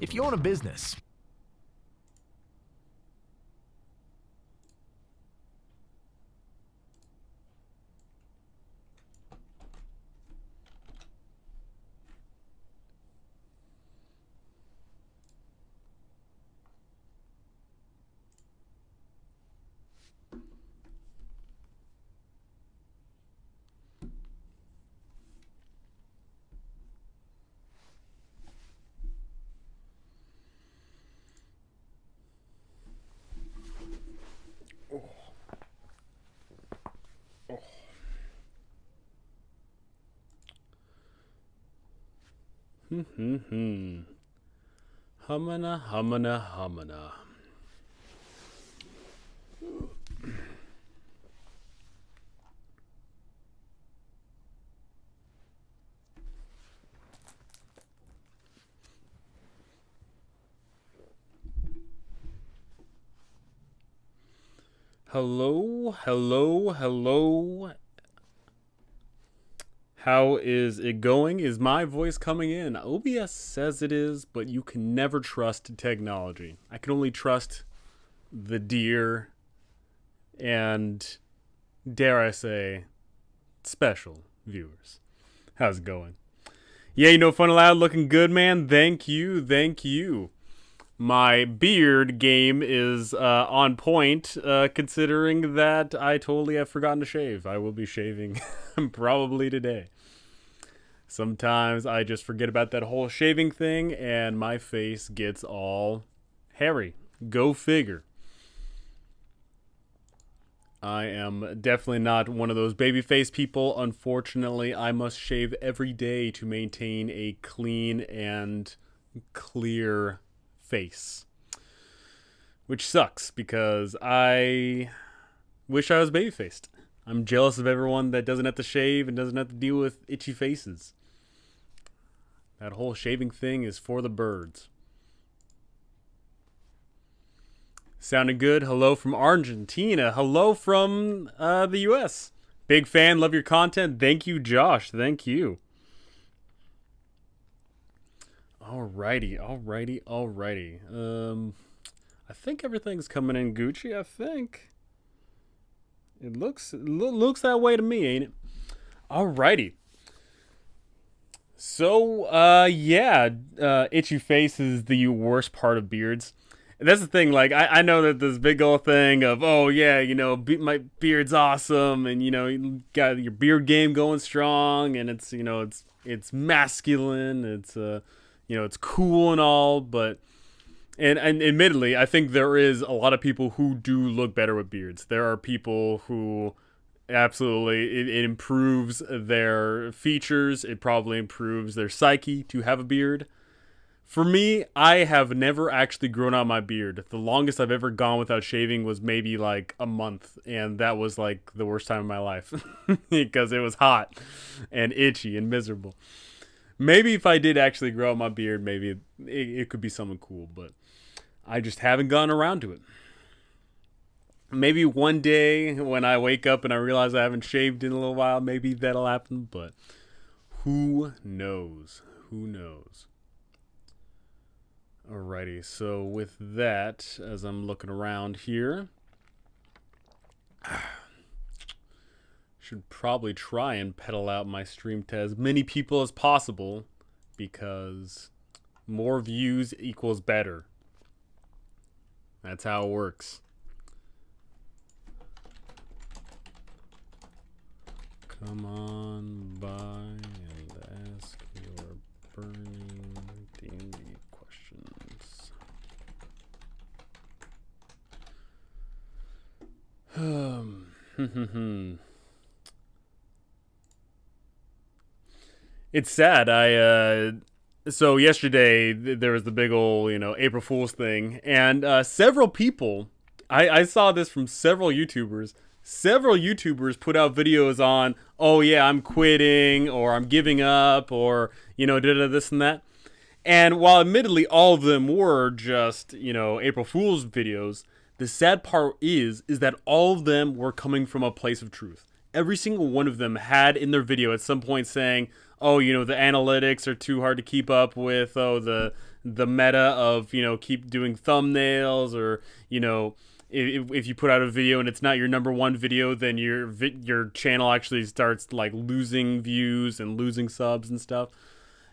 If you own a business, Humana, humana, humana. Hello, hello, hello. How is it going? Is my voice coming in? OBS says it is, but you can never trust technology. I can only trust the dear and, dare I say, special viewers. How's it going? Yeah, you know, Fun Aloud looking good, man. Thank you, thank you. My beard game is on point, considering that I totally have forgotten to shave. I will be shaving probably today. Sometimes I just forget about that whole shaving thing and my face gets all hairy. Go figure. I am definitely not one of those baby face people. Unfortunately, I must shave every day to maintain a clean and clear face. Which sucks because I wish I was baby faced. I'm jealous of everyone that doesn't have to shave and doesn't have to deal with itchy faces. That whole shaving thing is for the birds. Sounding good. Hello from Argentina. Hello from the US. Big fan. Love your content. Thank you, Josh. Thank you. Alrighty. I think everything's coming in Gucci. I think. It looks that way to me, ain't it? Alrighty. So, itchy face is the worst part of beards. And that's the thing, like, I know that this big old thing of, oh, yeah, you know, my beard's awesome, and, you know, you got your beard game going strong, and it's, you know, it's masculine, it's, you know, it's cool and all, but, and admittedly, I think there is a lot of people who do look better with beards. There are people who absolutely, it improves their features. It probably improves their psyche to have a beard. For me, I have never actually grown out my beard. The longest I've ever gone without shaving was maybe like a month. And that was like the worst time of my life. Because it was hot and itchy and miserable. Maybe if I did actually grow out my beard, maybe it could be something cool. But I just haven't gone around to it. Maybe one day when I wake up and I realize I haven't shaved in a little while, maybe that'll happen, but who knows? Who knows? Alrighty, so with that, as I'm looking around here, should probably try and pedal out my stream to as many people as possible, because more views equals better. That's how it works. Come on by and ask your burning D&D questions. It's sad. So yesterday there was the big old, you know, April Fool's thing, and several people, I saw this from several YouTubers. Several YouTubers put out videos on, oh yeah, I'm quitting, or I'm giving up, or, you know, this and that. And while admittedly all of them were just, you know, April Fool's videos, the sad part is that all of them were coming from a place of truth. Every single one of them had in their video at some point saying, oh, you know, the analytics are too hard to keep up with, oh, the the meta of, keep doing thumbnails, or, if you put out a video and it's not your number one video, then your channel actually starts like losing views and losing subs and stuff.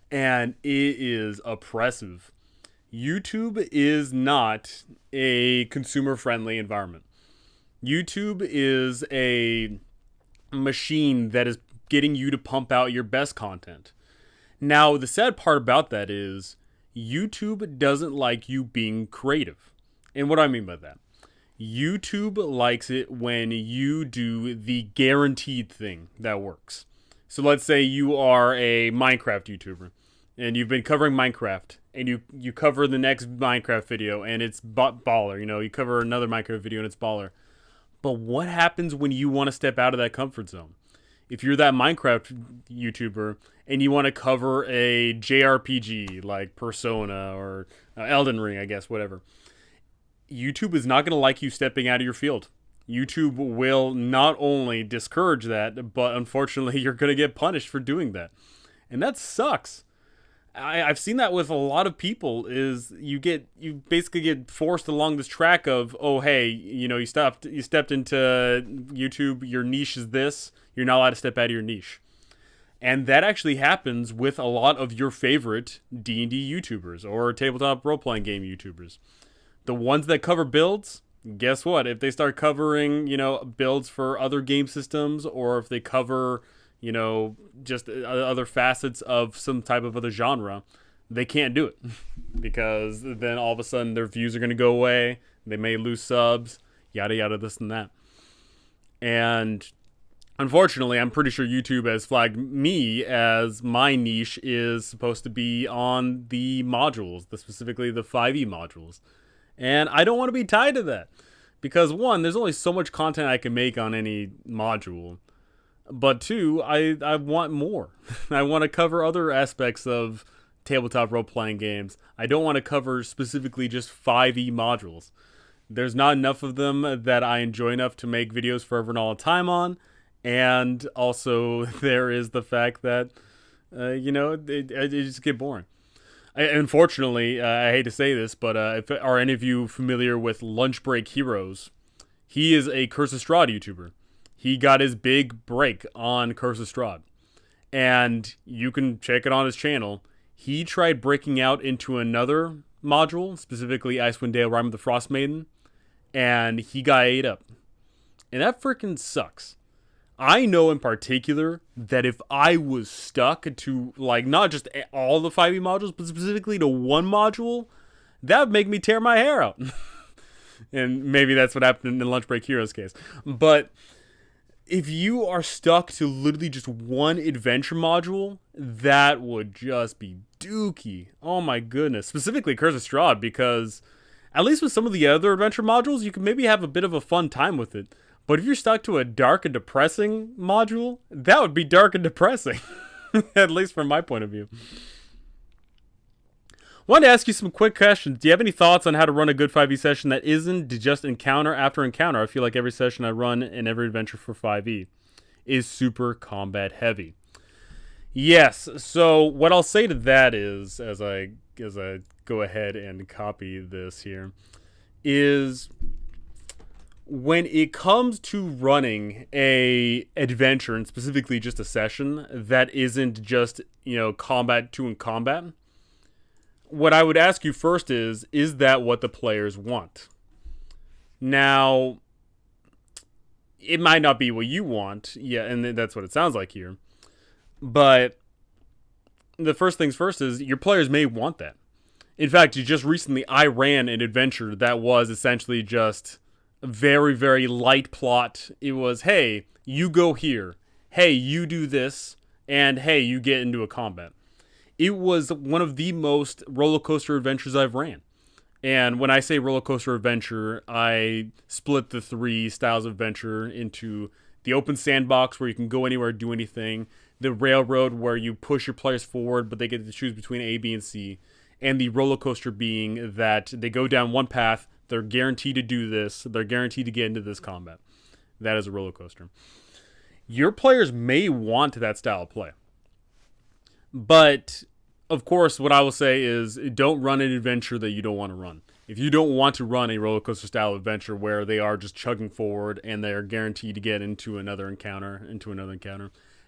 And it is oppressive. YouTube is not a consumer-friendly environment. YouTube is a machine that is getting you to pump out your best content. Now, the sad part about that is YouTube doesn't like you being creative. And what do I mean by that? YouTube likes it when you do the guaranteed thing that works. So let's say you are a Minecraft YouTuber and you've been covering Minecraft, and you cover the next Minecraft video and it's baller. You cover another Minecraft video and it's baller. But what happens when you want to step out of that comfort zone? If you're that Minecraft YouTuber and you want to cover a JRPG like Persona or Elden Ring, I guess, whatever, YouTube is not going to like you stepping out of your field. YouTube will not only discourage that, but unfortunately you're going to get punished for doing that. And that sucks. I've seen that with a lot of people. Is you basically get forced along this track of, oh hey, you stepped into YouTube, your niche is this, you're not allowed to step out of your niche. And that actually happens with a lot of your favorite D&D YouTubers or tabletop role-playing game YouTubers. The ones that cover builds, guess what? If they start covering, builds for other game systems, or if they cover, just other facets of some type of other genre, they can't do it because then all of a sudden their views are going to go away. They may lose subs, yada, yada, this and that. And unfortunately, I'm pretty sure YouTube has flagged me as my niche is supposed to be on the modules, specifically the 5e modules. And I don't want to be tied to that because, one, there's only so much content I can make on any module. But two, I want more. I want to cover other aspects of tabletop role-playing games. I don't want to cover specifically just 5e modules. There's not enough of them that I enjoy enough to make videos forever and all the time on. And also, there is the fact that, it just get boring. Unfortunately, I hate to say this, but are any of you familiar with Lunch Break Heroes? He is a Curse of Strahd YouTuber. He got his big break on Curse of Strahd. And you can check it on his channel. He tried breaking out into another module, specifically Icewind Dale Rime of the Frost Maiden, and he got ate up. And that freaking sucks. I know in particular that if I was stuck to, like, not just all the 5e modules, but specifically to one module, that would make me tear my hair out. And maybe that's what happened in Lunch Break Heroes' case. But if you are stuck to literally just one adventure module, that would just be dookie. Oh my goodness. Specifically Curse of Strahd, because at least with some of the other adventure modules, you can maybe have a bit of a fun time with it. But if you're stuck to a dark and depressing module, that would be dark and depressing. At least from my point of view. Wanted to ask you some quick questions. Do you have any thoughts on how to run a good 5e session that isn't just encounter after encounter? I feel like every session I run in every adventure for 5e is super combat heavy. Yes, so what I'll say to that is, as I go ahead and copy this here, is when it comes to running a adventure, and specifically just a session that isn't just, combat to and combat, what I would ask you first is that what the players want? Now, it might not be what you want, yeah, and that's what it sounds like here, but the first things first is your players may want that. In fact, just recently I ran an adventure that was essentially just a very, very light plot. It was, hey, you go here, hey, you do this, and hey, you get into a combat. It was one of the most roller coaster adventures I've ran. And when I say roller coaster adventure, I split the three styles of adventure into the open sandbox where you can go anywhere, do anything, the railroad where you push your players forward, but they get to choose between A, B, and C, and the roller coaster being that they go down one path, they're guaranteed to do this, they're guaranteed to get into this combat. That is a roller coaster. Your players may want that style of play, but of course, what I will say is don't run an adventure that you don't want to run. If you don't want to run a roller coaster style adventure where they are just chugging forward and they are guaranteed to get into another encounter,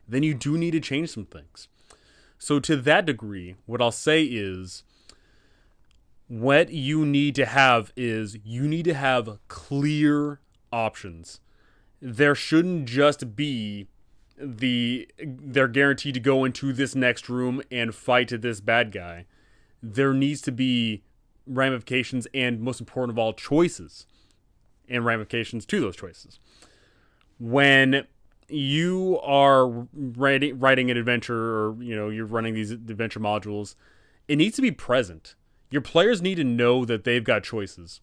then you do need to change some things. So to that degree, what I'll say is what you need to have clear options. There shouldn't just be they're guaranteed to go into this next room and fight this bad guy. There needs to be ramifications and, most important of all, choices and ramifications to those choices. When you are writing an adventure, or you're running these adventure modules, it needs to be present. Your players need to know that they've got choices.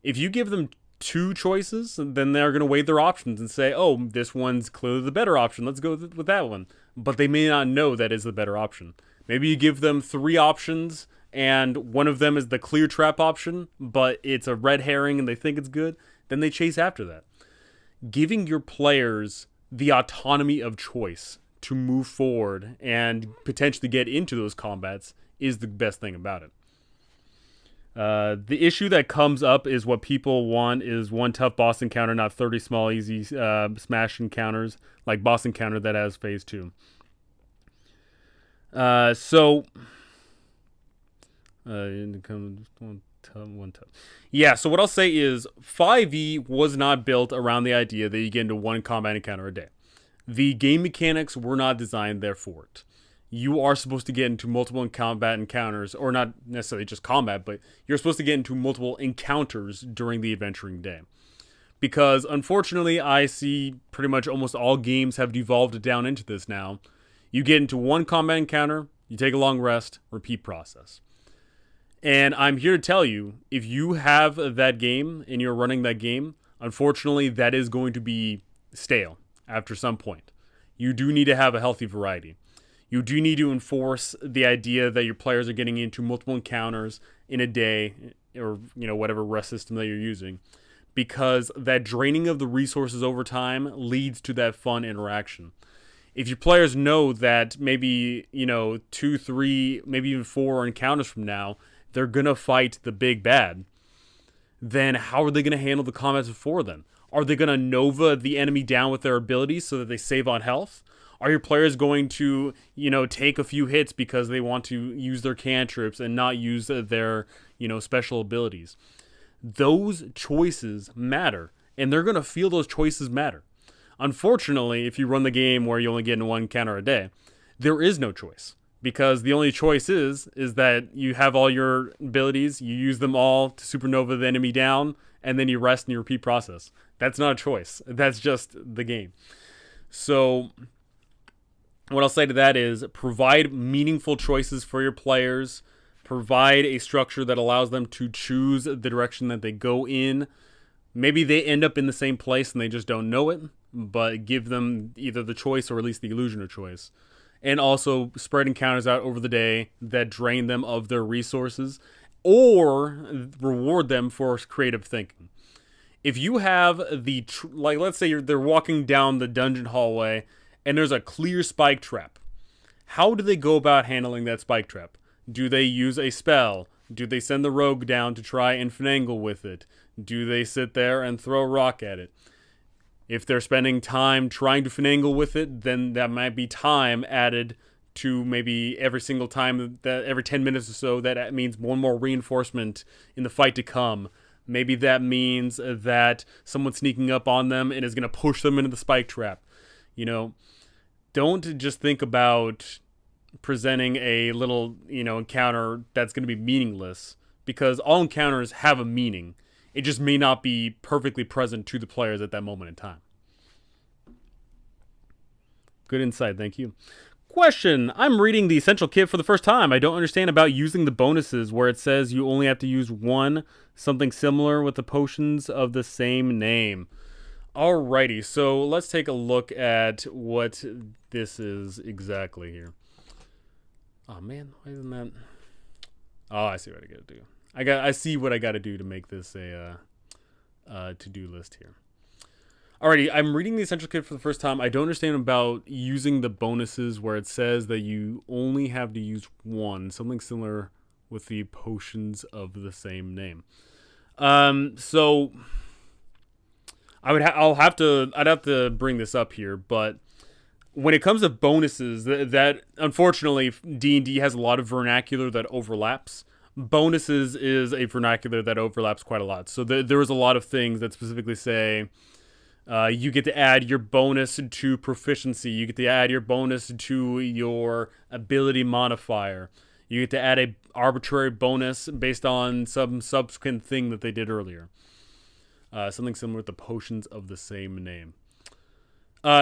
If you give them two choices, then they're going to weigh their options and say, oh, this one's clearly the better option, let's go with that one. But they may not know that is the better option. Maybe you give them three options and one of them is the clear trap option, but it's a red herring and they think it's good, then they chase after that. Giving your players the autonomy of choice to move forward and potentially get into those combats is the best thing about it. The issue that comes up is what people want is one tough boss encounter, not 30 small, easy smash encounters like boss encounter that has phase 2. Yeah, so what I'll say is 5e was not built around the idea that you get into one combat encounter a day. The game mechanics were not designed there for it. You are supposed to get into multiple combat encounters, or not necessarily just combat, but you're supposed to get into multiple encounters during the adventuring day. Because unfortunately, I see pretty much almost all games have devolved down into this now. You get into one combat encounter, you take a long rest, repeat process. And I'm here to tell you, if you have that game and you're running that game, unfortunately, that is going to be stale after some point. You do need to have a healthy variety. You do need to enforce the idea that your players are getting into multiple encounters in a day, or whatever rest system that you're using, because that draining of the resources over time leads to that fun interaction. If your players know that maybe 2, 3, maybe even 4 encounters from now they're gonna fight the big bad, then how are they gonna handle the combats before then? Are they gonna Nova the enemy down with their abilities so that they save on health? Are your players going to, take a few hits because they want to use their cantrips and not use their, special abilities? Those choices matter, and they're going to feel those choices matter. Unfortunately, if you run the game where you only get in one encounter a day, there is no choice. Because the only choice is that you have all your abilities, you use them all to supernova the enemy down, and then you rest and you repeat process. That's not a choice. That's just the game. So what I'll say to that is provide meaningful choices for your players. Provide a structure that allows them to choose the direction that they go in. Maybe they end up in the same place and they just don't know it, but give them either the choice or at least the illusion of choice. And also spread encounters out over the day that drain them of their resources or reward them for creative thinking. If you have let's say they're walking down the dungeon hallway and there's a clear spike trap. How do they go about handling that spike trap? Do they use a spell? Do they send the rogue down to try and finagle with it? Do they sit there and throw a rock at it? If they're spending time trying to finagle with it, then that might be time added to maybe every single time, that every 10 minutes or so, that means one more reinforcement in the fight to come. Maybe that means that someone's sneaking up on them and is going to push them into the spike trap. Don't just think about presenting a little, encounter that's going to be meaningless, because all encounters have a meaning. It just may not be perfectly present to the players at that moment in time. Good insight, thank you. Question: I'm reading the Essential Kit for the first time. I don't understand about using the bonuses where it says you only have to use one, something similar with the potions of the same name. Alrighty, so let's take a look at what this is exactly here. Oh man, why isn't that? Oh, I see what I gotta do. I see what I gotta do to make this a to-do list here. Alrighty, I'm reading the Essential Kit for the first time. I don't understand about using the bonuses where it says that you only have to use one. Something similar with the potions of the same name. So I'd have to bring this up here, but when it comes to bonuses, that unfortunately D&D has a lot of vernacular that overlaps. Bonuses is a vernacular that overlaps quite a lot. So there was a lot of things that specifically say you get to add your bonus to proficiency. You get to add your bonus to your ability modifier. You get to add a arbitrary bonus based on some subsequent thing that they did earlier. Something similar with the potions of the same name.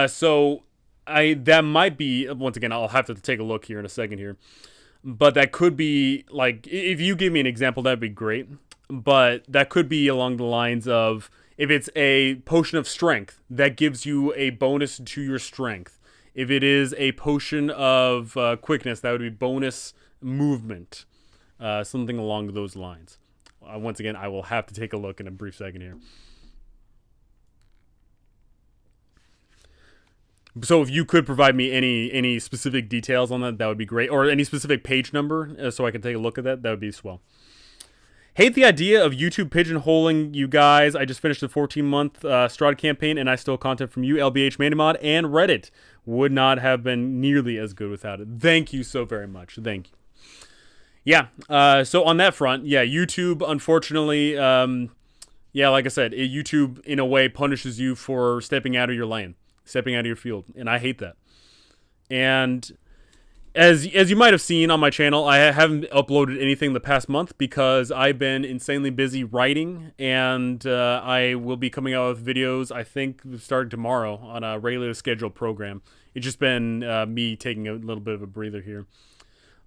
So that might be, once again, I'll have to take a look here in a second here. But that could be, like, if you give me an example, that'd be great. But that could be along the lines of, if it's a potion of strength, that gives you a bonus to your strength. If it is a potion of quickness, that would be bonus movement. Something along those lines. Once again, I will have to take a look in a brief second here. So if you could provide me any specific details on that, that would be great. Or any specific page number, so I can take a look at that, that would be swell. Hate the idea of YouTube pigeonholing you guys. I just finished the 14-month Strahd campaign, and I stole content from you, LBH Manimod, and Reddit. Would not have been nearly as good without it. Thank you so very much. Thank you. Yeah, so on that front, yeah, YouTube, unfortunately, yeah, like I said, YouTube, in a way, punishes you for stepping out of your lane, stepping out of your field, and I hate that. And as you might have seen on my channel, I haven't uploaded anything the past month because I've been insanely busy writing, and I will be coming out with videos, I think, starting tomorrow on a regularly scheduled program. It's just been me taking a little bit of a breather here.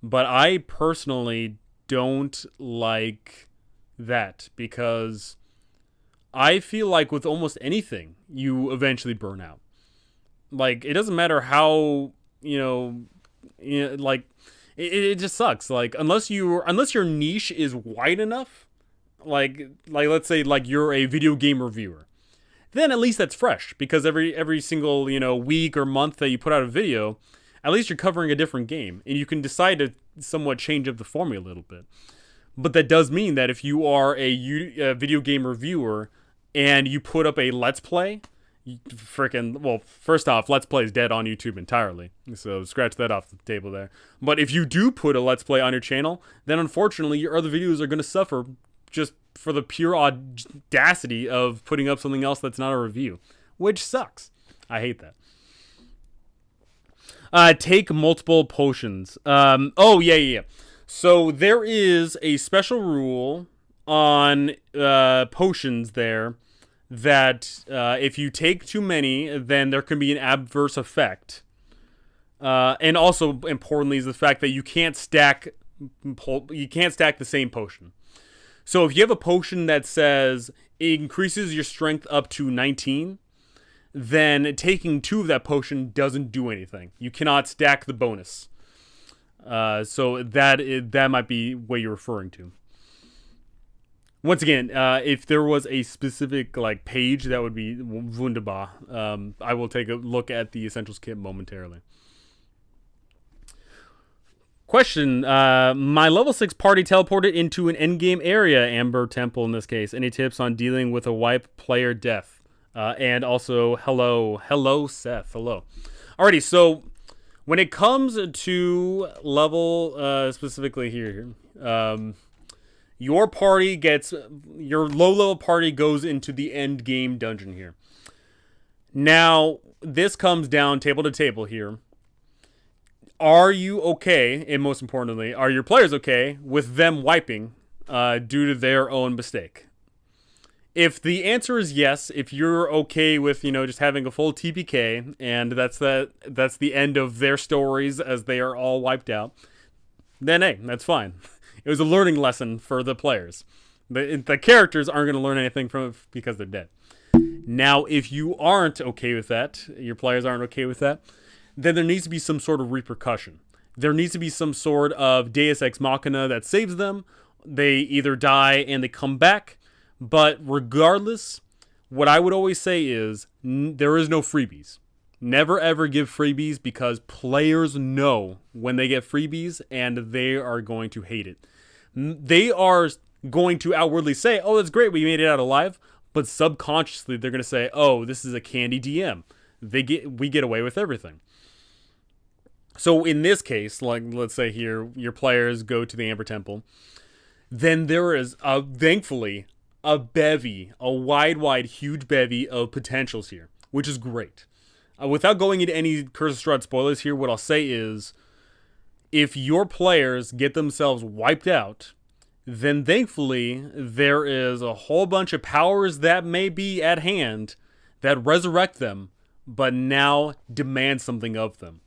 But I personally don't like that because I feel like with almost anything, you eventually burn out. Like, it doesn't matter how, like, it just sucks. Like, unless your niche is wide enough, like let's say like you're a video game reviewer, then at least that's fresh because every single week or month that you put out a video, at least you're covering a different game, and you can decide to somewhat change up the formula a little bit. But that does mean that if you are a video game reviewer and you put up a Let's Play, well, first off, Let's Play is dead on YouTube entirely, so scratch that off the table there. But if you do put a Let's Play on your channel, then unfortunately your other videos are going to suffer just for the pure audacity of putting up something else that's not a review, which sucks. I hate that. Take multiple potions. Oh, yeah. So there is a special rule on potions there that if you take too many, then there can be an adverse effect. And also, importantly, is the fact that you can't stack the same potion. So if you have a potion that says it increases your strength up to 19, then taking 2 of that potion doesn't do anything. You cannot stack the bonus. So that might be what you're referring to. Once again, if there was a specific page, that would be wunderbar. I will take a look at the Essentials Kit momentarily. Question, my level 6 party teleported into an endgame area, Amber Temple in this case. Any tips on dealing with a wipe player death? And also, hello, Seth, hello. Alrighty, so when it comes to level, specifically here, your low-level party goes into the end game dungeon here. Now, this comes down table to table here. Are you okay, and most importantly, are your players okay with them wiping due to their own mistake? If the answer is yes, if you're okay with, just having a full TPK, and that's the end of their stories as they are all wiped out, then hey, that's fine. It was a learning lesson for the players. The characters aren't going to learn anything from it because they're dead. Now, if you aren't okay with that, your players aren't okay with that, then there needs to be some sort of repercussion. There needs to be some sort of Deus Ex Machina that saves them. They either die and they come back, but regardless, What I would always say is there is no freebies. Never ever give freebies, because players know when they get freebies and they are going to hate it. They are going to outwardly say, oh, that's great, we made it out alive. But subconsciously, they're going to say, oh, this is a candy DM. We get away with everything. So in this case, like let's say here, your players go to the Amber Temple. Then there is, thankfully, a bevy, a wide, huge bevy of potentials here, which is great. Without going into any Curse of Strahd spoilers here, what I'll say is, if your players get themselves wiped out, then thankfully there is a whole bunch of powers that may be at hand that resurrect them, but now demand something of them.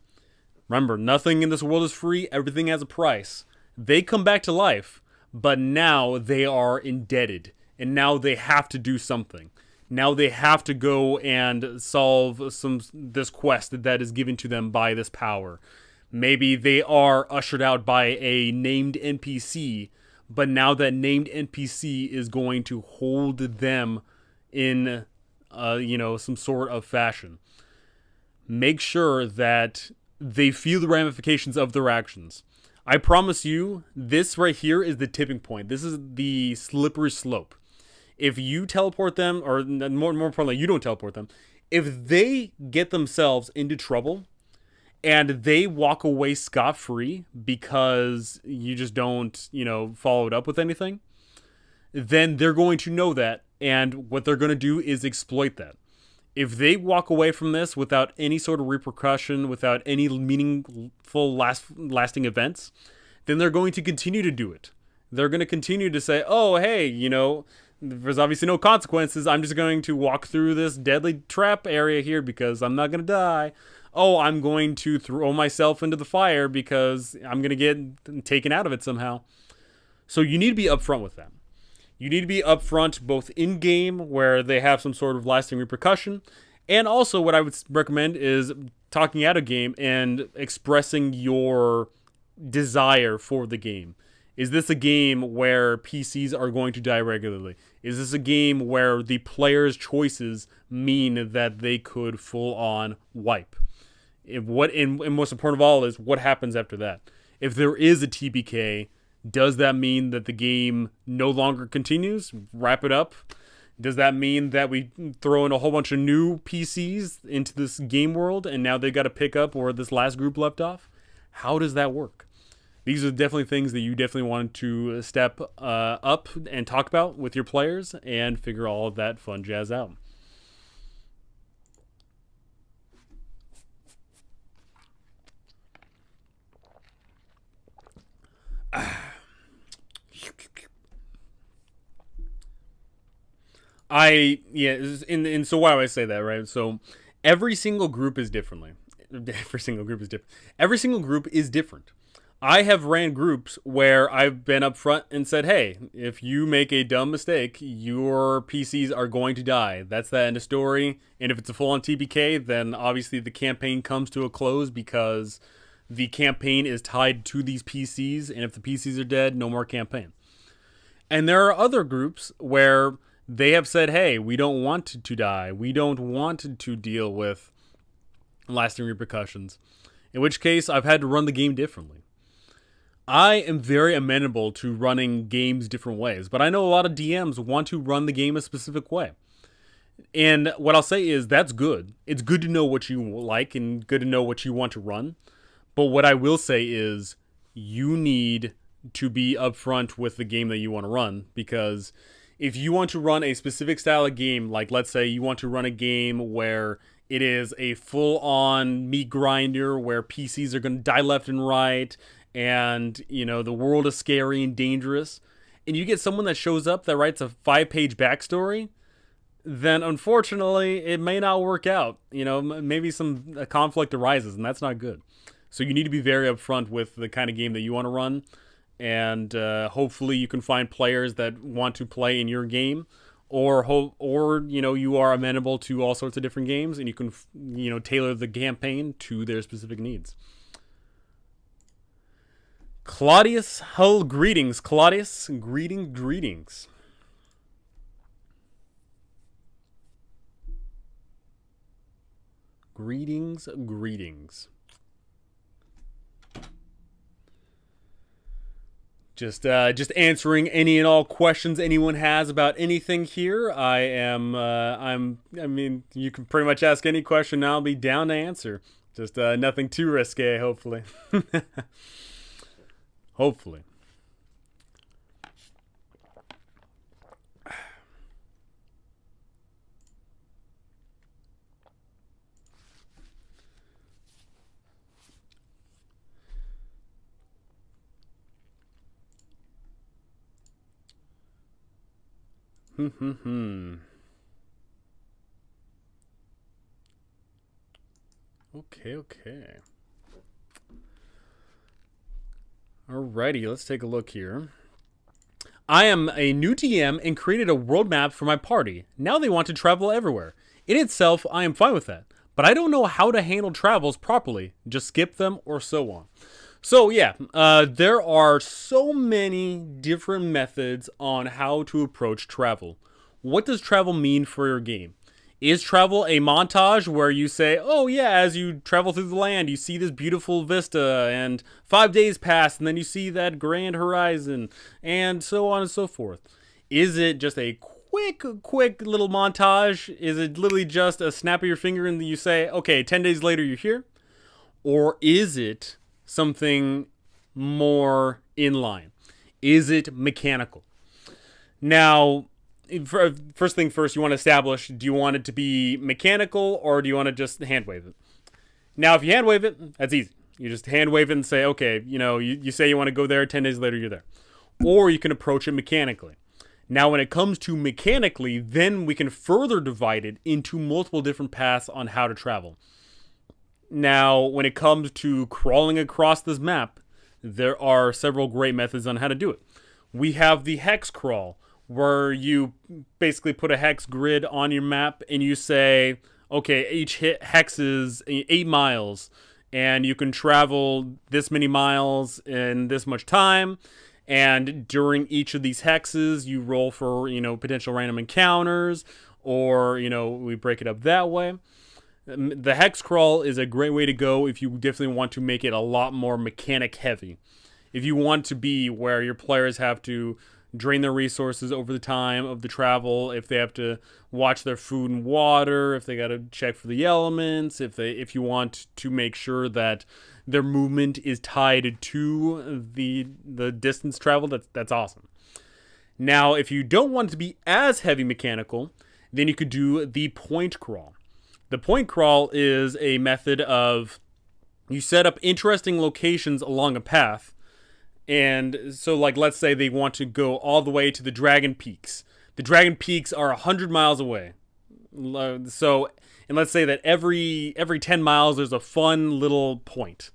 Remember, nothing in this world is free, everything has a price. They come back to life, but now they are indebted, and now they have to do something. Now they have to go and solve this quest that is given to them by this power. Maybe they are ushered out by a named NPC, but now that named NPC is going to hold them in, some sort of fashion. Make sure that they feel the ramifications of their actions. I promise you, this right here is the tipping point. This is the slippery slope. If you teleport them, or more importantly, you don't teleport them, if they get themselves into trouble and they walk away scot-free because you just don't, follow it up with anything, then they're going to know that, and what they're going to do is exploit that. If they walk away from this without any sort of repercussion, without any meaningful lasting events, then they're going to continue to do it. They're going to continue to say, oh, hey, there's obviously no consequences. I'm just going to walk through this deadly trap area here because I'm not going to die. Oh, I'm going to throw myself into the fire because I'm going to get taken out of it somehow. So you need to be upfront with that. You need to be upfront both in-game, where they have some sort of lasting repercussion, and also what I would recommend is talking out of game and expressing your desire for the game. Is this a game where PCs are going to die regularly? Is this a game where the player's choices mean that they could full-on wipe? And most important of all is, what happens after that? If there is a TBK, does that mean that the game no longer continues? Wrap it up? Does that mean that we throw in a whole bunch of new PCs into this game world and now they've got to pick up where this last group left off? How does that work? These are definitely things that you definitely want to step up and talk about with your players and figure all of that fun jazz out. So why do I say that, right? So every single group is different. Every single group is different. I have ran groups where I've been up front and said, hey, if you make a dumb mistake, your PCs are going to die. That's the end of story. And if it's a full-on TBK, then obviously the campaign comes to a close because the campaign is tied to these PCs. And if the PCs are dead, no more campaign. And there are other groups where they have said, hey, we don't want to die. We don't want to deal with lasting repercussions. In which case, I've had to run the game differently. I am very amenable to running games different ways, but I know a lot of DMs want to run the game a specific way. And what I'll say is, that's good. It's good to know what you like and good to know what you want to run. But what I will say is, you need to be upfront with the game that you want to run, because if you want to run a specific style of game, like let's say you want to run a game where it is a full-on meat grinder where PCs are going to die left and right, and the world is scary and dangerous, and you get someone that shows up that writes a 5-page backstory, then unfortunately it may not work out. Maybe some conflict arises, and that's not good. So you need to be very upfront with the kind of game that you want to run, and hopefully you can find players that want to play in your game, or you are amenable to all sorts of different games, and you can tailor the campaign to their specific needs. Claudius Hull, greetings. Claudius, greetings. Greetings, greetings. Just answering any and all questions anyone has about anything here. I mean, you can pretty much ask any question and I'll be down to answer. Just nothing too risque, hopefully. Hopefully. Okay. Alrighty, let's take a look here. I am a new DM and created a world map for my party. Now they want to travel everywhere. In itself, I am fine with that. But I don't know how to handle travels properly. Just skip them or so on. So yeah, there are so many different methods on how to approach travel. What does travel mean for your game? Is travel a montage where you say, oh yeah, as you travel through the land, you see this beautiful vista, and 5 days pass, and then you see that grand horizon, and so on and so forth? Is it just a quick little montage? Is it literally just a snap of your finger and you say, okay, 10 days later you're here? Or is it something more in line? Is it mechanical? Now, first thing first, you want to establish, do you want it to be mechanical or do you want to just hand wave it? Now, if you hand wave it, that's easy. You just hand wave it and say, okay, you say you want to go there, 10 days later you're there. Or you can approach it mechanically. Now, when it comes to mechanically, then we can further divide it into multiple different paths on how to travel. Now, when it comes to crawling across this map, there are several great methods on how to do it. We have the hex crawl, where you basically put a hex grid on your map and you say, okay, each hex is 8 miles, and you can travel this many miles in this much time. And during each of these hexes, you roll for, potential random encounters, or, we break it up that way. The hex crawl is a great way to go if you definitely want to make it a lot more mechanic heavy. If you want to be where your players have to drain their resources over the time of the travel, if they have to watch their food and water, if they got to check for the elements, if you want to make sure that their movement is tied to the distance traveled, that's awesome. Now, if you don't want it to be as heavy mechanical, then you could do the point crawl. The point crawl is a method of you set up interesting locations along a path. And so, let's say they want to go all the way to the Dragon Peaks. The Dragon Peaks are 100 miles away. So, and let's say that every 10 miles there's a fun little point.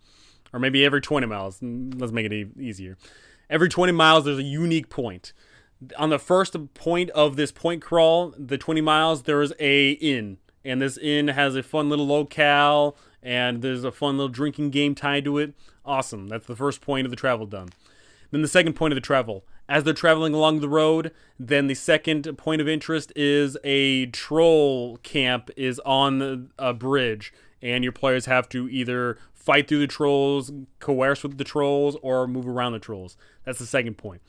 Or maybe every 20 miles. Let's make it easier. Every 20 miles there's a unique point. On the first point of this point crawl, the 20 miles, there is a inn. And this inn has a fun little locale, and there's a fun little drinking game tied to it. Awesome. That's the first point of the travel done. Then the second point of the travel. As they're traveling along the road, then the second point of interest is a troll camp is on a bridge, and your players have to either fight through the trolls, coerce with the trolls, or move around the trolls. That's the second point.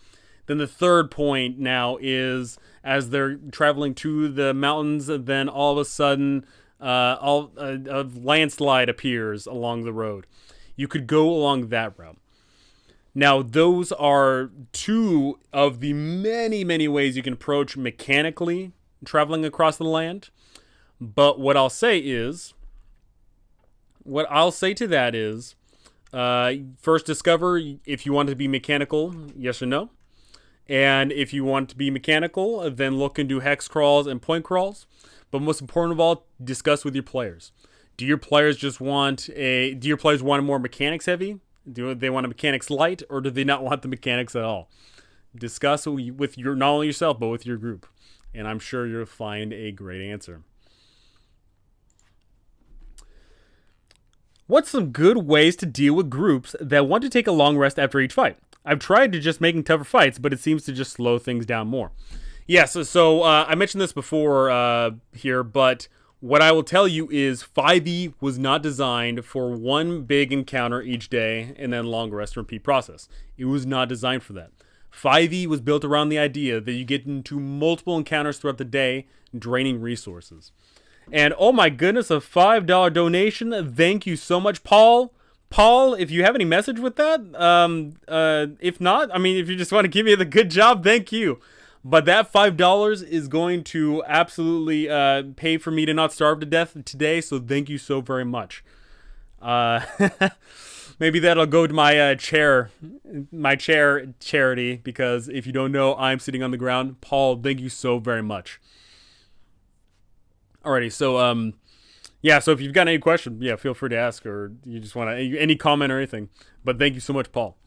Then the third point now is as they're traveling to the mountains, then all of a sudden a landslide appears along the road. You could go along that route. Now, those are two of the many ways you can approach mechanically traveling across the land. But what I'll say to that is, first discover if you want to be mechanical, yes or no. And if you want to be mechanical, then look into hex crawls and point crawls. But most important of all, discuss with your players. Do your players want more mechanics heavy? Do they want a mechanics light, or do they not want the mechanics at all? Discuss with not only yourself, but with your group. And I'm sure you'll find a great answer. What's some good ways to deal with groups that want to take a long rest after each fight? I've tried to just making tougher fights, but it seems to just slow things down more. Yes, so I mentioned this before here, but What I will tell you is 5e was not designed for one big encounter each day and then long rest and repeat process. It was not designed for that. 5e was built around the idea that you get into multiple encounters throughout the day, draining resources. And oh my goodness, a $5 donation. Thank you so much, Paul. Paul, if you have any message with that, if not, I mean, if you just want to give me the good job, thank you. But that $5 is going to absolutely pay for me to not starve to death today, so thank you so very much. Maybe that'll go to my chair charity, because if you don't know, I'm sitting on the ground. Paul, thank you so very much. Alrighty, so yeah, so if you've got any question, yeah, feel free to ask, or you just want to any comment or anything. But thank you so much, Paul.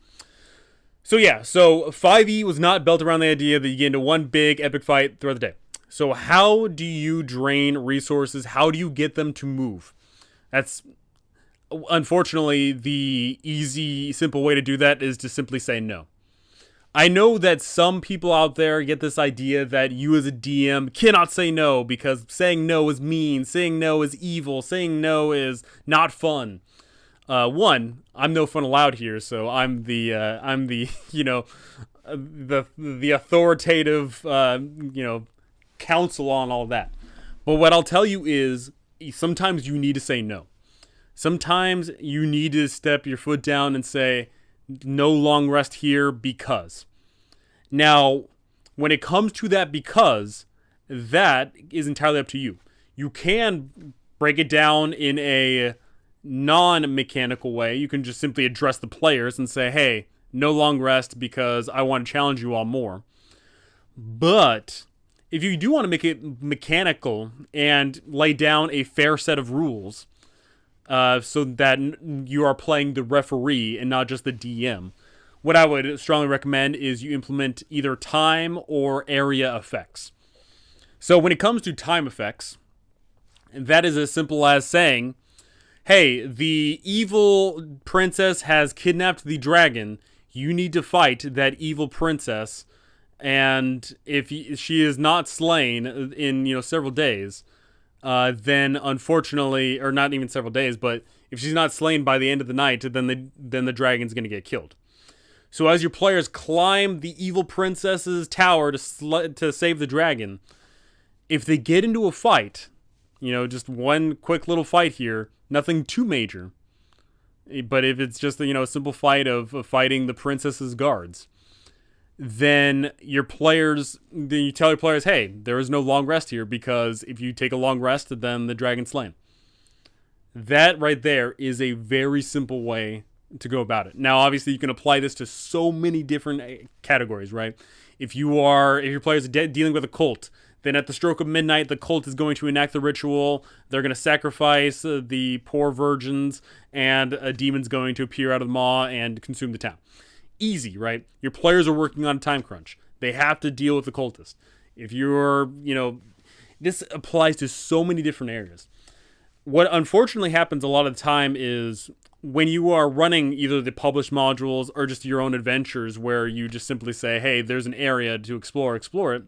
So yeah, so 5e was not built around the idea that you get into one big epic fight throughout the day. So how do you drain resources? How do you get them to move? That's unfortunately the easy, simple way to do that is to simply say no. I know that some people out there get this idea that you as a DM cannot say no because saying no is mean, saying no is evil, saying no is not fun. One, I'm no fun allowed here, so I'm the you know, the authoritative counsel on all that. But what I'll tell you is sometimes you need to say no. Sometimes you need to step your foot down and say no long rest here because. Now, when it comes to that because, that is entirely up to you. You can break it down in a non-mechanical way. You can just simply address the players and say, hey, no long rest because I want to challenge you all more. But if you do want to make it mechanical and lay down a fair set of rules so that you are playing the referee and not just the DM, what I would strongly recommend is you implement either time or area effects. So when it comes to time effects, that is as simple as saying, hey, the evil princess has kidnapped the dragon. You need to fight that evil princess. And if she is not slain in several days, then unfortunately, or not even several days, but if she's not slain by the end of the night, then the dragon's going to get killed. So as your players climb the evil princess's tower to save the dragon, if they get into a fight, just one quick little fight here, nothing too major, but if it's just a simple fight of fighting the princess's guards, then you tell your players, hey, there is no long rest here because if you take a long rest, then the dragon's slain. That right there is a very simple way to go about it. Now, obviously, you can apply this to so many different categories, right? If your players are dealing with a cult, then at the stroke of midnight, the cult is going to enact the ritual. They're going to sacrifice the poor virgins, and a demon's going to appear out of the maw and consume the town. Easy, right? Your players are working on a time crunch. They have to deal with the cultist. If this applies to so many different areas. What unfortunately happens a lot of the time is when you are running either the published modules or just your own adventures where you just simply say, hey, there's an area to explore it.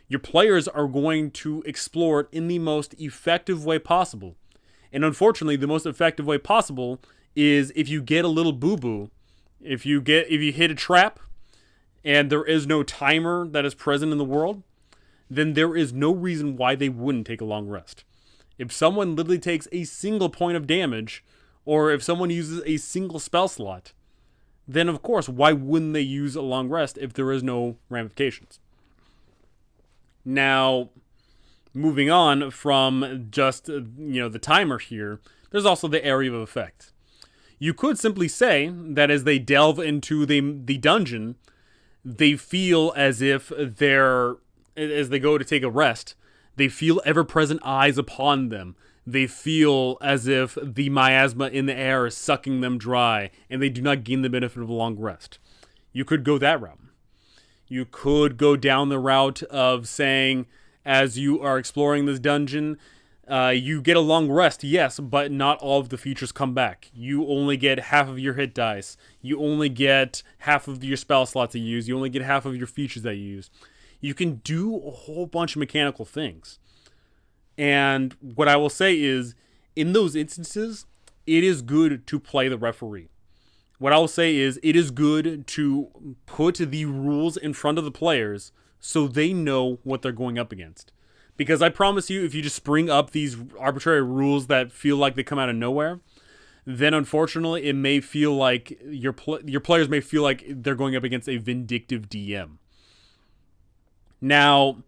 Your players are going to explore it in the most effective way possible. And unfortunately, the most effective way possible is if you get a little boo-boo, if you hit a trap and there is no timer that is present in the world, then there is no reason why they wouldn't take a long rest. If someone literally takes a single point of damage, or if someone uses a single spell slot, then of course, why wouldn't they use a long rest if there is no ramifications? Now, moving on from just, the timer here, there's also the area of effect. You could simply say that as they delve into the dungeon, they feel as if as they go to take a rest, they feel ever-present eyes upon them. They feel as if the miasma in the air is sucking them dry, and they do not gain the benefit of a long rest. You could go that route. You could go down the route of saying, as you are exploring this dungeon, you get a long rest, yes, but not all of the features come back. You only get half of your hit dice. You only get half of your spell slots that you use. You only get half of your features that you use. You can do a whole bunch of mechanical things. And what I will say is, in those instances, it is good to play the referee. What I will say is, it is good to put the rules in front of the players so they know what they're going up against. Because I promise you, if you just spring up these arbitrary rules that feel like they come out of nowhere, then unfortunately it may feel like your players may feel like they're going up against a vindictive DM. Now,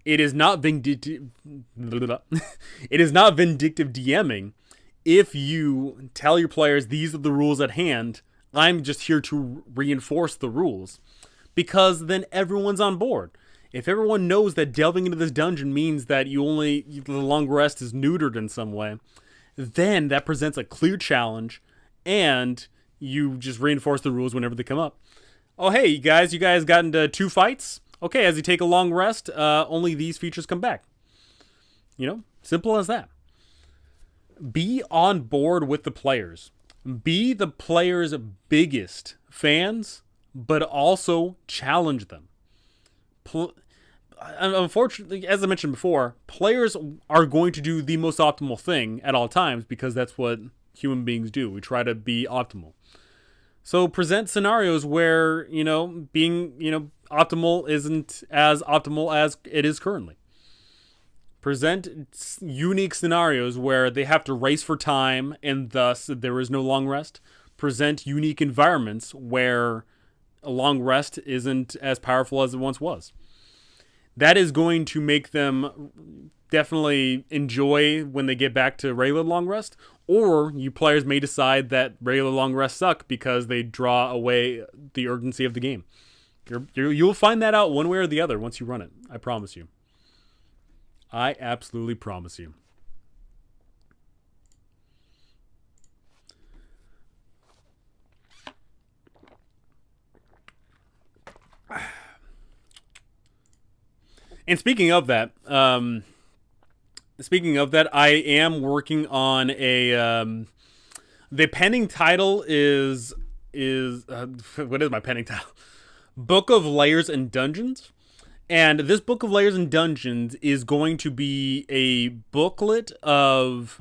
it is not vindictive. It is not vindictive DMing if you tell your players these are the rules at hand. I'm just here to reinforce the rules, because then everyone's on board. If everyone knows that delving into this dungeon means that the long rest is neutered in some way, then that presents a clear challenge, and you just reinforce the rules whenever they come up. Oh, hey, you guys got into 2 fights? Okay, as you take a long rest, only these features come back. Simple as that. Be on board with the players. Be the players' biggest fans, but also challenge them. Unfortunately, as I mentioned before, players are going to do the most optimal thing at all times, because that's what human beings do. We try to be optimal. So present scenarios where, being, optimal isn't as optimal as it is currently. Present unique scenarios where they have to race for time and thus there is no long rest. Present unique environments where a long rest isn't as powerful as it once was. That is going to make them definitely enjoy when they get back to regular long rest, or you players may decide that regular long rests suck because they draw away the urgency of the game. You'll find that out one way or the other once you run it. I promise you. I absolutely promise you. And speaking of that, I am working on a. The pending title is what is my pending title? Book of Layers and Dungeons. And this Book of Layers and Dungeons is going to be a booklet of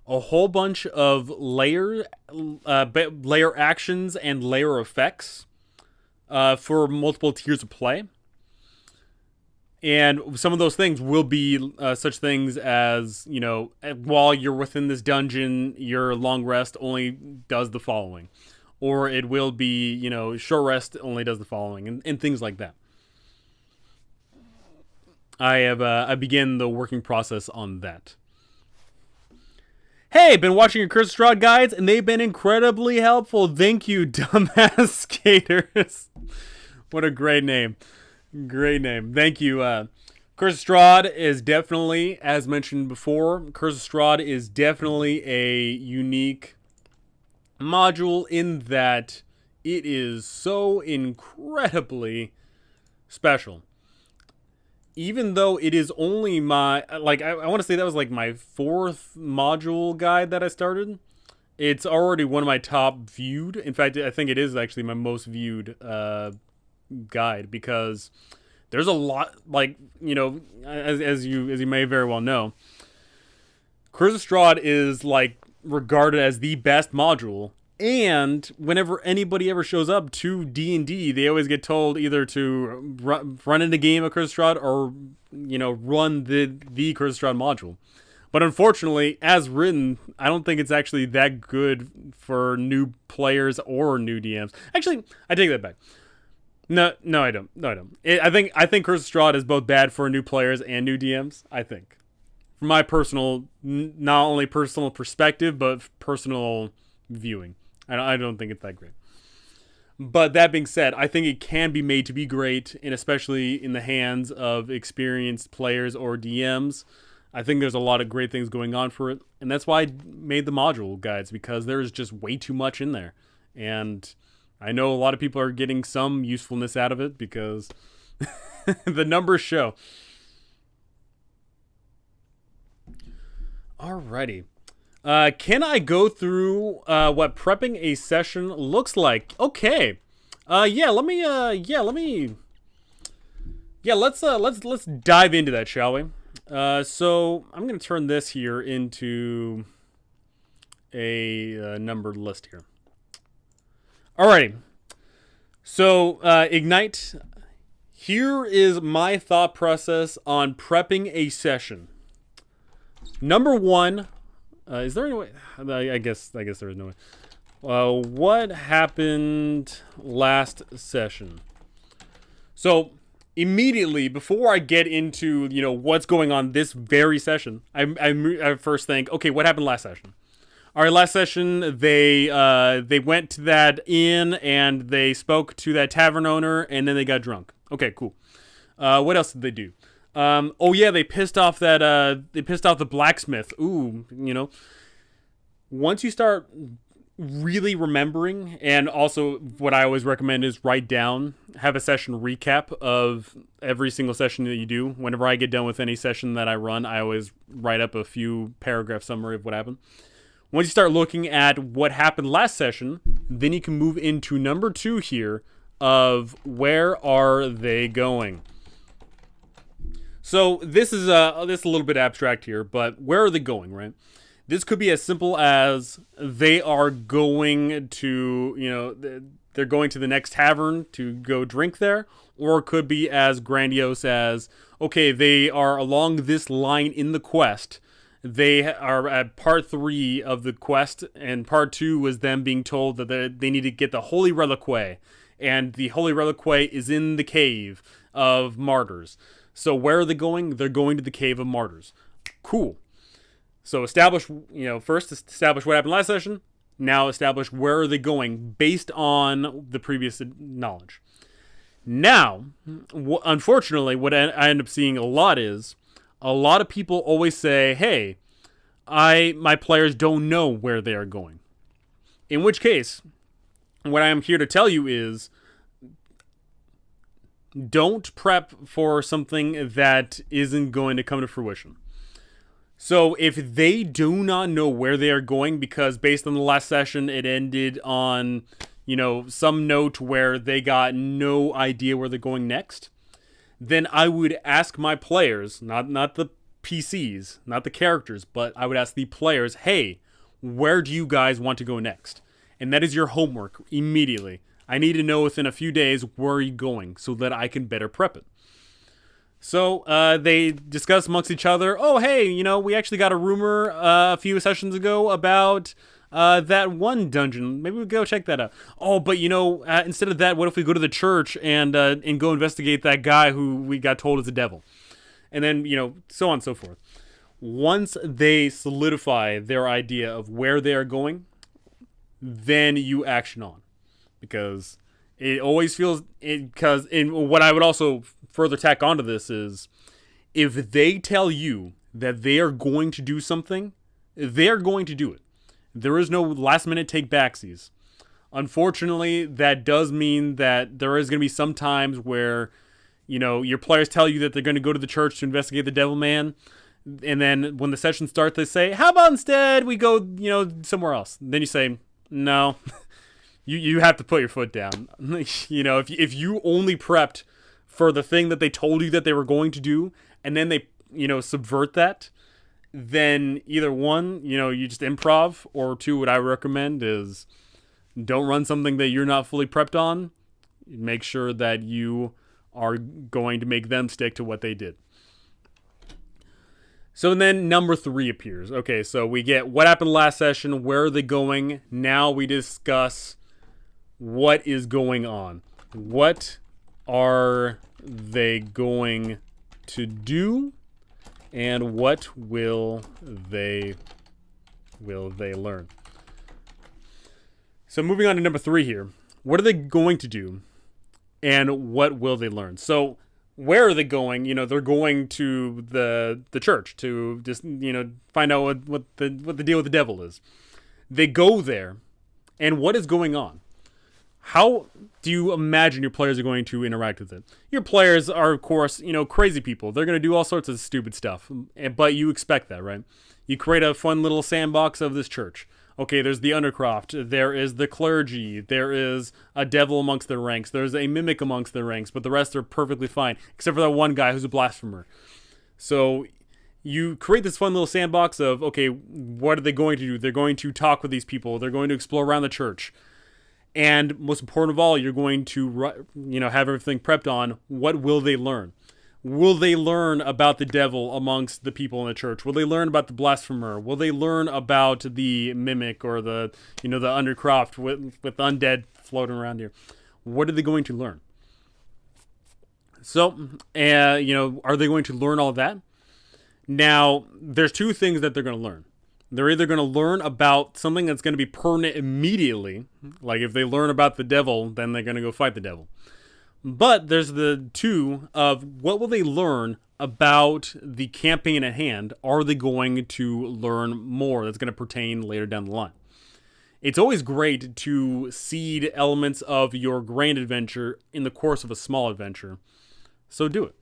a whole bunch of layer actions and layer effects for multiple tiers of play. And some of those things will be such things as, while you're within this dungeon, your long rest only does the following. Or it will be, short rest only does the following, and things like that. I began the working process on that. Hey, been watching your Curse of Strahd guides, and they've been incredibly helpful. Thank you, dumbass skaters. What a great name. Great name. Thank you. Curse of Strahd is definitely, as mentioned before, Curse of Strahd is definitely a unique module in that it is so incredibly special. Even though it is only my, I want to say that was like my 4th module guide that I started. It's already one of my top viewed. In fact, I think it is actually my most viewed guide, because there's a lot, as you may very well know, Curse of Strahd is regarded as the best module, and whenever anybody ever shows up to D&D, they always get told either to run in the game of Curse of Strahd or run the Curse of Strahd module. But unfortunately, as written, I don't think it's actually that good for new players or new DMs. Actually, I take that back. No, I don't. I think Curse of Strahd is both bad for new players and new DMs. I think, from my personal, not only personal perspective, but personal viewing, I don't think it's that great. But that being said, I think it can be made to be great, and especially in the hands of experienced players or DMs. I think there's a lot of great things going on for it, and that's why I made the module guides, because there's just way too much in there, and I know a lot of people are getting some usefulness out of it because the numbers show. Alrighty. Can I go through what prepping a session looks like? Okay. Let's dive into that, shall we? So I'm going to turn this here into a numbered list here. Alrighty. So, Ignite, here is my thought process on prepping a session. Number one, is there any way? I guess there is no way. What happened last session? So, immediately before I get into what's going on this very session, I first think, okay, what happened last session? All right, last session they went to that inn and they spoke to that tavern owner and then they got drunk. Okay, cool. What else did they do? Oh yeah, they pissed off the blacksmith. Ooh, once you start really remembering, and also what I always recommend is write down, have a session recap of every single session that you do. Whenever I get done with any session that I run, I always write up a few paragraph summary of what happened. Once you start looking at what happened last session, then you can move into number 2 here of where are they going. So this is a little bit abstract here, but where are they going, right? This could be as simple as they are going to, they're going to the next tavern to go drink there, or it could be as grandiose as, okay, they are along this line in the quest. They are at part 3 of the quest, and part 2 was them being told that they need to get the Holy Reliquary, and the Holy Reliquary is in the Cave of Martyrs. So where are they going? They're going to the Cave of Martyrs. Cool. So first establish what happened last session. Now establish where are they going based on the previous knowledge. Now, unfortunately, what I end up seeing a lot is, a lot of people always say, hey, my players don't know where they are going. In which case, what I am here to tell you is, don't prep for something that isn't going to come to fruition. So if they do not know where they are going, because based on the last session, it ended on, some note where they got no idea where they're going next, then I would ask my players, not the PCs, not the characters, but I would ask the players, hey, where do you guys want to go next? And that is your homework immediately. I need to know within a few days where are you going so that I can better prep it. So they discuss amongst each other, oh, hey, we actually got a rumor a few sessions ago about that one dungeon. Maybe we go check that out. Oh, but instead of that, what if we go to the church and go investigate that guy who we got told is a devil? And then, so on and so forth. Once they solidify their idea of where they are going, then you action on. Because it always feels, because what I would also further tack onto this is, if they tell you that they are going to do something, they're going to do it. There is no last minute take backsies. Unfortunately, that does mean that there is going to be some times where, your players tell you that they're going to go to the church to investigate the devil man. And then when the session starts, they say, how about instead we go, somewhere else? Then you say, no, you have to put your foot down. If you only prepped for the thing that they told you that they were going to do, and then they, subvert that, then either one, you just improv, or two, what I recommend is don't run something that you're not fully prepped on. Make sure that you are going to make them stick to what they did. So then number 3 appears. Okay, so we get what happened last session, where are they going? Now we discuss what is going on. What are they going to do? And what will they learn? So moving on to number 3 here. What are they going to do? And what will they learn? So where are they going? They're going to the church to just, find out what the deal with the devil is. They go there, and what is going on? How do you imagine your players are going to interact with it? Your players are, of course, crazy people. They're going to do all sorts of stupid stuff, but you expect that, right? You create a fun little sandbox of this church. Okay, there's the undercroft, there is the clergy, there is a devil amongst their ranks, there's a mimic amongst their ranks, but the rest are perfectly fine, except for that one guy who's a blasphemer. So you create this fun little sandbox of, okay, what are they going to do? They're going to talk with these people. They're going to explore around the church. And most important of all, you're going to, have everything prepped on what will they learn. Will they learn about the devil amongst the people in the church? Will they learn about the blasphemer? Will they learn about the mimic or the undercroft with undead floating around here? What are they going to learn? So, are they going to learn all that? Now, there's two things that they're going to learn. They're either going to learn about something that's going to be permanent immediately, like if they learn about the devil, then they're going to go fight the devil. But there's the two of what will they learn about the campaign at hand? Are they going to learn more that's going to pertain later down the line? It's always great to seed elements of your grand adventure in the course of a small adventure. So do it.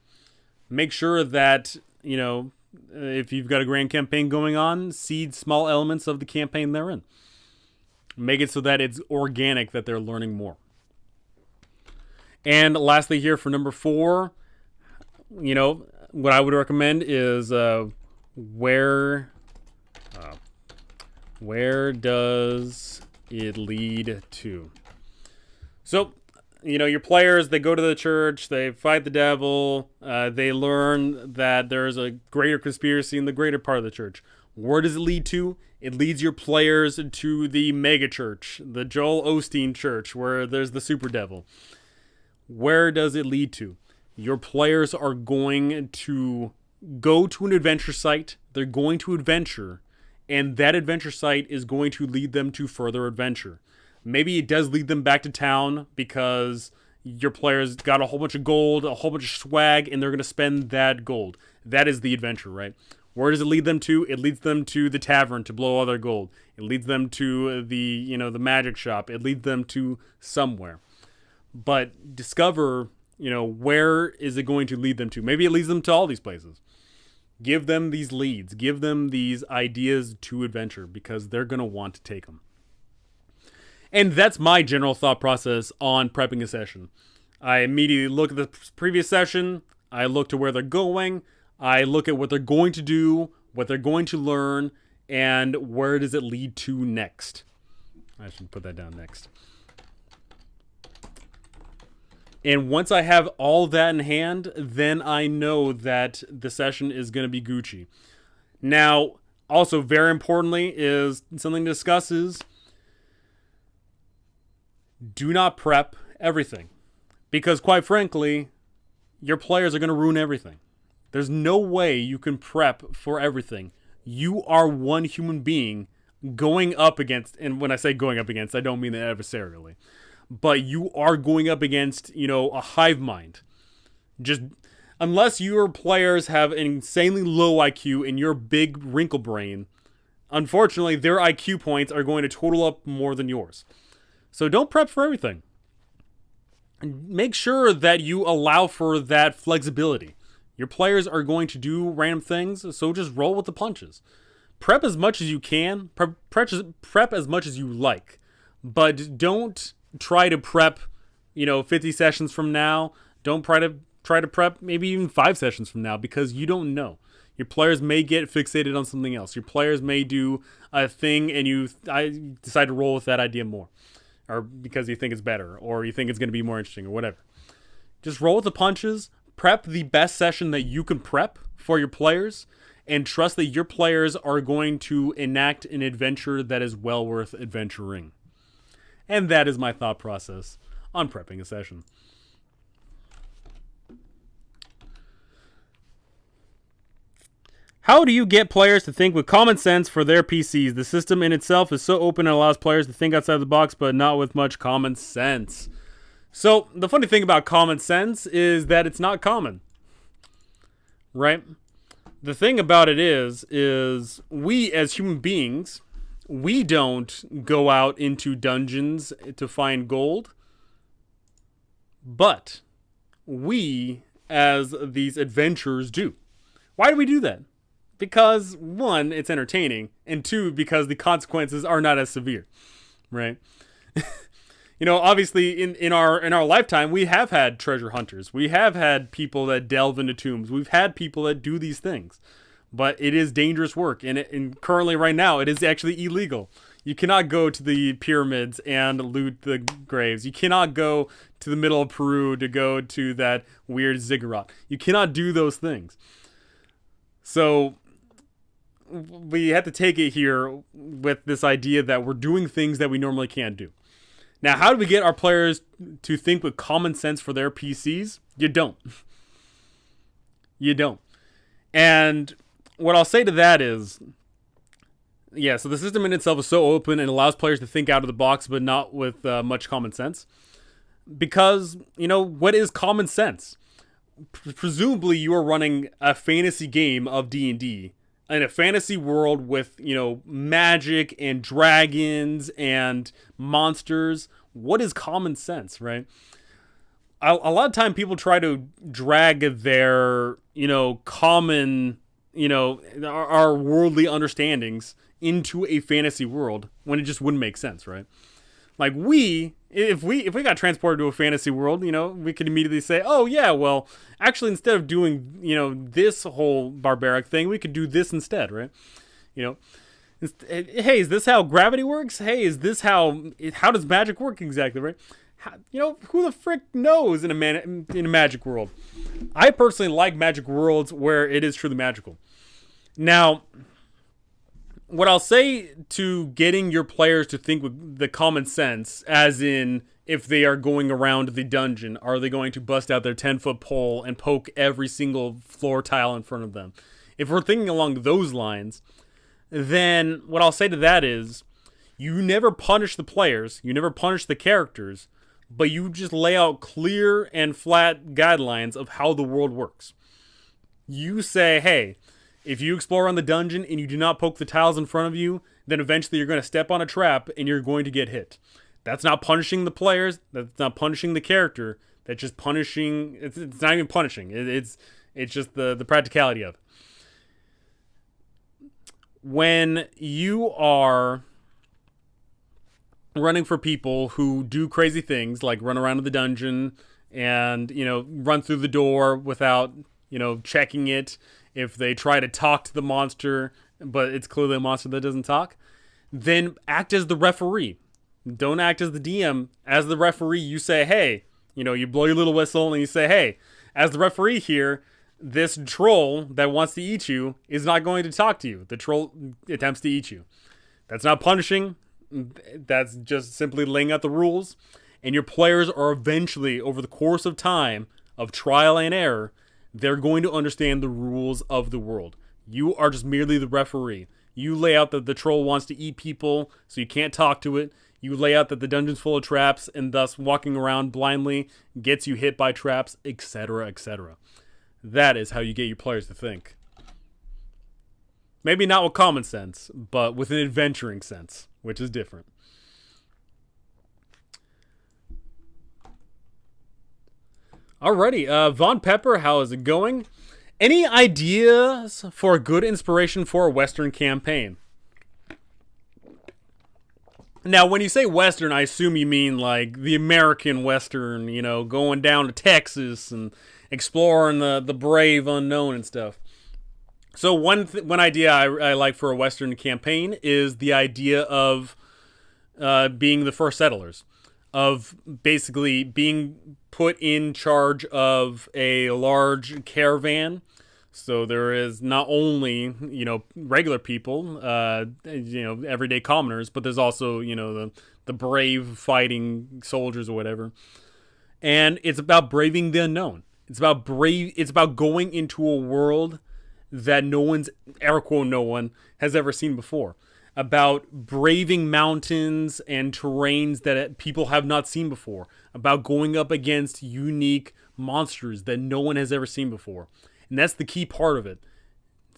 Make sure that, if you've got a grand campaign going on, seed small elements of the campaign they're in. Make it so that it's organic, that they're learning more. And lastly here for number 4, what I would recommend is where does it lead to? So, your players, they go to the church, they fight the devil, they learn that there's a greater conspiracy in the greater part of the church. Where does it lead to? It leads your players to the mega church, the Joel Osteen church, where there's the super devil. Where does it lead to? Your players are going to go to an adventure site, they're going to adventure, and that adventure site is going to lead them to further adventure. Maybe it does lead them back to town because your players got a whole bunch of gold, a whole bunch of swag, and they're going to spend that gold. That is the adventure, right? Where does it lead them to? It leads them to the tavern to blow all their gold. It leads them to the magic shop. It leads them to somewhere. But discover, where is it going to lead them to? Maybe it leads them to all these places. Give them these leads. Give them these ideas to adventure because they're going to want to take them. And that's my general thought process on prepping a session. I immediately look at the previous session. I look to where they're going. I look at what they're going to do, what they're going to learn, and where does it lead to next. I should put that down next. And once I have all that in hand, then I know that the session is going to be Gucci. Now, also very importantly is something to discuss is do not prep everything. Because quite frankly, your players are going to ruin everything. There's no way you can prep for everything. You are one human being going up against, and when I say going up against, I don't mean that adversarially, but you are going up against, a hive mind. Just unless your players have an insanely low IQ and your big wrinkle brain, unfortunately, their IQ points are going to total up more than yours. So don't prep for everything. Make sure that you allow for that flexibility. Your players are going to do random things, so just roll with the punches. Prep as much as you can. Prep as much as you like. But don't try to prep, 50 sessions from now. Don't try to prep maybe even 5 sessions from now because you don't know. Your players may get fixated on something else. Your players may do a thing and I decide to roll with that idea more. Or because you think it's better, or you think it's going to be more interesting, or whatever. Just roll with the punches, prep the best session that you can prep for your players, and trust that your players are going to enact an adventure that is well worth adventuring. And that is my thought process on prepping a session. How do you get players to think with common sense for their PCs? The system in itself is so open and allows players to think outside the box, but not with much common sense. So, the funny thing about common sense is that it's not common. Right? The thing about it is we as human beings, we don't go out into dungeons to find gold. But we, as these adventurers, do. Why do we do that? Because, 1, it's entertaining, and 2, because the consequences are not as severe, right? Obviously, in our lifetime, we have had treasure hunters. We have had people that delve into tombs. We've had people that do these things. but it is dangerous work, and currently right now it is actually illegal. You cannot go to the pyramids and loot the graves. You cannot go to the middle of Peru to go to that weird ziggurat. You cannot do those things. So we have to take it here with this idea that we're doing things that we normally can't do. Now, how do we get our players to think with common sense for their PCs? You don't. You don't. And what I'll say to that is, yeah, so the system in itself is so open and allows players to think out of the box, but not with much common sense. Because, what is common sense? Presumably, you are running a fantasy game of D&D in a fantasy world with, magic and dragons and monsters. What is common sense, right? A lot of time people try to drag their, common, our worldly understandings into a fantasy world when it just wouldn't make sense, right? Like if we got transported to a fantasy world, we could immediately say, oh yeah, well, actually instead of doing, this whole barbaric thing, we could do this instead, right? Hey, is this how gravity works? Hey, is this how does magic work exactly, right? Who the frick knows in a magic world? I personally like magic worlds where it is truly magical. Now, what I'll say to getting your players to think with the common sense, as in if they are going around the dungeon, are they going to bust out their 10-foot pole and poke every single floor tile in front of them? If we're thinking along those lines, then what I'll say to that is, you never punish the players, you never punish the characters, but you just lay out clear and flat guidelines of how the world works. You say, hey, if you explore around the dungeon and you do not poke the tiles in front of you, then eventually you're going to step on a trap and you're going to get hit. That's not punishing the players. That's not punishing the character. That's just punishing. It's not even punishing. It's just the practicality of it. When you are running for people who do crazy things like run around in the dungeon and, run through the door without, checking it, if they try to talk to the monster, but it's clearly a monster that doesn't talk, then act as the referee. Don't act as the DM. As the referee, you say, hey, you blow your little whistle and you say, hey, as the referee here, this troll that wants to eat you is not going to talk to you. The troll attempts to eat you. That's not punishing. That's just simply laying out the rules. And your players are eventually, over the course of time, of trial and error, they're going to understand the rules of the world. You are just merely the referee. You lay out that the troll wants to eat people, so you can't talk to it. You lay out that the dungeon's full of traps, and thus walking around blindly gets you hit by traps, etc., etc. That is how you get your players to think. Maybe not with common sense, but with an adventuring sense, which is different. Alrighty, Von Pepper, how is it going? Any ideas for a good inspiration for a Western campaign? Now, when you say Western, I assume you mean like the American Western, going down to Texas and exploring the brave unknown and stuff. So one idea I like for a Western campaign is the idea of being the first settlers, of basically being put in charge of a large caravan. So there is not only, regular people, everyday commoners, but there's also, the brave fighting soldiers or whatever. And it's about braving the unknown. It's about going into a world that no one's, air quote, no one has ever seen before. About braving mountains and terrains that people have not seen before. About going up against unique monsters that no one has ever seen before. And that's the key part of it.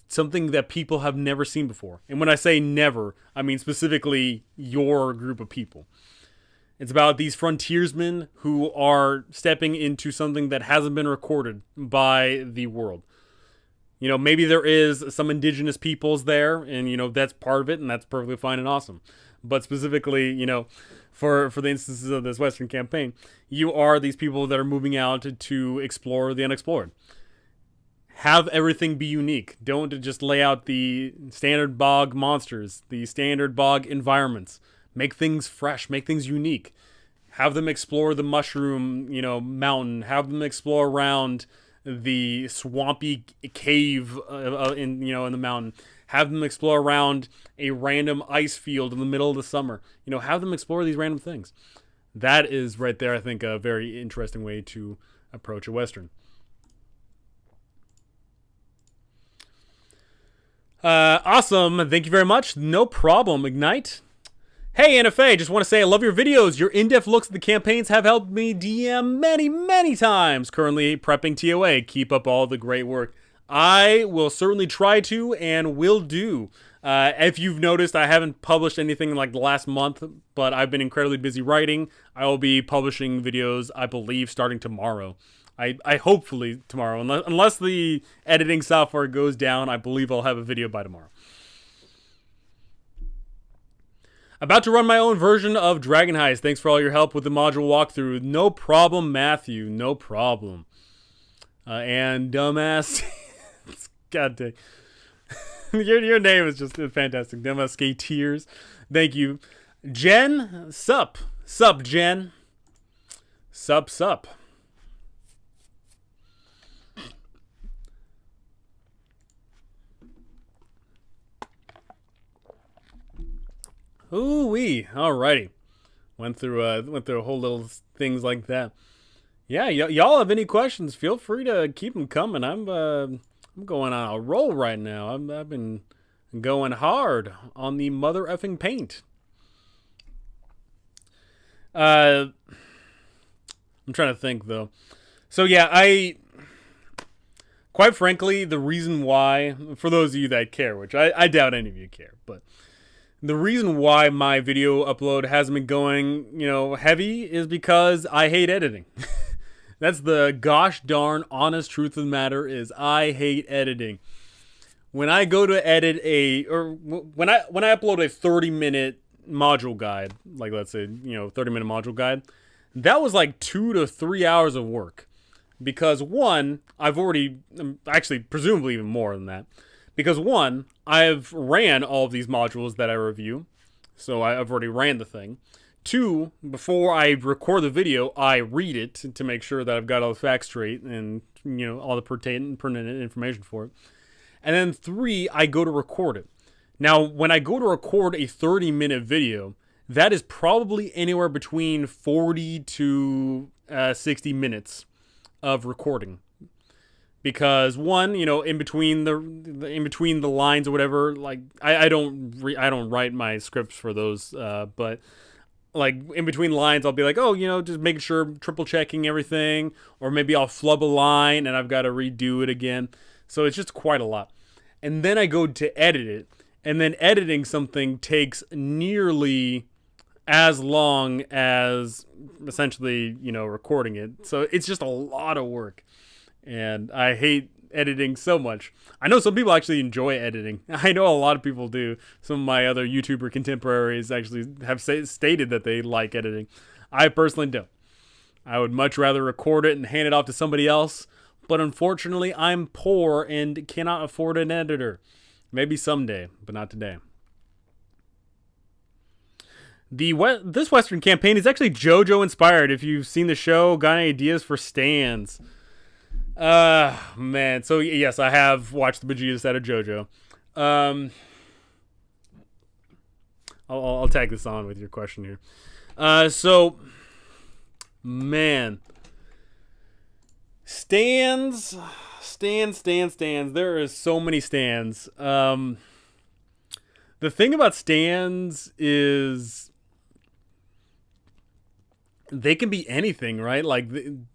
Something that people have never seen before. And when I say never, I mean specifically your group of people. It's about these frontiersmen who are stepping into something that hasn't been recorded by the world. Maybe there is some indigenous peoples there, and, that's part of it, and that's perfectly fine and awesome. But specifically, for the instances of this Western campaign, you are these people that are moving out to explore the unexplored. Have everything be unique. Don't just lay out the standard bog monsters, the standard bog environments. Make things fresh, make things unique. Have them explore the mushroom, mountain. Have them explore around the swampy cave in the mountain. Have them explore around a random ice field in the middle of the summer. Have them explore these random things. That is right there, I think, a very interesting way to approach a Western. Awesome. Thank you very much. No problem, Ignite. Hey, NFA, just want to say I love your videos. Your in-depth looks at the campaigns have helped me DM many, many times. Currently prepping TOA. Keep up all the great work. I will certainly try to and will do. If you've noticed, I haven't published anything like the last month, but I've been incredibly busy writing. I will be publishing videos, I believe, starting tomorrow. I hopefully tomorrow, unless the editing software goes down, I believe I'll have a video by tomorrow. About to run my own version of Dragon Heist. Thanks for all your help with the module walkthrough. No problem, Matthew. No problem. And dumbass. God dang. your name is just fantastic. Dumbass Skateers. Thank you. Jen, sup. Sup, Jen. Sup. Ooh-wee. Alrighty. Went through a whole little things like that. Yeah, y'all have any questions, feel free to keep them coming. I'm going on a roll right now. I've been going hard on the mother effing paint. I'm trying to think, though. So, yeah, quite frankly, the reason why, for those of you that care, which I doubt any of you care, but the reason why my video upload hasn't been going, heavy is because I hate editing. That's the gosh darn honest truth of the matter is I hate editing. When I go to edit when I upload a 30-minute module guide, like let's say, 30-minute module guide, that was like 2 to 3 hours of work. Because one, actually presumably even more than that. Because one, I've ran all of these modules that I review, so I've already ran the thing. Two, before I record the video, I read it to make sure that I've got all the facts straight and, all the pertinent information for it. And then three, I go to record it. Now, when I go to record a 30-minute video, that is probably anywhere between 40 to 60 minutes of recording. Because one, in between the lines or whatever, like I don't write my scripts for those, but like in between lines, I'll be like, just making sure, triple checking everything, or maybe I'll flub a line and I've got to redo it again. So it's just quite a lot. And then I go to edit it, and then editing something takes nearly as long as essentially, recording it. So it's just a lot of work. And I hate editing so much. I know some people actually enjoy editing. I know a lot of people do. Some of my other YouTuber contemporaries actually have stated that they like editing. I personally don't. I would much rather record it and hand it off to somebody else. But unfortunately, I'm poor and cannot afford an editor. Maybe someday, but not today. This Western campaign is actually JoJo inspired. If you've seen the show, got any ideas for stands? Man. So yes, I have watched the bejesus out of JoJo. I'll tag this on with your question here. So, man, stands. There is so many stands. The thing about stands is they can be anything, right? Like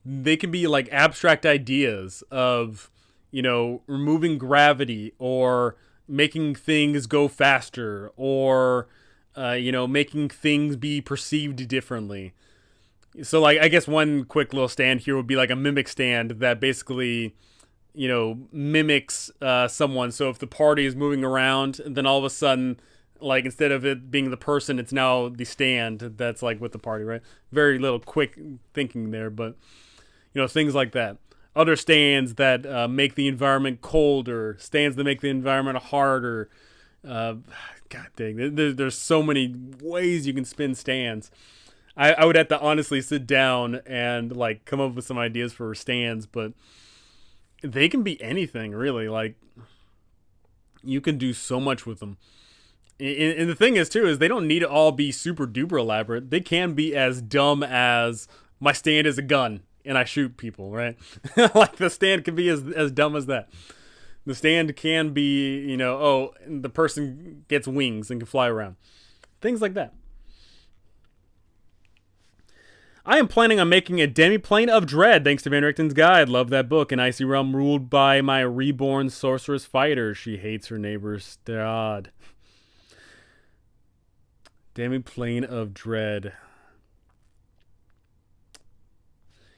they can be like abstract ideas of, removing gravity or making things go faster or, making things be perceived differently. So like, I guess one quick little stand here would be like a mimic stand that basically, mimics someone. So if the party is moving around, then all of a sudden, like instead of it being the person, it's now the stand that's like with the party, right? Very little quick thinking there, but things like that. other stands that make the environment colder, stands that make the environment harder. Uh, God dang, there's so many ways you can spin stands. I would have to honestly sit down and like come up with some ideas for stands, but they can be anything really. Like you can do so much with them. And the thing is too is they don't need to all be super duper elaborate. They can be as dumb as my stand is a gun and I shoot people, right? Like the stand can be as dumb as that. The stand can be, you know, oh, the person gets wings and can fly around. Things like that. I am planning on making a demiplane of dread thanks to Van Richten's guide. Love that book. An icy realm ruled by my reborn sorceress fighter. She hates her neighbor's god. Demiplane of dread.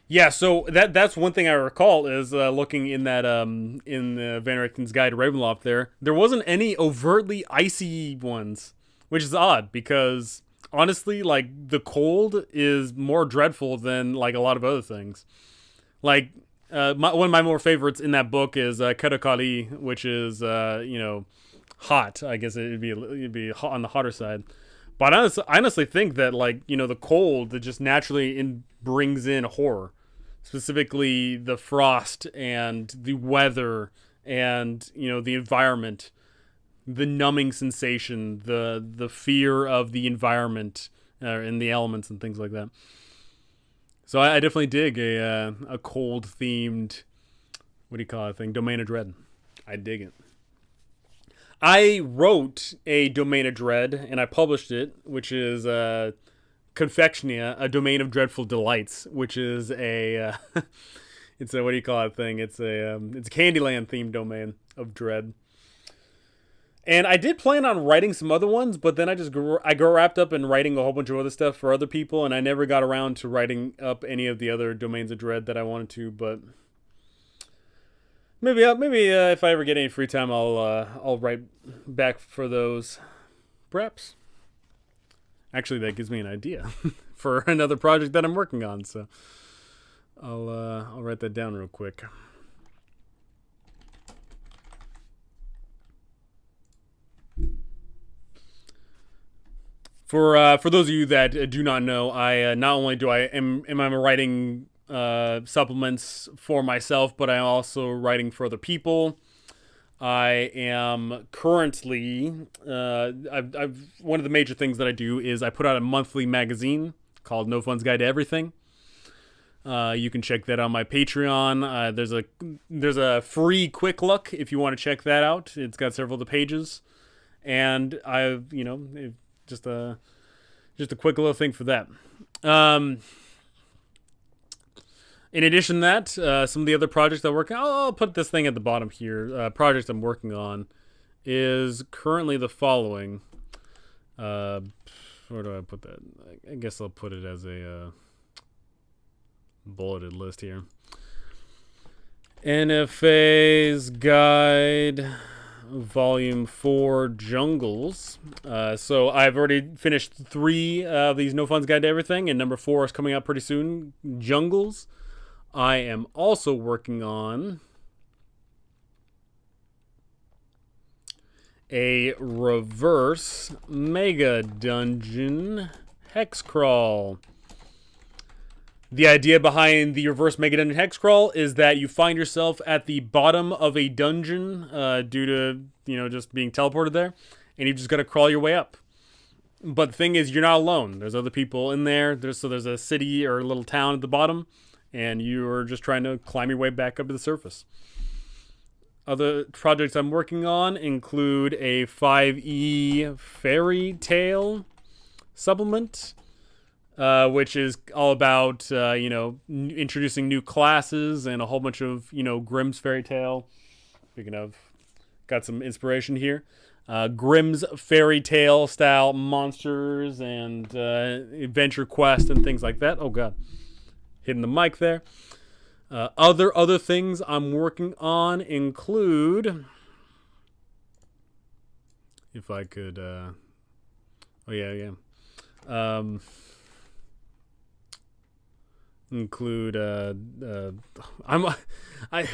Yeah, so that's one thing I recall is looking in that in Van Richten's guide to Ravenloft. There wasn't any overtly icy ones, which is odd because honestly, like the cold is more dreadful than like a lot of other things. Like one of my more favorites in that book is Katakali, which is you know, hot. I guess it'd be hot on the hotter side. But I honestly think that like, you know, the cold that just naturally brings in horror, specifically the frost and the weather and, you know, the environment, the numbing sensation, the fear of the environment and the elements and things like that. So I definitely dig a cold themed, what do you call it thing? Domain of Dread. I dig it. I wrote a Domain of Dread and I published it, which is Confectionia, a Domain of Dreadful Delights, which is a it's a, what do you call it thing? It's a Candyland themed domain of dread. And I did plan on writing some other ones, but then I got wrapped up in writing a whole bunch of other stuff for other people, and I never got around to writing up any of the other domains of dread that I wanted to. But maybe if I ever get any free time, I'll write back for those. Perhaps. Actually, that gives me an idea for another project that I'm working on. So I'll write that down real quick. For those of you that do not know, I not only am I writing supplements for myself, but I'm also writing for other people. I am currently I've one of the major things that I do is I put out a monthly magazine called No Fun's Guide to Everything. You can check that on my Patreon. There's a free quick look if you want to check that out. It's got several of the pages, and I've just a quick little thing for that. In addition to that, some of the other projects I'm working on, I'll put this thing at the bottom here. Projects I'm working on is currently the following. Where do I put that? I guess I'll put it as a bulleted list here. NFA's Guide, Volume 4, Jungles. So I've already finished 3 of these No Fun's Guide to Everything, and number 4 is coming out pretty soon, Jungles. I am also working on a reverse mega dungeon hex crawl. The idea behind the reverse mega dungeon hex crawl is that you find yourself at the bottom of a dungeon due to, just being teleported there, and you just got to crawl your way up. But the thing is, you're not alone. There's other people in there. There's a city or a little town at the bottom, and you're just trying to climb your way back up to the surface. Other projects I'm working on include a 5e fairy tale supplement, which is all about, introducing new classes and a whole bunch of, Grimm's fairy tale. Speaking of, got some inspiration here. Grimm's fairy tale style monsters and adventure quest and things like that. Oh, God. Hitting the mic there. Other things I'm working on include, if I could, include I'm I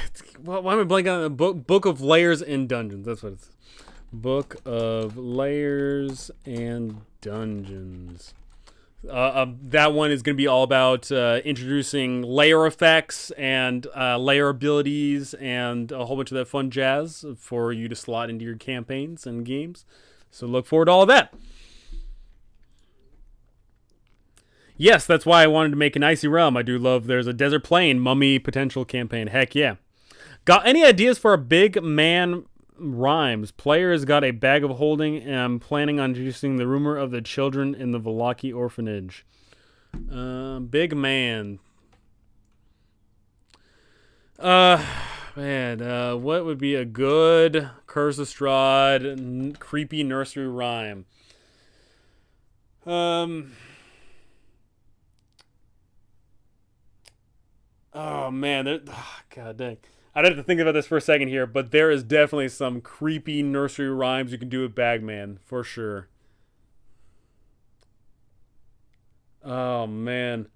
why am I blanking on the book of layers and dungeons? That's what it's. Book of Layers and Dungeons. That one is going to be all about introducing layer effects and layer abilities and a whole bunch of that fun jazz for you to slot into your campaigns and games. So look forward to all of that. Yes, that's why I wanted to make an Icy Realm. I do love there's a Desert Plain Mummy potential campaign. Heck yeah. Got any ideas for a big man rhymes? Players got a bag of holding, and I'm planning on introducing the rumor of the children in the Velaki orphanage. Big man. Man, what would be a good Curse of Strahd creepy nursery rhyme? Oh man, God dang. I'd have to think about this for a second here, but there is definitely some creepy nursery rhymes you can do with Bagman, for sure. Oh, man.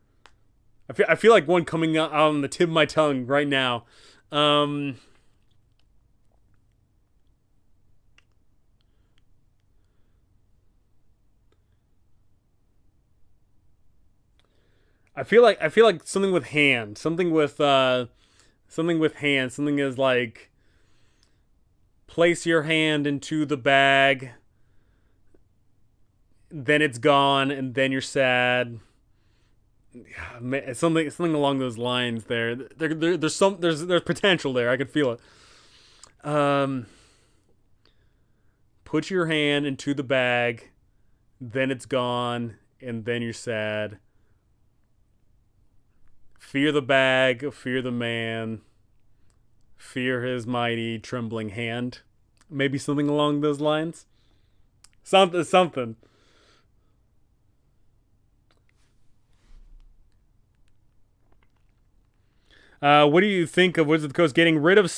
I feel like one coming out on the tip of my tongue right now. Um, I feel like something with hand, something with hand, something is like place your hand into the bag, then it's gone, and then you're sad. Something along those lines. There's potential there. I can feel it. Put your hand into the bag, then it's gone, and then you're sad. Fear the bag, fear the man, fear his mighty trembling hand. Maybe something along those lines. Something. What do you think of Wizards of the Coast getting rid of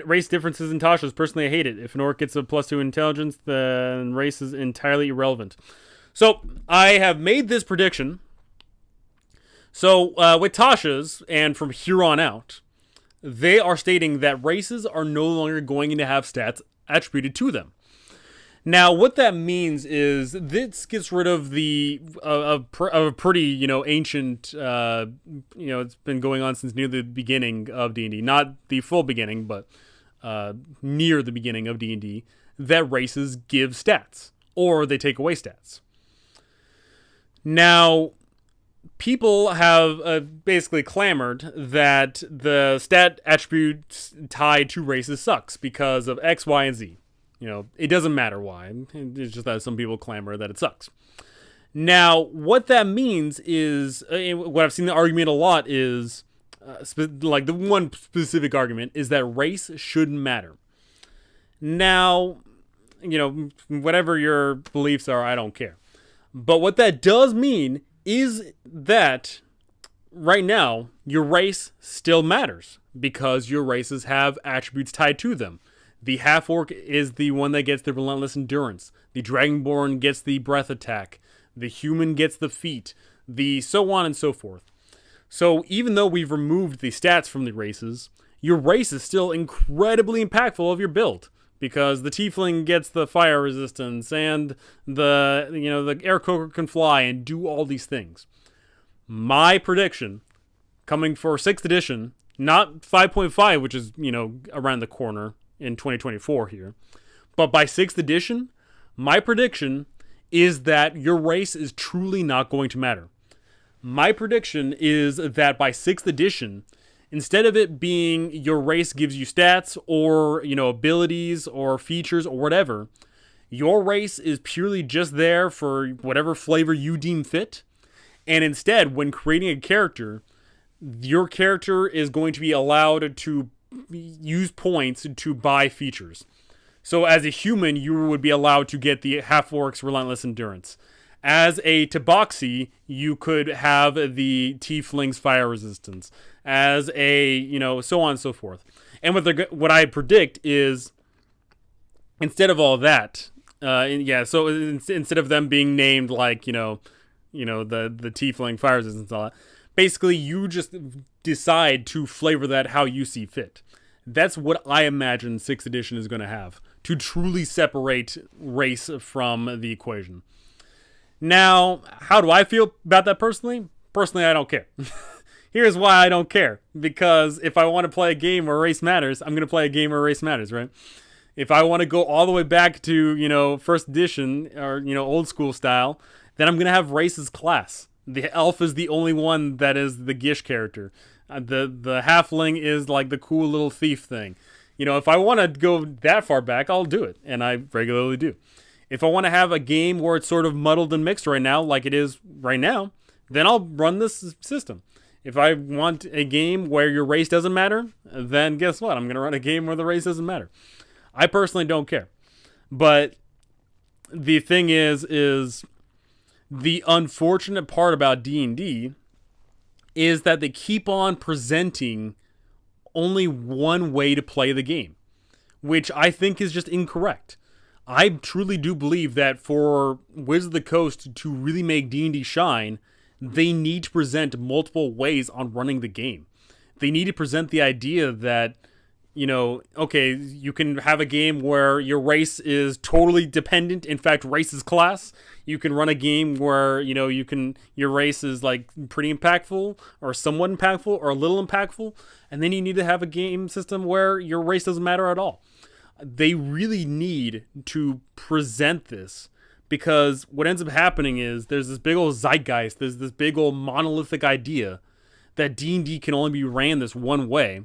race differences in Tasha's? Personally, I hate it. If an orc gets a +2 intelligence, then race is entirely irrelevant. So, I have made this prediction. So, with Tasha's, and from here on out, they are stating that races are no longer going to have stats attributed to them. Now, what that means is this gets rid of a pretty ancient it's been going on since near the beginning of D&D, not the full beginning, but near the beginning of D&D, that races give stats or they take away stats. Now, people have basically clamored that the stat attributes tied to races sucks because of X, Y, and Z. It doesn't matter why. It's just that some people clamor that it sucks. Now, what that means is, what I've seen the argument a lot is, like the one specific argument is that race shouldn't matter. Now, whatever your beliefs are, I don't care. But what that does mean is that right now, your race still matters because your races have attributes tied to them. The half-orc is the one that gets the relentless endurance. The dragonborn gets the breath attack. The human gets the feat. The so on and so forth. So even though we've removed the stats from the races, your race is still incredibly impactful of your build. Because the tiefling gets the fire resistance and the air coker can fly and do all these things. My prediction, coming for 6th edition, not 5.5, which is, around the corner in 2024 here. But by 6th edition, my prediction is that your race is truly not going to matter. My prediction is that by 6th edition, instead of it being your race gives you stats or, abilities or features or whatever, your race is purely just there for whatever flavor you deem fit. And instead, when creating a character, your character is going to be allowed to use points to buy features. So as a human, you would be allowed to get the half-orc's relentless endurance. As a tabaxi, you could have the tiefling's fire resistance. As a, so on and so forth. And what I predict is, instead of all that, so instead of them being named like, the tiefling fire resistance and all that, Basically, you just decide to flavor that how you see fit. That's what I imagine 6th edition is going to have to truly separate race from the equation. Now, how do I feel about that personally? Personally, I don't care. Here's why I don't care. Because if I want to play a game where race matters, I'm going to play a game where race matters, right? If I want to go all the way back to, 1st edition or, old school style, then I'm going to have race as class. The elf is the only one that is the Gish character. The halfling is like the cool little thief thing. If I want to go that far back, I'll do it. And I regularly do. If I want to have a game where it's sort of muddled and mixed right now, like it is right now, then I'll run this system. If I want a game where your race doesn't matter, then guess what? I'm going to run a game where the race doesn't matter. I personally don't care. But the thing is the unfortunate part about D&D is that they keep on presenting only one way to play the game, which I think is just incorrect. I truly do believe that for Wizards of the Coast to really make D&D shine, they need to present multiple ways on running the game. They need to present the idea that, okay, you can have a game where your race is totally dependent. In fact, race is class. You can run a game where, your race is like pretty impactful or somewhat impactful or a little impactful. And then you need to have a game system where your race doesn't matter at all. They really need to present this. Because what ends up happening is there's this big old zeitgeist, there's this big old monolithic idea that D&D can only be ran this one way,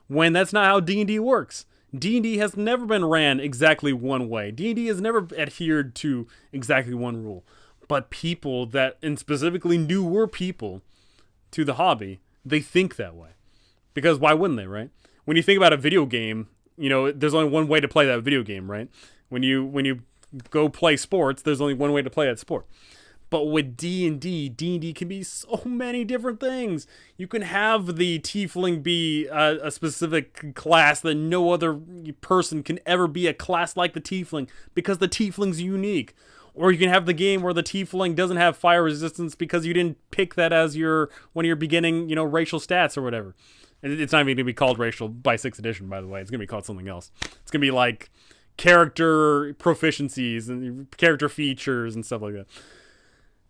when that's not how D&D works. D&D has never been ran exactly one way. D&D has never adhered to exactly one rule. But people that, and specifically newer people to the hobby, they think that way. Because why wouldn't they, right? When you think about a video game, there's only one way to play that video game, right? When you go play sports, there's only one way to play that sport. But with D&D can be so many different things. You can have the tiefling be a specific class that no other person can ever be a class like the tiefling because the tiefling's unique. Or you can have the game where the tiefling doesn't have fire resistance because you didn't pick that as one of your beginning, racial stats or whatever. And it's not even going to be called racial by 6th edition, by the way. It's going to be called something else. It's going to be like character proficiencies and character features and stuff like that.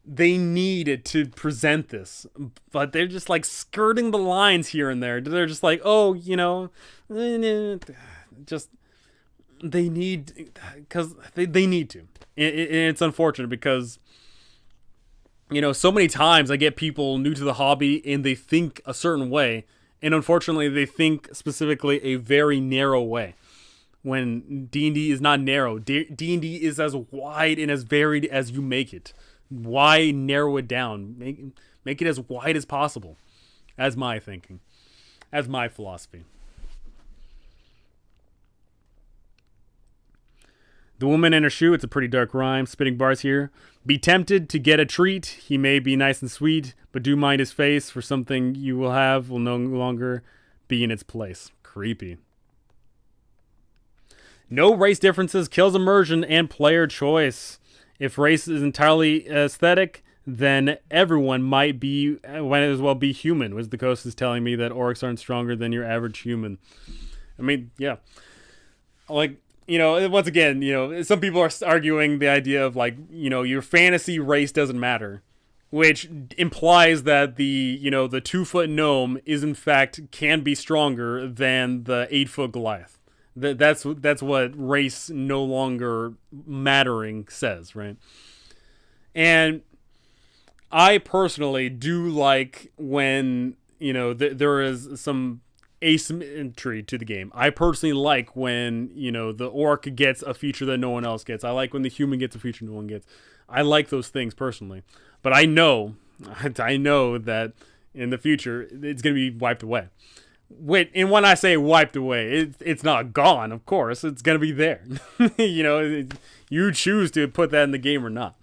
They need to present this, but they're just like skirting the lines here and there. They're just like, just they need, because they need to. And it's unfortunate because, so many times I get people new to the hobby and they think a certain way, and unfortunately they think specifically a very narrow way. When D&D is not narrow. D&D is as wide and as varied as you make it. Why narrow it down? Make it as wide as possible. As my thinking. As my philosophy. The woman in her shoe, it's a pretty dark rhyme. Spitting bars here. Be tempted to get a treat. He may be nice and sweet, but do mind his face, for something you will have will no longer be in its place. Creepy. No race differences kills immersion and player choice. If race is entirely aesthetic, then everyone might as well be human. Wizards of the Coast is telling me that orcs aren't stronger than your average human. I mean, yeah. Like, once again, some people are arguing the idea of like, your fantasy race doesn't matter. Which implies that the 2-foot gnome is in fact can be stronger than the 8-foot Goliath. That's what race no longer mattering says, right? And I personally do like when, there is some asymmetry to the game. I personally like when, the orc gets a feature that no one else gets. I like when the human gets a feature no one gets. I like those things personally. But I know that in the future, it's going to be wiped away. And when I say wiped away, it's not gone, of course. It's going to be there. You choose to put that in the game or not.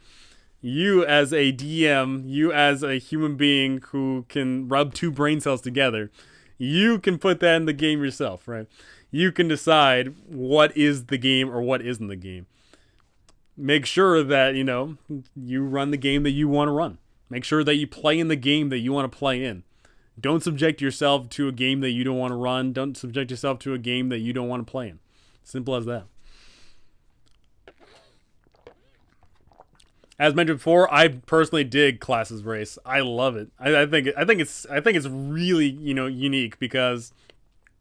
You as a DM, you as a human being who can rub two brain cells together, you can put that in the game yourself, right? You can decide what is the game or what isn't the game. Make sure that, you run the game that you want to run. Make sure that you play in the game that you want to play in. Don't subject yourself to a game that you don't want to run. Don't subject yourself to a game that you don't want to play in. Simple as that. As mentioned before, I personally dig Classes Race. I love it. I think it's really, unique because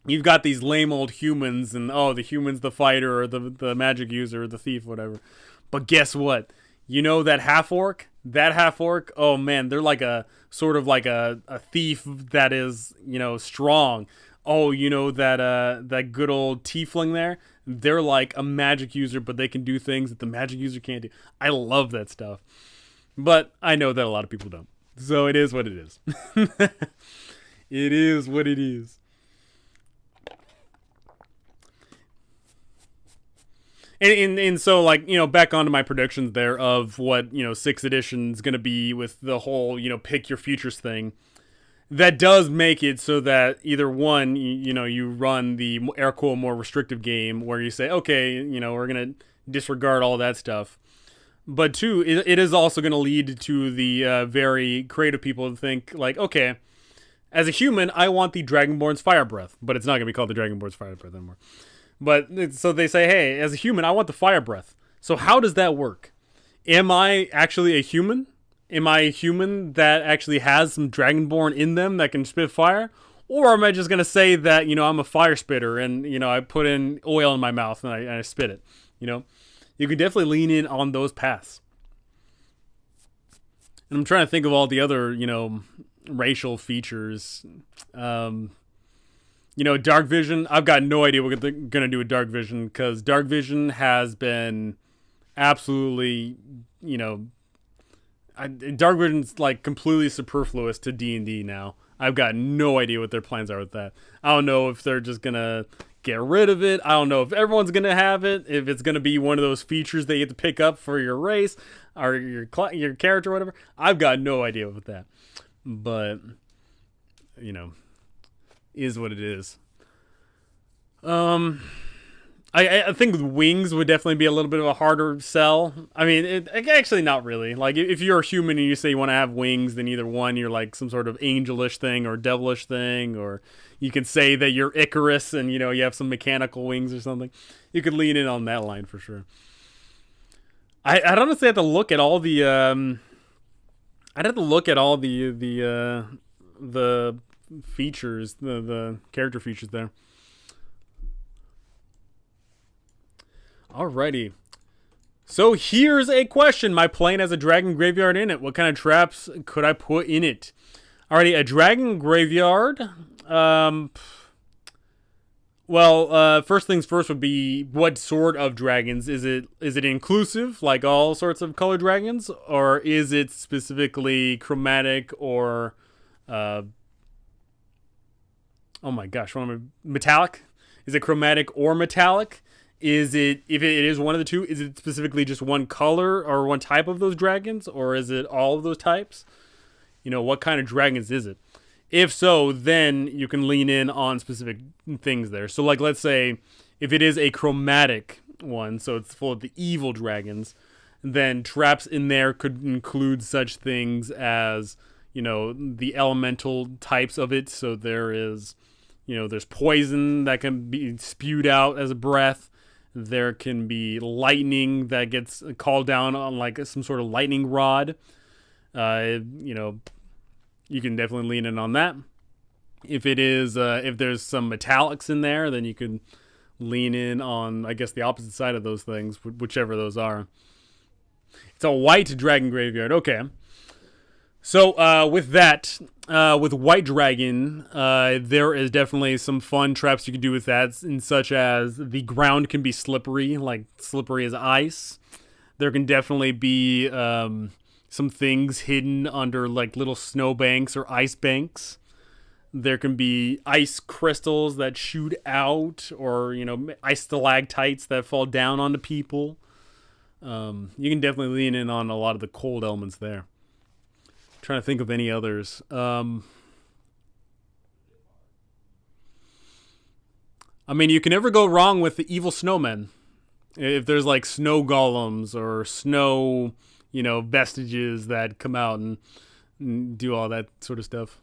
you've got these lame old humans and the human's the fighter or the magic user or the thief, whatever. But guess what? You know that half orc? That half orc, oh man, they're like a sort of like a thief that is, strong. Oh, that good old tiefling there? They're like a magic user, but they can do things that the magic user can't do. I love that stuff. But I know that a lot of people don't. So it is what it is. It is what it is. And so, like, back onto my predictions there of what, 6th edition is going to be with the whole, pick your futures thing. That does make it so that either one, you run the air cool, more restrictive game where you say, okay, we're going to disregard all that stuff. But two, it is also going to lead to the very creative people to think, like, okay, as a human, I want the Dragonborn's Fire Breath. But it's not going to be called the Dragonborn's Fire Breath anymore. But so they say, hey, as a human, I want the fire breath. So how does that work? Am I actually a human? Am I a human that actually has some Dragonborn in them that can spit fire? Or am I just going to say that, I'm a fire spitter and, I put in oil in my mouth and I spit it? You can definitely lean in on those paths. And I'm trying to think of all the other, racial features. Dark Vision, I've got no idea what they're going to do with Dark Vision because Dark Vision has been absolutely, Dark Vision's like completely superfluous to D&D now. I've got no idea what their plans are with that. I don't know if they're just going to get rid of it. I don't know if everyone's going to have it, if it's going to be one of those features that you have to pick up for your race or your character or whatever. I've got no idea with that. But, is what it is. I think wings would definitely be a little bit of a harder sell. I mean, actually not really. Like, if you're a human and you say you want to have wings, then either one, you're like some sort of angelish thing or devilish thing, or you can say that you're Icarus and, you have some mechanical wings or something. You could lean in on that line for sure. I'd honestly have to look at all the, the features, the character features there. Alrighty. So here's a question. My plane has a dragon graveyard in it. What kind of traps could I put in it? Alrighty, a dragon graveyard. First things first would be what sort of dragons? Is it inclusive, like all sorts of color dragons? Or is it specifically chromatic or oh my gosh, metallic? Is it chromatic or metallic? Is it, if it is one of the two, is it specifically just one color or one type of those dragons? Or is it all of those types? What kind of dragons is it? If so, then you can lean in on specific things there. So, like, let's say if it is a chromatic one, so it's full of the evil dragons, then traps in there could include such things as, the elemental types of it. So there is, there's poison that can be spewed out as a breath. There can be lightning that gets called down on like some sort of lightning rod. You can definitely lean in on that. If it is, if there's some metallics in there, then you can lean in on, I guess, the opposite side of those things, whichever those are. It's a white dragon graveyard. Okay. So with that, with White Dragon, there is definitely some fun traps you can do with that, and such as the ground can be slippery, like slippery as ice. There can definitely be some things hidden under like little snowbanks or ice banks. There can be ice crystals that shoot out, or ice stalactites that fall down onto people. You can definitely lean in on a lot of the cold elements there. Trying to think of any others. I mean, you can never go wrong with the evil snowmen. If there's like snow golems or snow, vestiges that come out and do all that sort of stuff.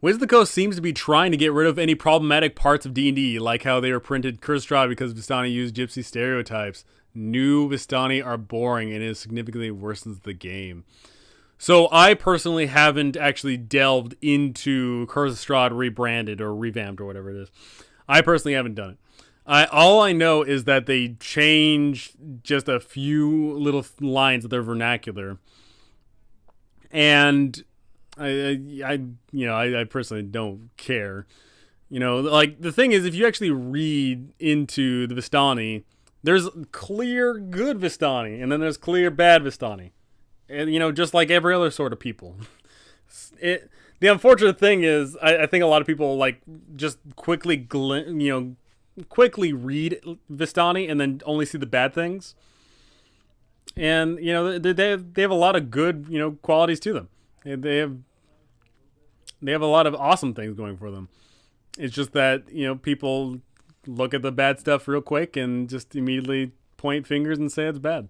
Wizards of the Coast seems to be trying to get rid of any problematic parts of D&D, like how they were printed Curse Strahd because Vistani used gypsy stereotypes. New Vistani are boring and it significantly worsens the game. So I personally haven't actually delved into Curse of Strahd rebranded or revamped or whatever it is. I personally haven't done it. All I know is that they changed just a few little lines of their vernacular. And I personally don't care. Like the thing is, if you actually read into the Vistani, there's clear good Vistani, and then there's clear bad Vistani, and just like every other sort of people. The unfortunate thing is, I think a lot of people like just quickly read Vistani and then only see the bad things, and they have a lot of good qualities to them. They have a lot of awesome things going for them. It's just that, people look at the bad stuff real quick and just immediately point fingers and say it's bad.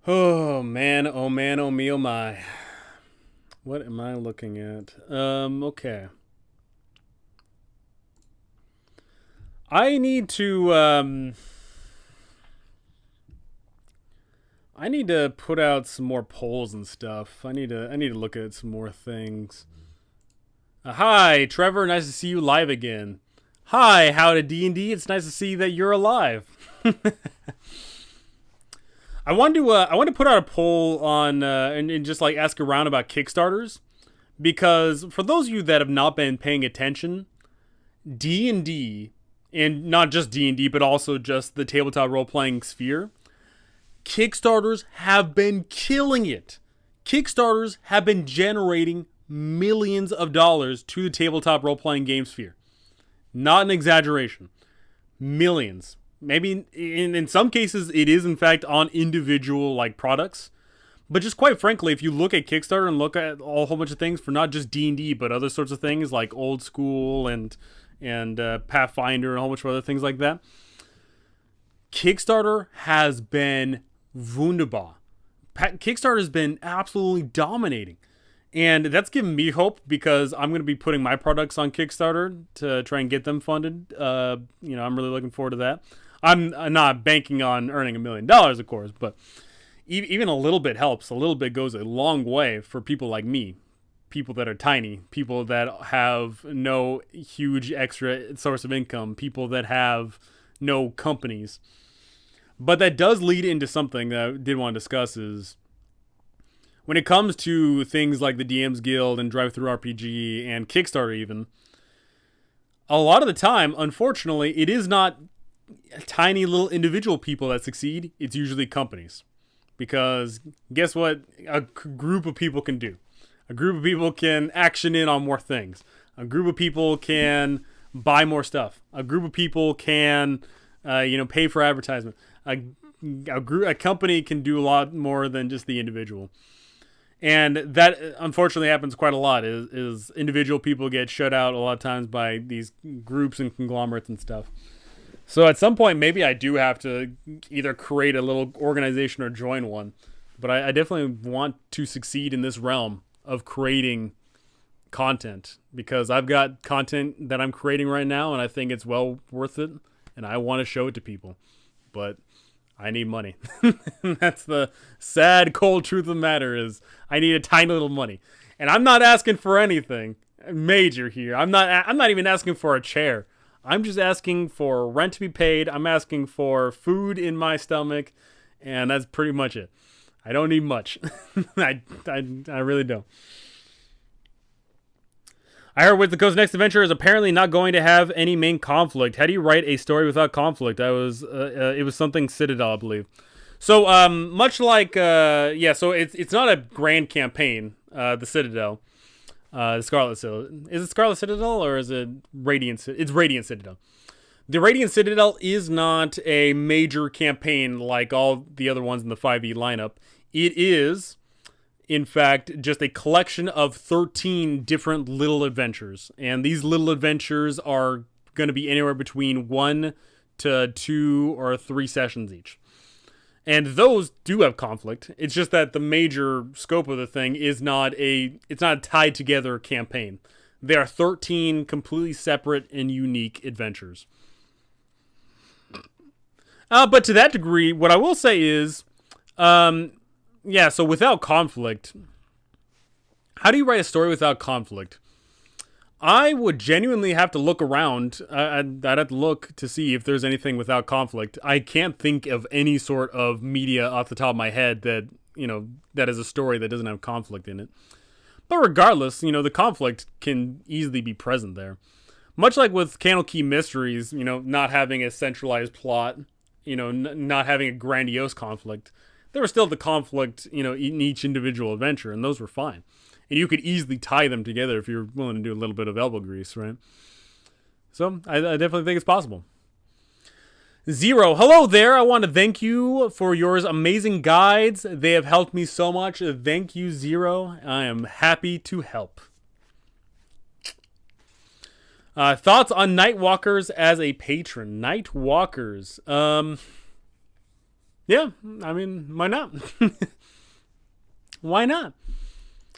Oh man, oh man, oh me, oh my. What am I looking at? Okay. I need to put out some more polls and stuff. I need to look at some more things. Hi, Trevor. Nice to see you live again. Hi, how to D&D. It's nice to see that you're alive. I want to put out a poll on and just like ask around about Kickstarters, because for those of you that have not been paying attention, D&D, and not just D&D but also just the tabletop role-playing sphere, Kickstarters have been killing it. Kickstarters have been generating millions of dollars to the tabletop role-playing game sphere. Not an exaggeration. Millions. Maybe in some cases it is in fact on individual like products, but just quite frankly, if you look at Kickstarter and look at a whole bunch of things for not just D&D but other sorts of things like Old School and Pathfinder and a whole bunch of other things like that, Kickstarter has been wunderbar. Kickstarter has been absolutely dominating. And that's given me hope, because I'm going to be putting my products on Kickstarter to try and get them funded. I'm really looking forward to that. I'm not banking on earning $1 million, of course, but even a little bit helps. A little bit goes a long way for people like me, people that are tiny, people that have no huge extra source of income, people that have no companies. But that does lead into something that I did want to discuss is, when it comes to things like the DM's Guild and Drive-Thru RPG and Kickstarter even, a lot of the time, unfortunately, it is not tiny little individual people that succeed. It's usually companies. Because guess what a group of people can do? A group of people can action in on more things. A group of people can buy more stuff. A group of people can, pay for advertisement. A company can do a lot more than just the individual. And that unfortunately happens quite a lot, is individual people get shut out a lot of times by these groups and conglomerates and stuff. So at some point, maybe I do have to either create a little organization or join one. But I definitely want to succeed in this realm of creating content, because I've got content that I'm creating right now, and I think it's well worth it, and I want to show it to people. But I need money. That's the sad, cold truth of the matter, is I need a tiny little money. And I'm not asking for anything major here. I'm not even asking for a chair. I'm just asking for rent to be paid. I'm asking for food in my stomach, and that's pretty much it. I don't need much. I really don't. I heard Wizards of the Coast next adventure is apparently not going to have any main conflict. How do you write a story without conflict? It was something Citadel, I believe. So much like so it's not a grand campaign. The Citadel, the Scarlet Citadel. Is it Scarlet Citadel or is it Radiant? It's Radiant Citadel. The Radiant Citadel is not a major campaign like all the other ones in the 5e lineup. It is, in fact, just a collection of 13 different little adventures. And these little adventures are going to be anywhere between 1 to 2 or 3 sessions each. And those do have conflict. It's just that the major scope of the thing is it's not a tied together campaign. They are 13 completely separate and unique adventures. But to that degree, what I will say is, so without conflict, how do you write a story without conflict? I would genuinely have to look around. I'd have to look to see if there's anything without conflict. I can't think of any sort of media off the top of my head that, that is a story that doesn't have conflict in it. But regardless, the conflict can easily be present there. Much like with Candle Key Mysteries, not having a centralized plot, not having a grandiose conflict, there was still the conflict, in each individual adventure, and those were fine. And you could easily tie them together if you're willing to do a little bit of elbow grease, right? So, I definitely think it's possible. Zero, hello there. I want to thank you for your amazing guides. They have helped me so much. Thank you, Zero. I am happy to help. Thoughts on Nightwalkers as a patron? Nightwalkers. Yeah, I mean, why not? Why not?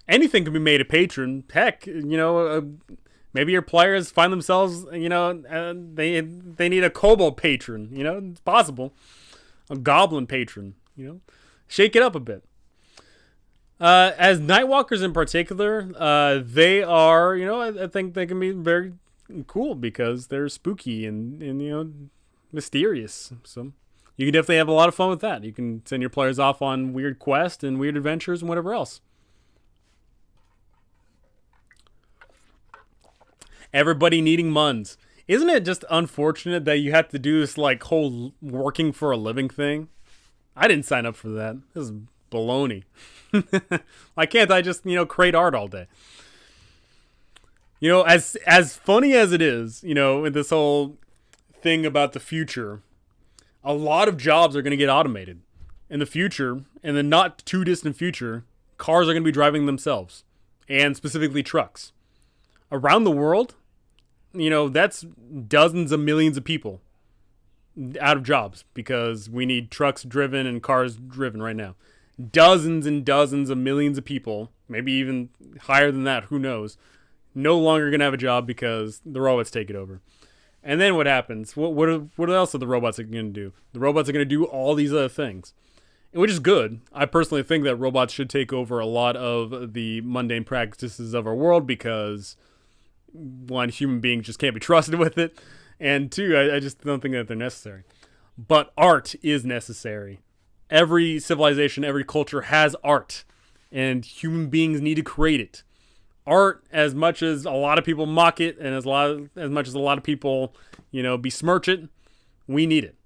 Anything can be made a patron. Heck, maybe your players find themselves, they need a kobold patron. It's possible. A goblin patron. Shake it up a bit. As Nightwalkers in particular, they are, I think they can be very cool because they're spooky and mysterious. So you can definitely have a lot of fun with that. You can send your players off on weird quests and weird adventures and whatever else. Everybody needing muns. Isn't it just unfortunate that you have to do this whole working for a living thing? I didn't sign up for that. This is baloney. Why can't I just, create art all day? As funny as it is, with this whole thing about the future, a lot of jobs are going to get automated. In the future, in the not too distant future, cars are going to be driving themselves, and specifically trucks. Around the world, that's dozens of millions of people out of jobs because we need trucks driven and cars driven right now. Dozens and dozens of millions of people, maybe even higher than that, who knows, no longer going to have a job because the robots take it over. And then what happens? What else are the robots going to do? The robots are going to do all these other things, which is good. I personally think that robots should take over a lot of the mundane practices of our world because, one, human beings just can't be trusted with it, and two, I just don't think that they're necessary. But art is necessary. Every civilization, every culture has art, and human beings need to create it. Art, as much as a lot of people mock it, and as much as a lot of people, besmirch it, we need it.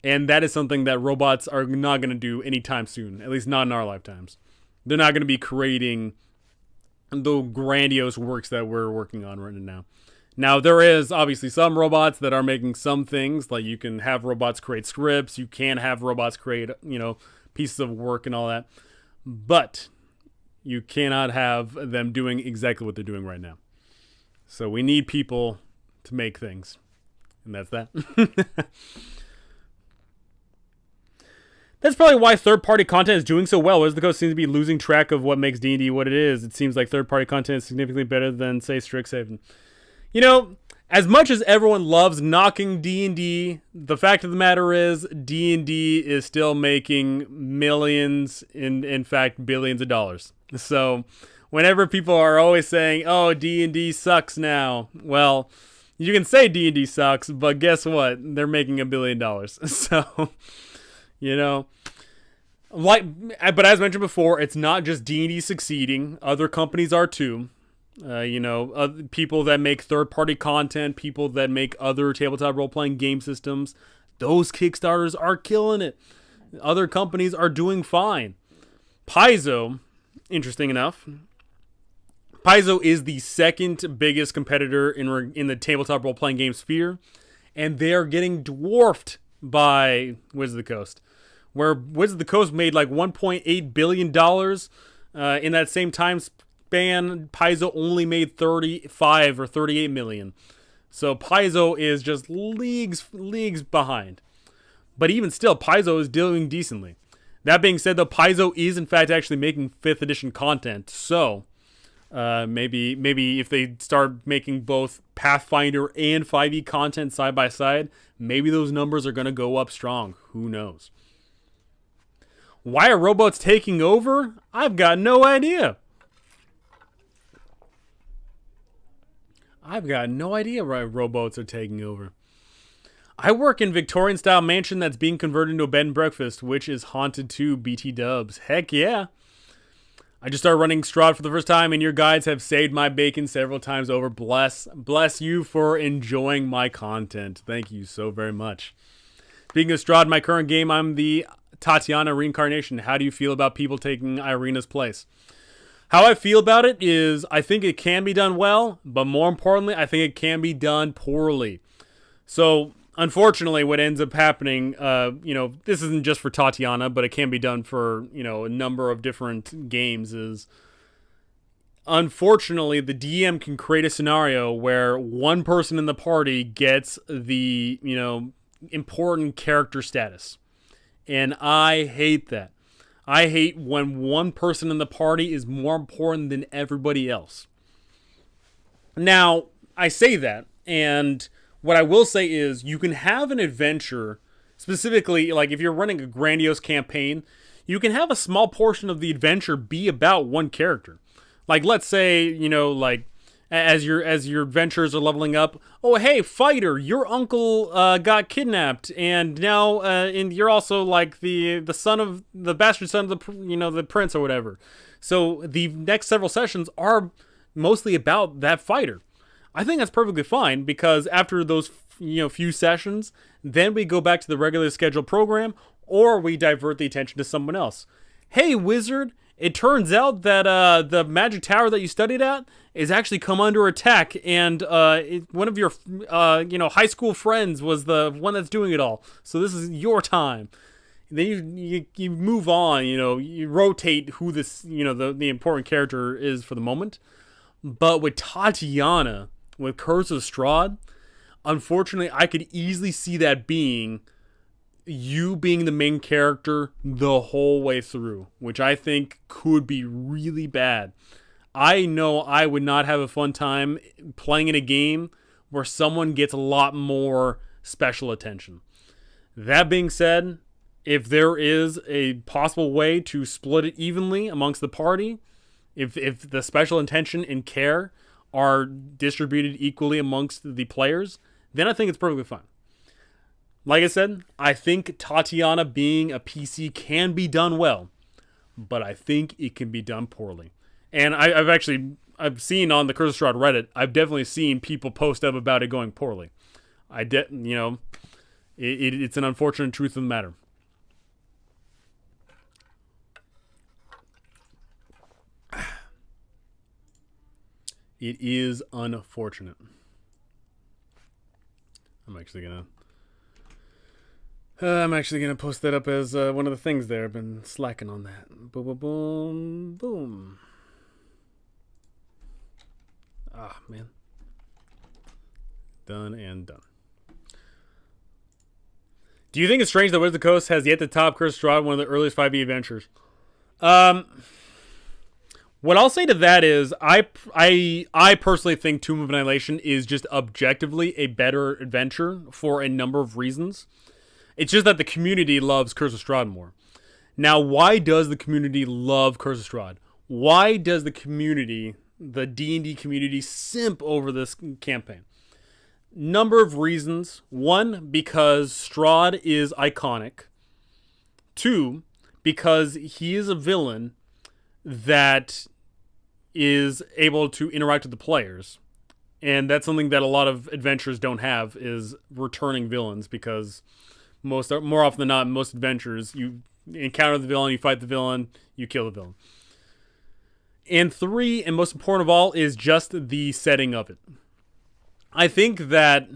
And that is something that robots are not going to do anytime soon, at least not in our lifetimes. They're not going to be creating the grandiose works that we're working on right now. Now, there is obviously some robots that are making some things, like you can have robots create scripts, you can have robots create, pieces of work and all that. But you cannot have them doing exactly what they're doing right now. So we need people to make things. And that's that. That's probably why third-party content is doing so well. Wizards of the Coast seems to be losing track of what makes D&D what it is. It seems like third-party content is significantly better than, say, Strixhaven. As much as everyone loves knocking D&D, the fact of the matter is D&D is still making millions, in fact, billions of dollars. So whenever people are always saying, oh, D&D sucks now, well, you can say D&D sucks, but guess what? They're making $1 billion. So, but as mentioned before, it's not just D&D succeeding. Other companies are too. People that make third-party content, people that make other tabletop role-playing game systems, those Kickstarters are killing it. Other companies are doing fine. Paizo, interesting enough, Paizo is the second biggest competitor in the tabletop role-playing game sphere, and they are getting dwarfed by Wizards of the Coast, where Wizards of the Coast made like $1.8 billion in that same time span. Paizo only made 35 or 38 million. So Paizo is just leagues behind. But even still, Paizo is doing decently. That being said, though, Paizo is in fact actually making 5th edition content. So maybe if they start making both Pathfinder and 5e content side by side, maybe those numbers are going to go up strong. Who knows? Why are robots taking over? I've got no idea. I've got no idea why robots are taking over. I work in Victorian-style mansion that's being converted into a bed and breakfast, which is haunted too, BT dubs. Heck yeah. I just started running Strahd for the first time, and your guides have saved my bacon several times over. Bless you for enjoying my content. Thank you so very much. Speaking of Strahd, my current game, I'm the Tatiana reincarnation. How do you feel about people taking Irina's place? How I feel about it is I think it can be done well, but more importantly, I think it can be done poorly. So, unfortunately, what ends up happening, this isn't just for Tatiana, but it can be done for, a number of different games, is unfortunately, the DM can create a scenario where one person in the party gets the, important character status. And I hate that. I hate when one person in the party is more important than everybody else. Now, I say that, and what I will say is you can have an adventure, specifically, like if you're running a grandiose campaign, you can have a small portion of the adventure be about one character. Like, let's say, as your adventures are leveling up, oh, hey, fighter, your uncle got kidnapped, and now and you're also like the son of the bastard son of the prince or whatever. So the next several sessions are mostly about that fighter. I think that's perfectly fine, because after those few sessions, then we go back to the regular scheduled program, or we divert the attention to someone else. Hey, wizard, it turns out that the magic tower that you studied at is actually come under attack, and one of your high school friends was the one that's doing it all. So this is your time. And then you move on. You rotate who this the important character is for the moment. But with Tatiana, with Curse of Strahd, unfortunately, I could easily see that being you being the main character the whole way through, which I think could be really bad. I know I would not have a fun time playing in a game where someone gets a lot more special attention. That being said, if there is a possible way to split it evenly amongst the party, if the special attention and care are distributed equally amongst the players, then I think it's perfectly fine. Like I said, I think Tatiana being a PC can be done well, but I think it can be done poorly. And I've seen on the Curse of Strahd Reddit, I've definitely seen people post up about it going poorly. It's an unfortunate truth of the matter. It is unfortunate. I'm actually gonna post that up as one of the things there. I've been slacking on that. Boom, boom, boom, boom. Ah, man. Done and done. Do you think it's strange that Wizards of the Coast has yet to top Curse of Strahd, one of the earliest 5e adventures? What I'll say to that is, I personally think Tomb of Annihilation is just objectively a better adventure for a number of reasons. It's just that the community loves Curse of Strahd more. Now, why does the community love Curse of Strahd? Why does the community, the D&D community, simp over this campaign? Number of reasons. One, because Strahd is iconic. Two, because he is a villain that is able to interact with the players. And that's something that a lot of adventures don't have, is returning villains, because more often than not, in most adventures, you encounter the villain, you fight the villain, you kill the villain. And three, and most important of all, is just the setting of it. I think that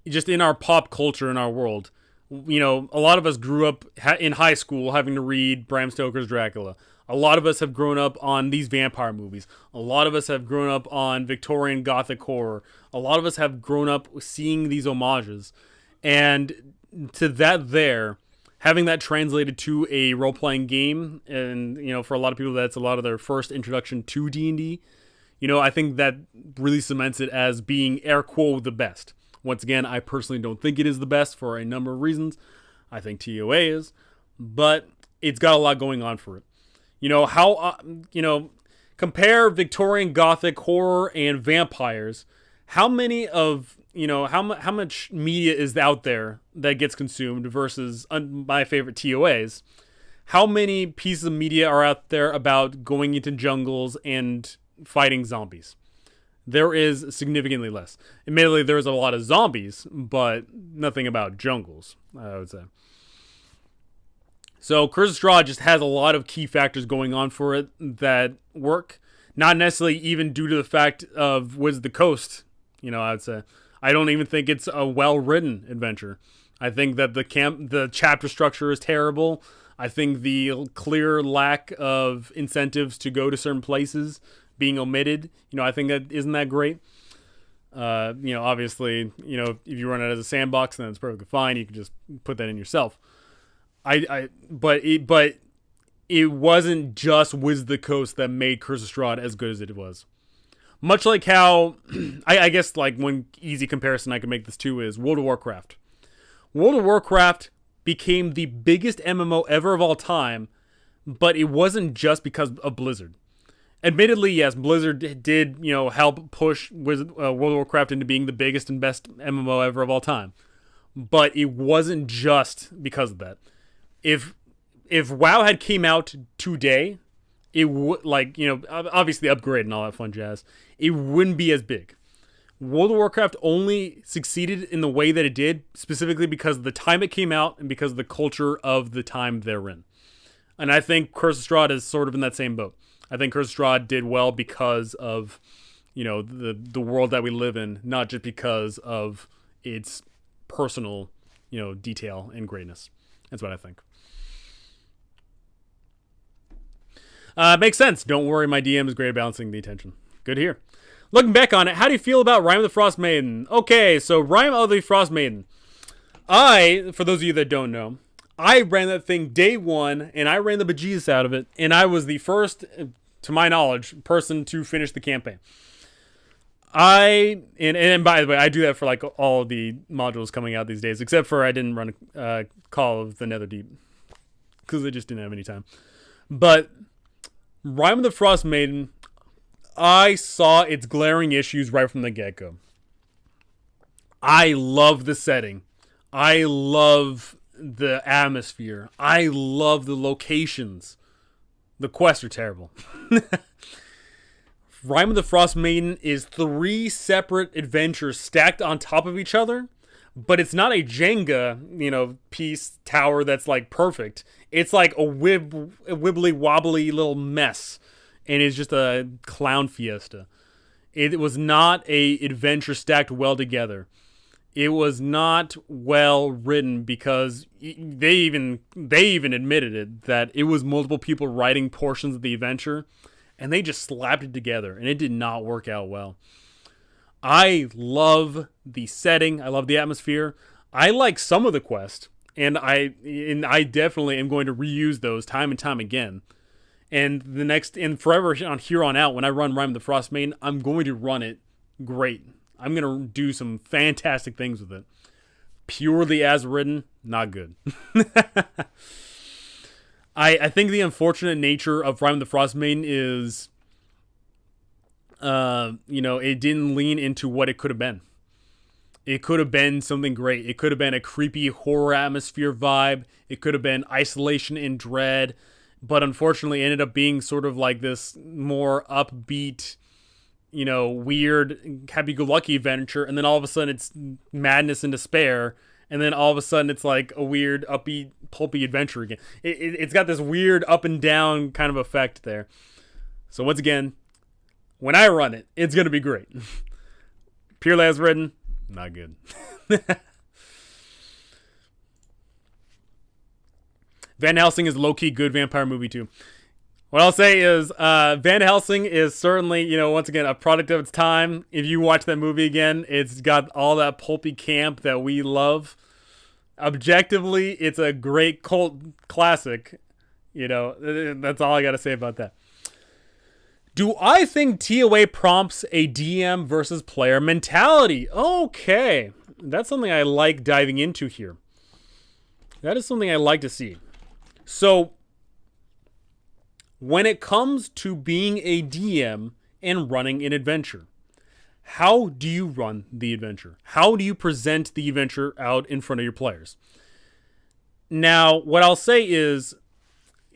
just in our pop culture in our world. A lot of us grew up in high school having to read Bram Stoker's Dracula. A lot of us have grown up on these vampire movies. A lot of us have grown up on Victorian Gothic horror. A lot of us have grown up seeing these homages. And to that there, having that translated to a role-playing game, and, for a lot of people, that's a lot of their first introduction to D&D, I think that really cements it as being, air quote, the best. Once again, I personally don't think it is the best for a number of reasons. I think TOA is, but it's got a lot going on for it. Compare Victorian Gothic horror and vampires. How many of, how much media is out there that gets consumed versus my favorite TOAs? How many pieces of media are out there about going into jungles and fighting zombies? There is significantly less. Admittedly, there's a lot of zombies, but nothing about jungles, I would say. So Curse of Strahd just has a lot of key factors going on for it that work. Not necessarily even due to the fact of Wizards of the Coast, I would say. I don't even think it's a well-written adventure. I think that the chapter structure is terrible. I think the clear lack of incentives to go to certain places being omitted, I think that isn't that great. Obviously, if you run it as a sandbox, then it's perfectly fine. You can just put that in yourself. But it wasn't just Wizards of the Coast that made Curse of Strahd as good as it was. Much like how, I guess, like one easy comparison I can make this to is World of Warcraft. World of Warcraft became the biggest MMO ever of all time, but it wasn't just because of Blizzard. Admittedly, yes, Blizzard did, help push World of Warcraft into being the biggest and best MMO ever of all time. But it wasn't just because of that. If WoW had came out today, it would, obviously upgrade and all that fun jazz, it wouldn't be as big. World of Warcraft only succeeded in the way that it did, specifically because of the time it came out and because of the culture of the time they're in. And I think Curse of Strahd is sort of in that same boat. I think Curse of Strahd did well because of, the world that we live in, not just because of its personal, detail and greatness. That's what I think. Makes sense. Don't worry, my DM is great at balancing the attention. Good to hear. Looking back on it, how do you feel about Rime of the Frost Maiden? Okay, so Rime of the Frost Maiden. For those of you that don't know, I ran that thing day one, and I ran the bejesus out of it, and I was the first, to my knowledge, person to finish the campaign. And by the way, I do that for all of the modules coming out these days, except for I didn't run Call of the Netherdeep, because I just didn't have any time. But Rime of the Frost Maiden, I saw its glaring issues right from the get-go. I love the setting. I love the atmosphere. I love the locations. The quests are terrible. Rime of the Frost Maiden is 3 separate adventures stacked on top of each other, but it's not a Jenga, piece tower that's perfect. It's like a wibbly wobbly little mess, and it's just a clown fiesta. It was not a adventure stacked well together. It was not well written because they even admitted it, that it was multiple people writing portions of the adventure, and they just slapped it together, and it did not work out well. I love the setting. I love the atmosphere. I like some of the quests, and I definitely am going to reuse those time and time again. And forever on here on out, when I run Rime of the Frost Maiden, I'm going to run it great. I'm going to do some fantastic things with it. Purely as written, not good. I think the unfortunate nature of Rime of the Frost Maiden is, it didn't lean into what it could have been. It could have been something great. It could have been a creepy horror atmosphere vibe. It could have been isolation and dread. But unfortunately, it ended up being sort of like this more upbeat, weird, happy-go-lucky adventure, and then all of a sudden it's madness and despair, and then all of a sudden it's like a weird, upbeat, pulpy adventure again. It's got this weird up and down kind of effect there. So once again, when I run it, it's going to be great. Purely as written, Not good. Van Helsing is a low-key good vampire movie too. What I'll say is Van Helsing is certainly, once again, a product of its time. If you watch that movie again, it's got all that pulpy camp that we love. Objectively, it's a great cult classic. That's all I got to say about that. Do I think TOA prompts a DM versus player mentality? Okay. That's something I like diving into here. That is something I like to see. So, when it comes to being a DM and running an adventure, how do you run the adventure? How do you present the adventure out in front of your players? Now, what I'll say is,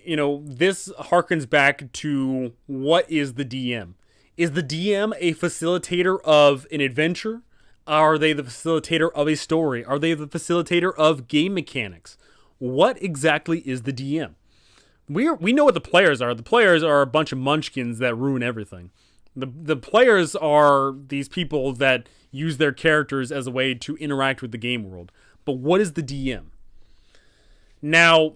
this harkens back to what is the DM? Is the DM a facilitator of an adventure? Are they the facilitator of a story? Are they the facilitator of game mechanics? What exactly is the DM? We know what the players are. The players are a bunch of munchkins that ruin everything. The players are these people that use their characters as a way to interact with the game world. But what is the DM? Now,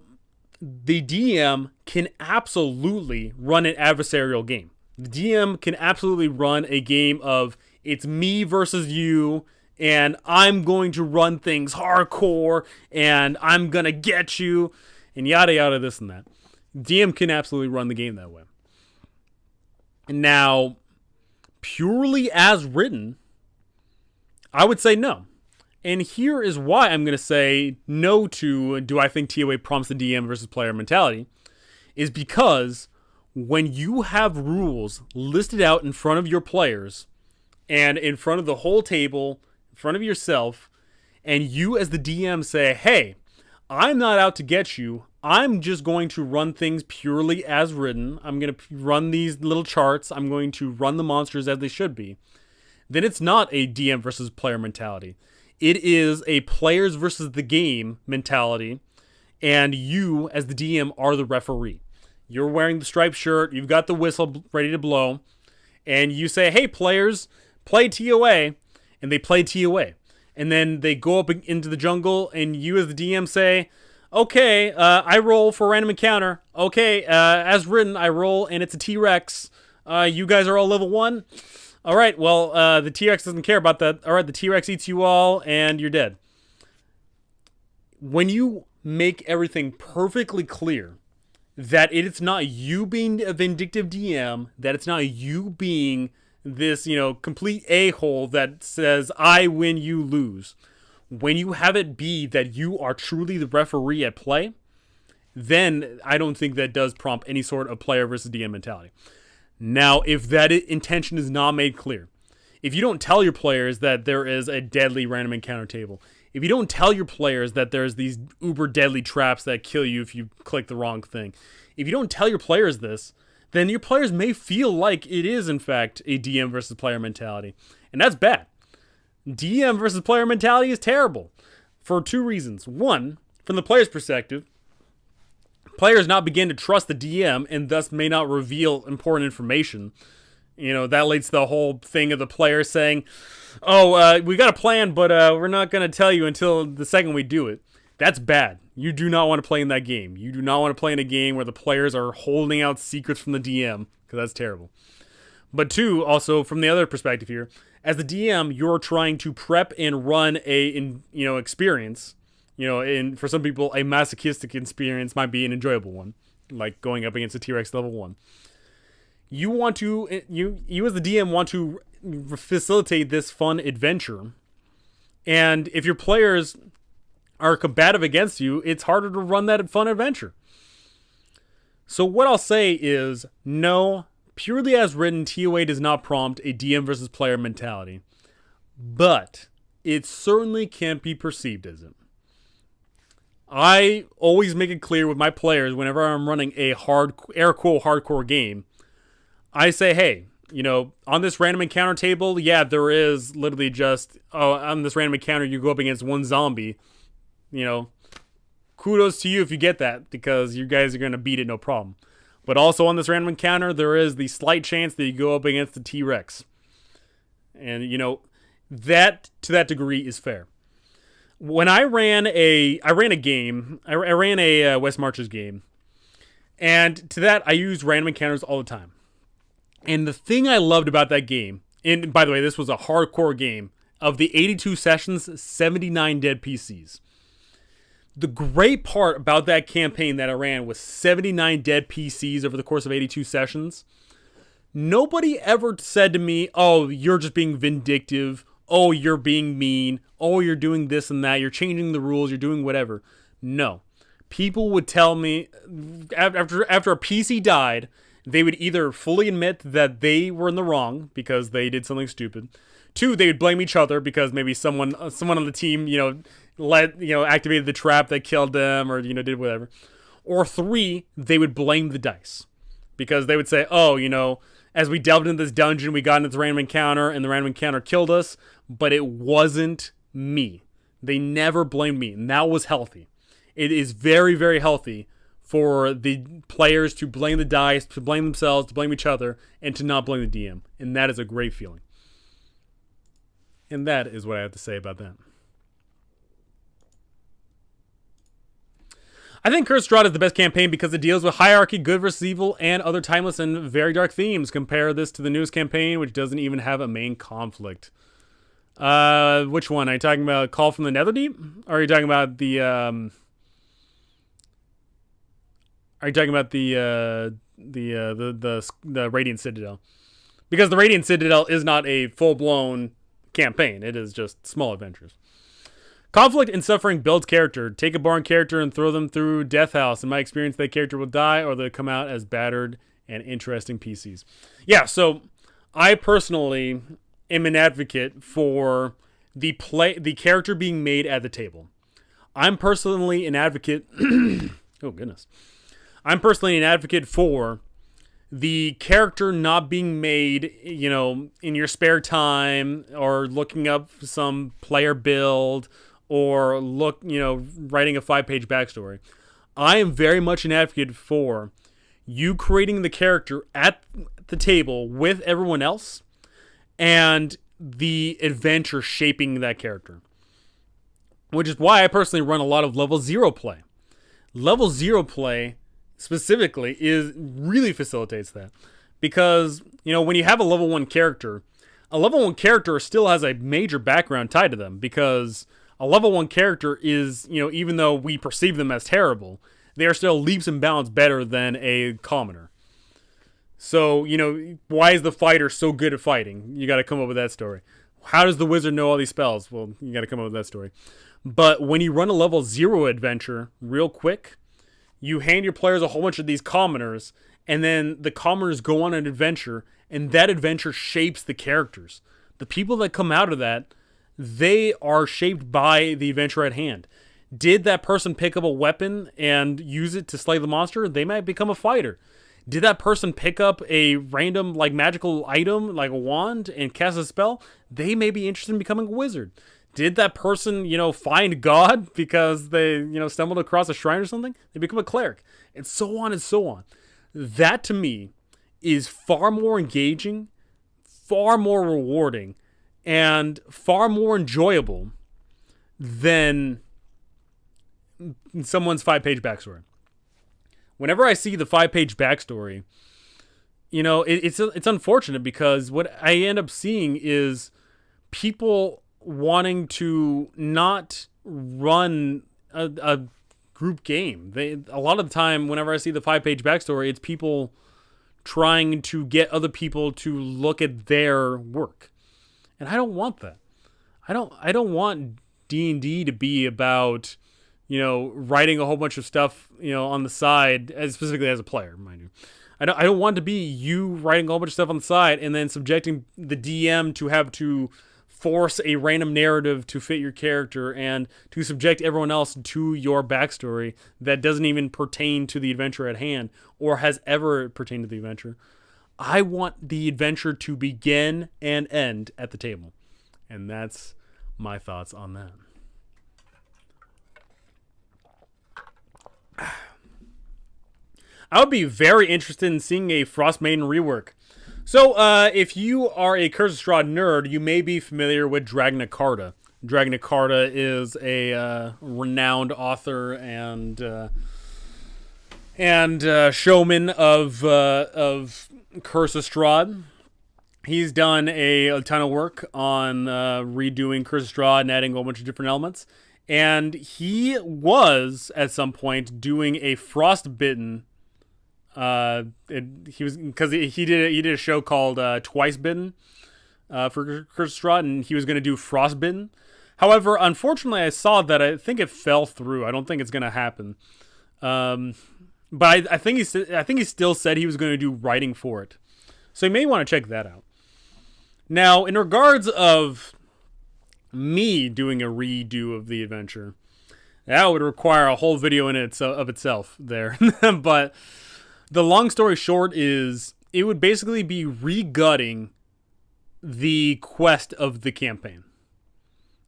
the DM can absolutely run an adversarial game. The DM can absolutely run a game of it's me versus you, and I'm going to run things hardcore, and I'm going to get you, and yada yada this and that. DM can absolutely run the game that way. Now, purely as written, I would say no. And here is why I'm going to say no to do I think TOA prompts the DM versus player mentality, is because when you have rules listed out in front of your players and in front of the whole table, in front of yourself, and you as the DM say, hey, I'm not out to get you. I'm just going to run things purely as written. I'm going to run these little charts. I'm going to run the monsters as they should be. Then it's not a DM versus player mentality. It is a players versus the game mentality. And you, as the DM, are the referee. You're wearing the striped shirt. You've got the whistle ready to blow. And you say, hey, players, play TOA. And they play TOA. And then they go up into the jungle. And you, as the DM, say, okay, I roll for a random encounter. Okay, as written, I roll, and it's a T-Rex. You guys are all level 1. All right, well, the T-Rex doesn't care about that. All right, the T-Rex eats you all, and you're dead. When you make everything perfectly clear that it's not you being a vindictive DM, that it's not you being this, complete a-hole that says, I win, you lose. When you have it be that you are truly the referee at play, then I don't think that does prompt any sort of player versus DM mentality. Now, if that intention is not made clear, if you don't tell your players that there is a deadly random encounter table, if you don't tell your players that there's these uber deadly traps that kill you if you click the wrong thing, if you don't tell your players this, then your players may feel like it is, in fact, a DM versus player mentality. And that's bad. DM versus player mentality is terrible for 2 reasons. One, from the player's perspective, players not begin to trust the DM and thus may not reveal important information. That leads to the whole thing of the player saying, we got a plan, but we're not going to tell you until the second we do it. That's bad. You do not want to play in that game. You do not want to play in a game where the players are holding out secrets from the DM, because that's terrible. But 2, also from the other perspective here, as the DM, you're trying to prep and run experience. And for some people, a masochistic experience might be an enjoyable one, like going up against a T-Rex level 1. You want to, you as the DM want to facilitate this fun adventure. And if your players are combative against you, it's harder to run that fun adventure. So what I'll say is, no, purely as written, TOA does not prompt a DM versus player mentality. But it certainly can't be perceived as it. I always make it clear with my players whenever I'm running a hardcore game. I say, hey, on this random encounter table, yeah, there is literally just, on this random encounter, you go up against one zombie. Kudos to you if you get that, because you guys are going to beat it no problem. But also on this random encounter, there is the slight chance that you go up against the T-Rex. And, That to that degree is fair. When I ran a game, I ran a West Marches game, and to that I used random encounters all the time. And the thing I loved about that game, and by the way, this was a hardcore game, of the 82 sessions, 79 dead PCs. The great part about that campaign that I ran was 79 dead PCs over the course of 82 sessions. Nobody ever said to me, oh, you're just being vindictive. Oh, you're being mean. Oh, you're doing this and that. You're changing the rules. You're doing whatever. No. People would tell me, after a PC died, they would either fully admit that they were in the wrong because they did something stupid. 2, they would blame each other because maybe someone on the team, activated the trap that killed them or, did whatever. Or 3, they would blame the dice because they would say, oh, as we delved into this dungeon, we got into this random encounter and the random encounter killed us, but it wasn't me. They never blamed me, and that was healthy. It is very, very healthy for the players to blame the dice, to blame themselves, to blame each other, and to not blame the DM. And that is a great feeling. And that is what I have to say about that. I think Cursed Strahd is the best campaign because it deals with hierarchy, good versus evil, and other timeless and very dark themes. Compare this to the newest campaign, which doesn't even have a main conflict. Which one? Are you talking about Call from the Netherdeep? Or are you talking about the, the Radiant Citadel? Because the Radiant Citadel is not a full-blown campaign. It is just small adventures. Conflict and suffering builds character. Take a born character and throw them through Death House. In my experience, that character will die or they'll come out as battered and interesting PCs. Yeah, so I personally am an advocate for the character being made at the table. I'm personally an advocate... oh, goodness. I'm personally an advocate for the character not being made, in your spare time or looking up some player build or writing a 5-page backstory. I am very much an advocate for you creating the character at the table with everyone else and the adventure shaping that character. Which is why I personally run a lot of level 0 play. Level 0 play specifically really facilitates that. Because, when you have a level 1 character still has a major background tied to them because a level 1 character is, even though we perceive them as terrible, they are still leaps and bounds better than a commoner. So, why is the fighter so good at fighting? You got to come up with that story. How does the wizard know all these spells? Well, you got to come up with that story. But when you run a level 0 adventure real quick, you hand your players a whole bunch of these commoners, and then the commoners go on an adventure, and that adventure shapes the characters. The people that come out of that, they are shaped by the adventure at hand. Did that person pick up a weapon and use it to slay the monster? They might become a fighter. Did that person pick up a random magical item like a wand and cast a spell? They may be interested in becoming a wizard. Did that person, find God because they, stumbled across a shrine or something? They become a cleric. And so on and so on. That to me is far more engaging, far more rewarding, and far more enjoyable than someone's 5-page backstory. Whenever I see the 5-page backstory, it's unfortunate because what I end up seeing is people wanting to not run a group game. A lot of the time, whenever I see the 5-page backstory, it's people trying to get other people to look at their work, and I don't want that. I don't want D&D to be about writing a whole bunch of stuff on the side, specifically as a player, mind you. I don't want to be you writing a whole bunch of stuff on the side and then subjecting the DM to have to force a random narrative to fit your character and to subject everyone else to your backstory that doesn't even pertain to the adventure at hand or has ever pertained to the adventure. I want the adventure to begin and end at the table. And that's my thoughts on that. I would be very interested in seeing a Frost Maiden rework. So, if you are a Curse of Strahd nerd, you may be familiar with Dragna Carta. Dragna Carta is a renowned author and showman of Curse of Strahd. He's done a ton of work on redoing Curse of Strahd and adding a whole bunch of different elements. And he was at some point doing a Frostbitten. He was because he did a show called Twice Bitten for Curse of Strahd, and he was going to do Frostbitten. However, unfortunately, I saw that. I think it fell through. I don't think it's going to happen. But I think he still said he was going to do writing for it. So you may want to check that out. Now, in regards of me doing a redo of the adventure, that would require a whole video in of itself there. But the long story short is it would basically be regutting the quest of the campaign.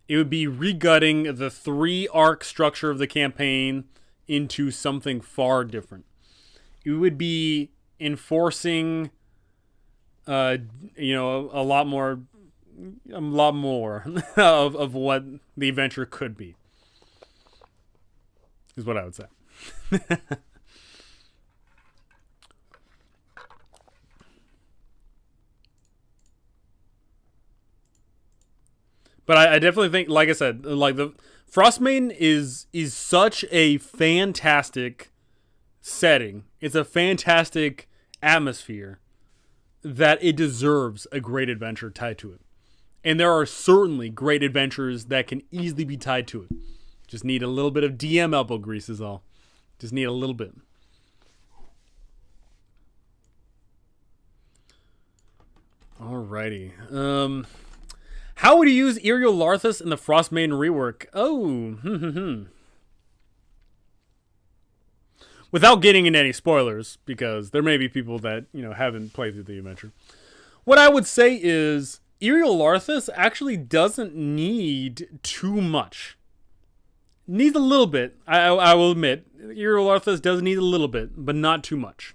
It would be regutting the 3-arc structure of the campaign into something far different. It would be enforcing a lot more of what the adventure could be, is what I would say. But I definitely think, like I said, like the Frostmaiden is such a fantastic setting. It's a fantastic atmosphere that it deserves a great adventure tied to it. And there are certainly great adventures that can easily be tied to it. Just need a little bit of DM elbow grease is all. Just need a little bit. Alrighty. How would you use Iriel Larthus in the Frostmaiden rework? Oh, without getting into any spoilers, because there may be people that, haven't played through the adventure. What I would say is Iriel Larthus actually doesn't need too much. Needs a little bit. I will admit, Iriel Larthus does need a little bit, but not too much.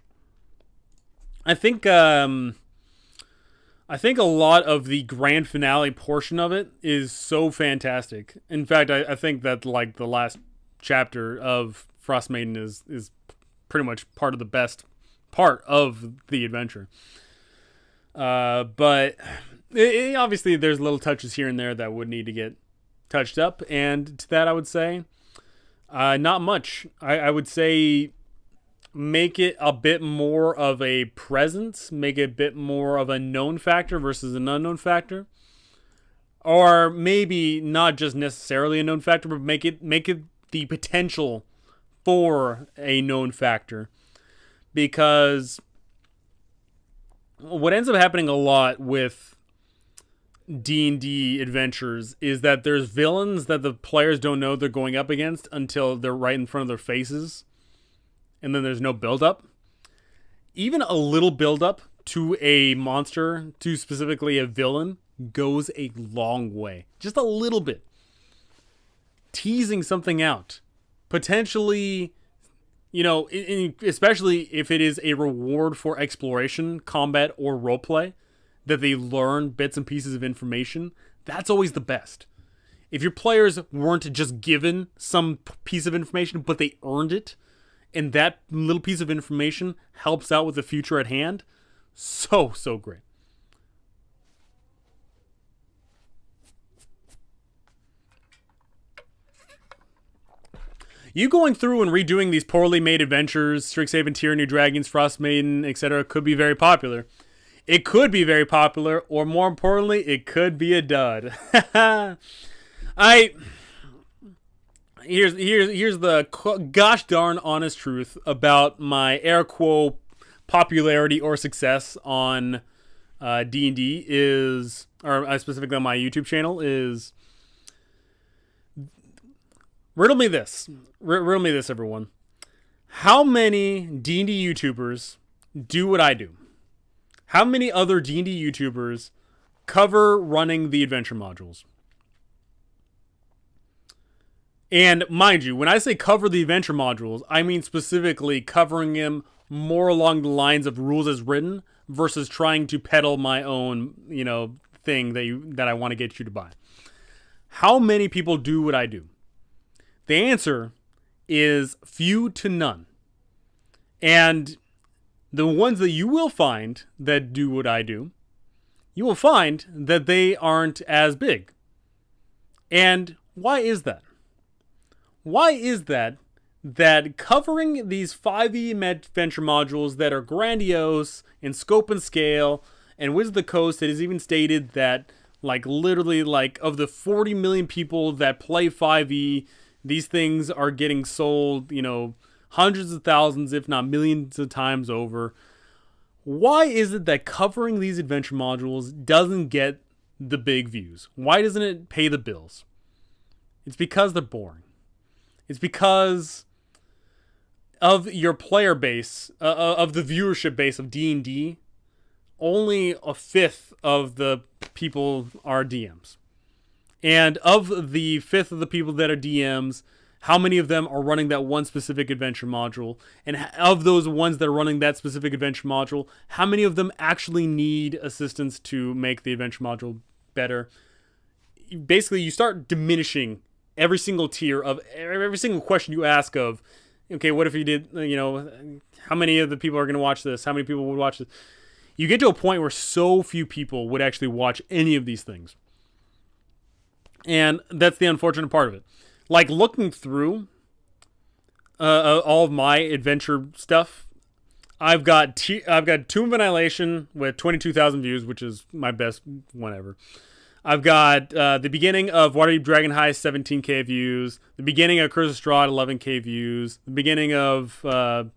I think a lot of the grand finale portion of it is so fantastic. In fact, I think that like the last chapter of Frostmaiden is pretty much part of the best part of the adventure. But obviously there's little touches here and there that would need to get touched up. And to that I would say, not much. I would say make it a bit more of a presence, make it a bit more of a known factor versus an unknown factor. Or maybe not just necessarily a known factor, but make it the potential for a known factor. Because what ends up happening a lot with D&D adventures is that there's villains that the players don't know they're going up against until they're right in front of their faces. And then there's no build-up. Even a little build-up to a monster, to specifically a villain, goes a long way. Just a little bit. Teasing something out. Potentially, especially if it is a reward for exploration, combat, or roleplay, that they learn bits and pieces of information, that's always the best. If your players weren't just given some piece of information, but they earned it, and that little piece of information helps out with the future at hand, so great. You going through and redoing these poorly made adventures, Strixhaven Tier, New Dragons, Frostmaiden, etc., could be very popular. It could be very popular, or more importantly, it could be a dud. Here's the gosh darn honest truth about my air quote popularity or success on D&D is, or specifically on my YouTube channel, is riddle me this, everyone. How many D&D YouTubers do what I do? How many other D&D YouTubers cover running the adventure modules? And mind you, when I say cover the adventure modules, I mean specifically covering them more along the lines of rules as written versus trying to peddle my own, thing that I want to get you to buy. How many people do what I do? The answer is few to none. And the ones that you will find that do what I do, you will find that they aren't as big. And why is that? Why is that covering these 5e adventure modules that are grandiose in scope and scale, and Wizards of the Coast, it is even stated that literally of the 40 million people that play 5e, these things are getting sold, hundreds of thousands, if not millions of times over. Why is it that covering these adventure modules doesn't get the big views? Why doesn't it pay the bills? It's because they're boring. It's because of your player base, of the viewership base of D&D, only a fifth of the people are DMs. And of the fifth of the people that are DMs, how many of them are running that one specific adventure module? And of those ones that are running that specific adventure module, how many of them actually need assistance to make the adventure module better? Basically, you start diminishing every single tier of every single question you ask of, okay, what if you did, how many of the people are going to watch this? How many people would watch this? You get to a point where so few people would actually watch any of these things. And that's the unfortunate part of it. Looking through all of my adventure stuff, I've got Tomb of Annihilation with 22,000 views, which is my best one ever. I've got the beginning of Waterdeep Dragon Heist, 17k views. The beginning of Curse of Strahd, 11k views. The beginning of Wild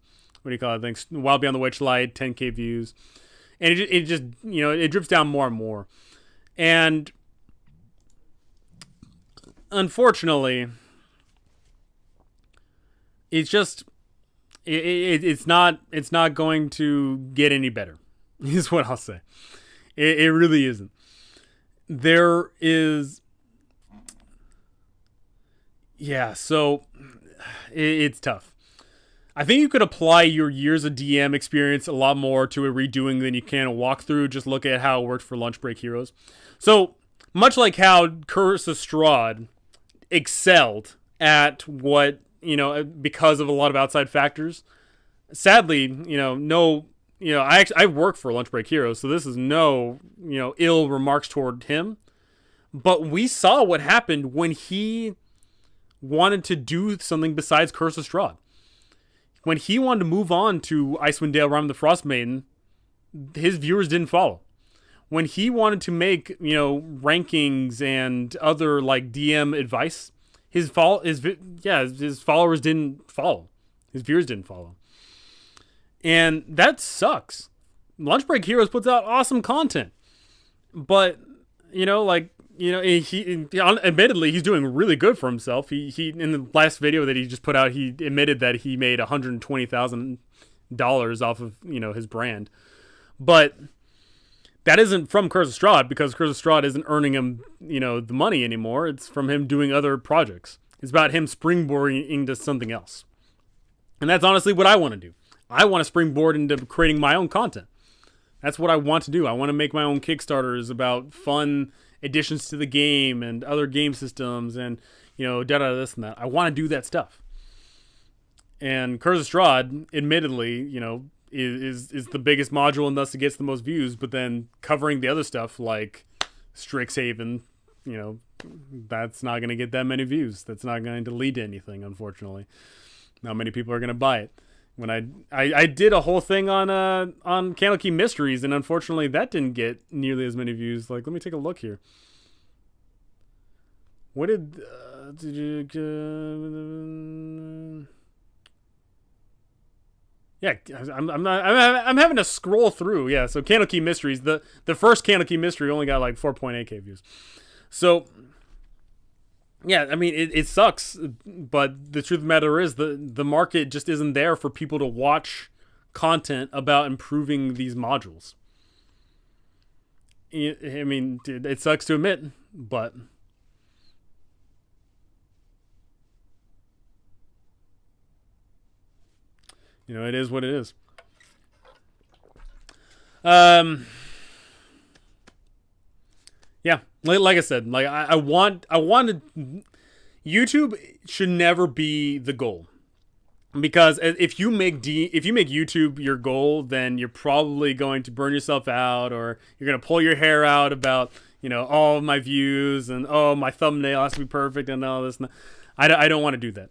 Beyond the Witchlight, 10k views. And it just it drips down more and more. And unfortunately, it's just it's not going to get any better. Is what I'll say. It really isn't. There is, so it's tough. I think you could apply your years of DM experience a lot more to a redoing than you can a walkthrough. Just look at how it worked for Lunch Break Heroes. So much like how Curse of Strahd excelled at what, because of a lot of outside factors. Sadly, I work for Lunch Break Heroes, so this is no, ill remarks toward him. But we saw what happened when he wanted to do something besides Curse of Strahd. When he wanted to move on to Icewind Dale, Rime of the Frost Maiden, his viewers didn't follow. When he wanted to make, rankings and other DM advice, his followers didn't follow. His viewers didn't follow. And that sucks. Lunch Break Heroes puts out awesome content. But, admittedly, he's doing really good for himself. He in the last video that he just put out, he admitted that he made $120,000 off of, his brand. But that isn't from Curse of Strahd, because Curse of Strahd isn't earning him, the money anymore. It's from him doing other projects. It's about him springboarding into something else. And that's honestly what I want to do. I want to springboard into creating my own content. That's what I want to do. I want to make my own Kickstarters about fun additions to the game and other game systems and, this and that. I want to do that stuff. And Curse of Strahd, admittedly, is the biggest module and thus it gets the most views. But then covering the other stuff like Strixhaven, that's not going to get that many views. That's not going to lead to anything, unfortunately. Not many people are going to buy it. When I did a whole thing on Candlekeep Mysteries, and unfortunately that didn't get nearly as many views. Let me take a look here. What did you? I'm having to scroll through. Yeah, so Candlekeep Mysteries, the first Candlekeep Mystery only got 4.8k views. So. Yeah, I mean, it sucks, but the truth of the matter is the market just isn't there for people to watch content about improving these modules. I mean, it sucks to admit, but it is what it is. Um, yeah, like I said, like I wanted YouTube should never be the goal. Because if you make YouTube your goal, then you're probably going to burn yourself out, or you're going to pull your hair out about, all of my views and my thumbnail has to be perfect and all this. I don't want to do that.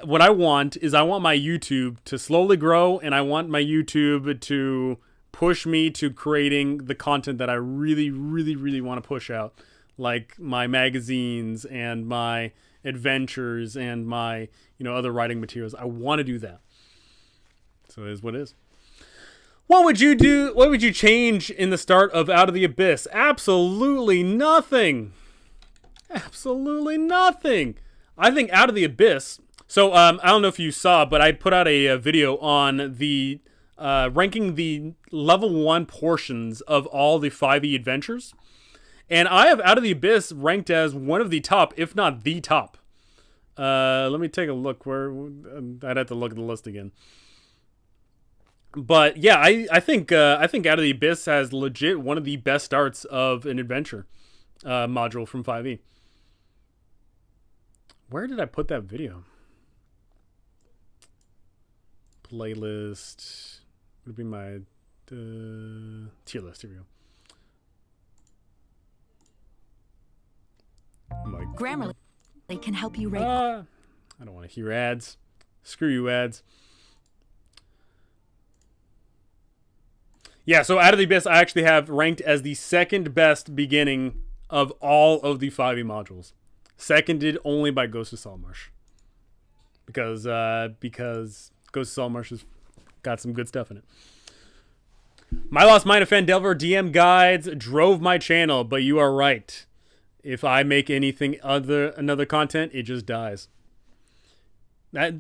What I want is I want my YouTube to slowly grow, and I want my YouTube to push me to creating the content that I really, really, really want to push out, like my magazines and my adventures and my other writing materials. I want to do that. So it is what it is. What would you do? What would you change in the start of Out of the Abyss? Absolutely nothing. Absolutely nothing. I think Out of the Abyss. So I don't know if you saw, but I put out a video on the ranking the level 1 portions of all the 5e adventures. And I have Out of the Abyss ranked as one of the top, if not the top. Let me take a look. I'd have to look at the list again. But yeah, I think Out of the Abyss has legit one of the best starts of an adventure module from 5e. Where did I put that video? Playlist would be my tier list. Here we go. Grammarly can help you rate. I don't want to hear ads. Screw you, ads. Yeah, so Out of the Abyss I actually have ranked as the second best beginning of all of the 5e modules. Seconded only by Ghost of Saltmarsh. Because Ghost of Saltmarsh has got some good stuff in it. My Lost Mind of Fandelver DM guides drove my channel, but you are right. If I make anything another content, it just dies. As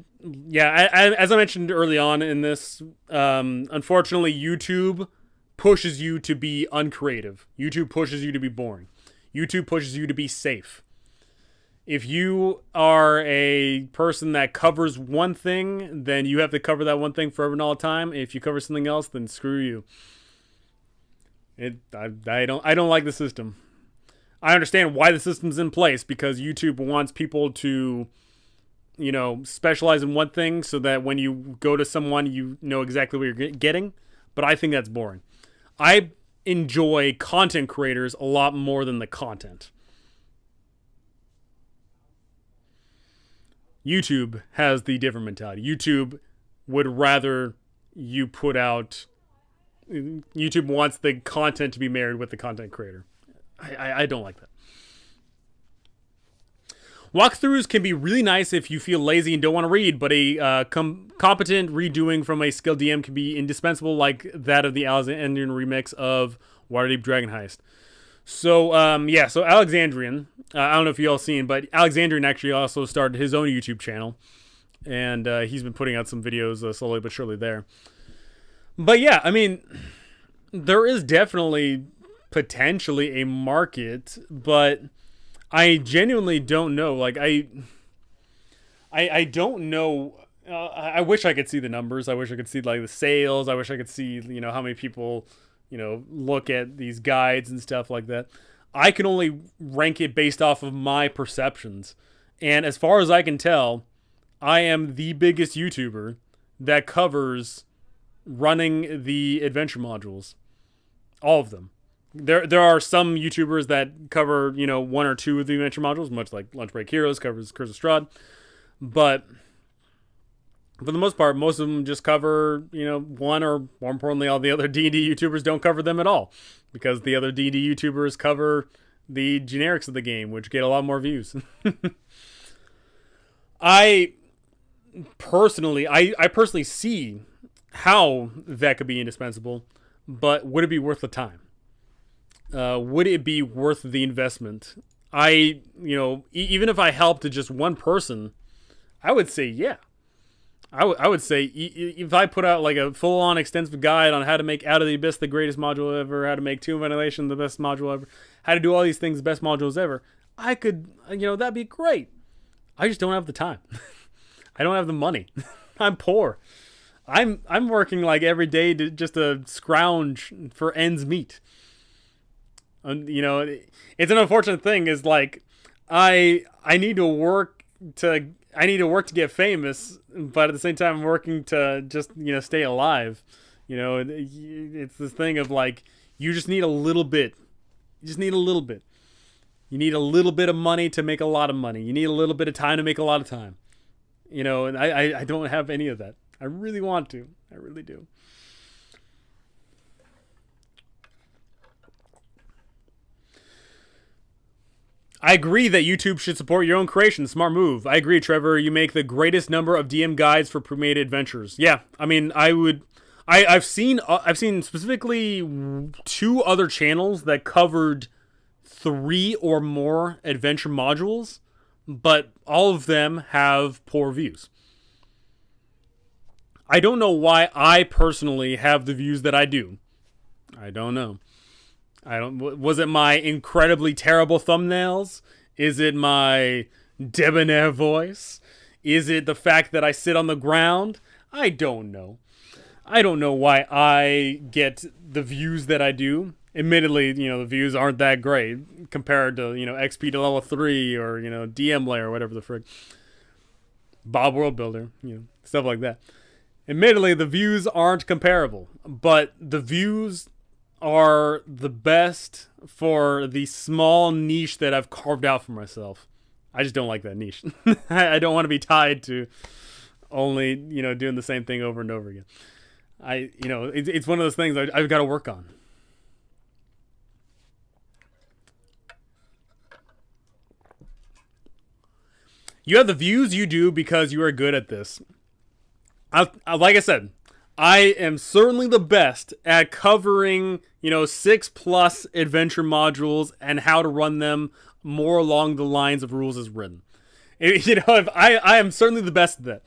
I mentioned early on in this, unfortunately, YouTube pushes you to be uncreative. YouTube pushes you to be boring. YouTube pushes you to be safe. If you are a person that covers one thing, then you have to cover that one thing forever and all the time. If you cover something else, then screw you. I don't like the system. I understand why the system's in place, because YouTube wants people to, specialize in one thing so that when you go to someone, you know exactly what you're getting. But I think that's boring. I enjoy content creators a lot more than the content. YouTube has the different mentality. YouTube would rather you put out... YouTube wants the content to be married with the content creator. I don't like that. Walkthroughs can be really nice if you feel lazy and don't want to read, but a competent redoing from a skilled DM can be indispensable, like that of the Alexandrian remix of Waterdeep Dragon Heist. So, so Alexandrian, I don't know if you all seen, but Alexandrian actually also started his own YouTube channel, and he's been putting out some videos slowly but surely there. But yeah, I mean, there is definitely potentially a market, but I genuinely don't know. Like, I don't know. I wish I could see the numbers. I wish I could see like the sales. I wish I could see, how many people, look at these guides and stuff like that. I can only rank it based off of my perceptions. And as far as I can tell, I am the biggest YouTuber that covers running the adventure modules. All of them. There are some YouTubers that cover, one or two of the adventure modules, much like Lunch Break Heroes covers Curse of Strahd. But for the most part, most of them just cover, one, or more importantly, all the other D&D YouTubers don't cover them at all. Because the other D&D YouTubers cover the generics of the game, which get a lot more views. I personally see how that could be indispensable, but would it be worth the time? Would it be worth the investment? Even if I helped just one person, I would say yeah. I would say if I put out like a full-on extensive guide on how to make Out of the Abyss the greatest module ever, how to make Tomb of Annihilation the best module ever, how to do all these things the best modules ever, I could, that'd be great. I just don't have the time. I don't have the money. I'm poor. I'm working like every day to just to scrounge for ends meet. And you know, it's an unfortunate thing. Is like I need to work to get famous, but at the same time, I'm working to just stay alive. It's this thing of like you just need a little bit. You just need a little bit. You need a little bit of money to make a lot of money. You need a little bit of time to make a lot of time. And I don't have any of that. I really want to. I really do. I agree that YouTube should support your own creation. Smart move. I agree, Trevor. You make the greatest number of DM guides for pre-made adventures. Yeah, I mean, I've seen specifically 2 other channels that covered 3 or more adventure modules, but all of them have poor views. I don't know why I personally have the views that I do. I don't know. Was it my incredibly terrible thumbnails? Is it my debonair voice? Is it the fact that I sit on the ground? I don't know. I don't know why I get the views that I do. Admittedly, the views aren't that great compared to, XP to level 3 or, DM layer or whatever the frick. Bob World Builder, stuff like that. Admittedly, the views aren't comparable, but the views are the best for the small niche that I've carved out for myself. I just don't like that niche. I don't want to be tied to only, doing the same thing over and over again. It's one of those things I've got to work on. You have the views you do because you are good at this. Like I said, I am certainly the best at covering, 6+ adventure modules and how to run them more along the lines of rules as written. If I am certainly the best at that.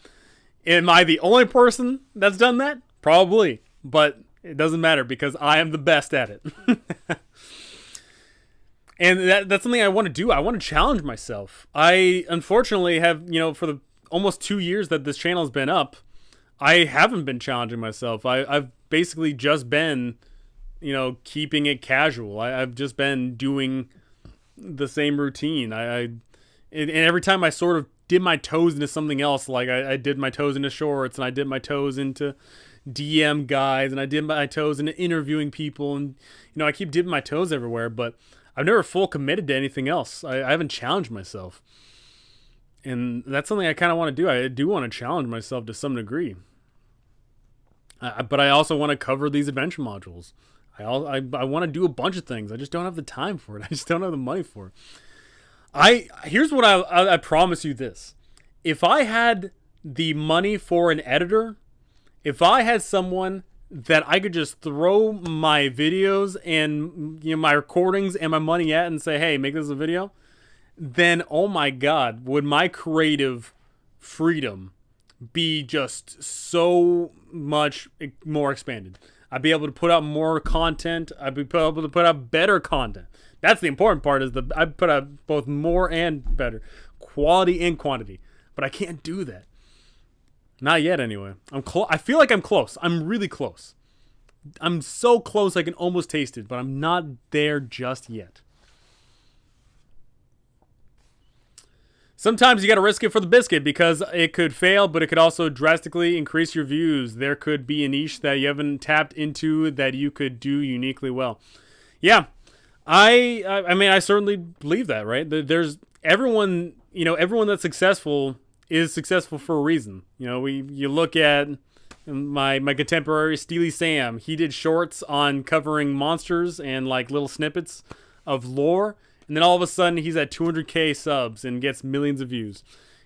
Am I the only person that's done that? Probably. But it doesn't matter because I am the best at it. And that's something I want to do. I want to challenge myself. I unfortunately have, for the almost 2 years that this channel has been up, I haven't been challenging myself. I've basically just been, keeping it casual. I've just been doing the same routine. And every time I sort of dip my toes into something else, like I did my toes into shorts, and I did my toes into DM guides, and I did my toes into interviewing people, and I keep dipping my toes everywhere, but I've never full committed to anything else. I haven't challenged myself. And that's something I kind of want to do. I do want to challenge myself to some degree. But I also want to cover these adventure modules. I want to do a bunch of things. I just don't have the time for it. I just don't have the money for it. Here's what I promise you this. If I had the money for an editor, if I had someone that I could just throw my videos and my recordings and my money at and say, hey, make this a video, then oh my God, would my creative freedom be just so much more expanded. I'd be able to put out more content. I'd be able to put out better content. That's the important part, is I put out both more and better. Quality and quantity. But I can't do that. Not yet, anyway. I feel like I'm close. I'm really close. I'm so close I can almost taste it, but I'm not there just yet. Sometimes you got to risk it for the biscuit because it could fail, but it could also drastically increase your views. There could be a niche that you haven't tapped into that you could do uniquely well. Yeah, I mean, I certainly believe that, right? There's everyone that's successful is successful for a reason. You look at my contemporary Steely Sam. He did shorts on covering monsters and like little snippets of lore. And then all of a sudden, he's at 200K subs and gets millions of views.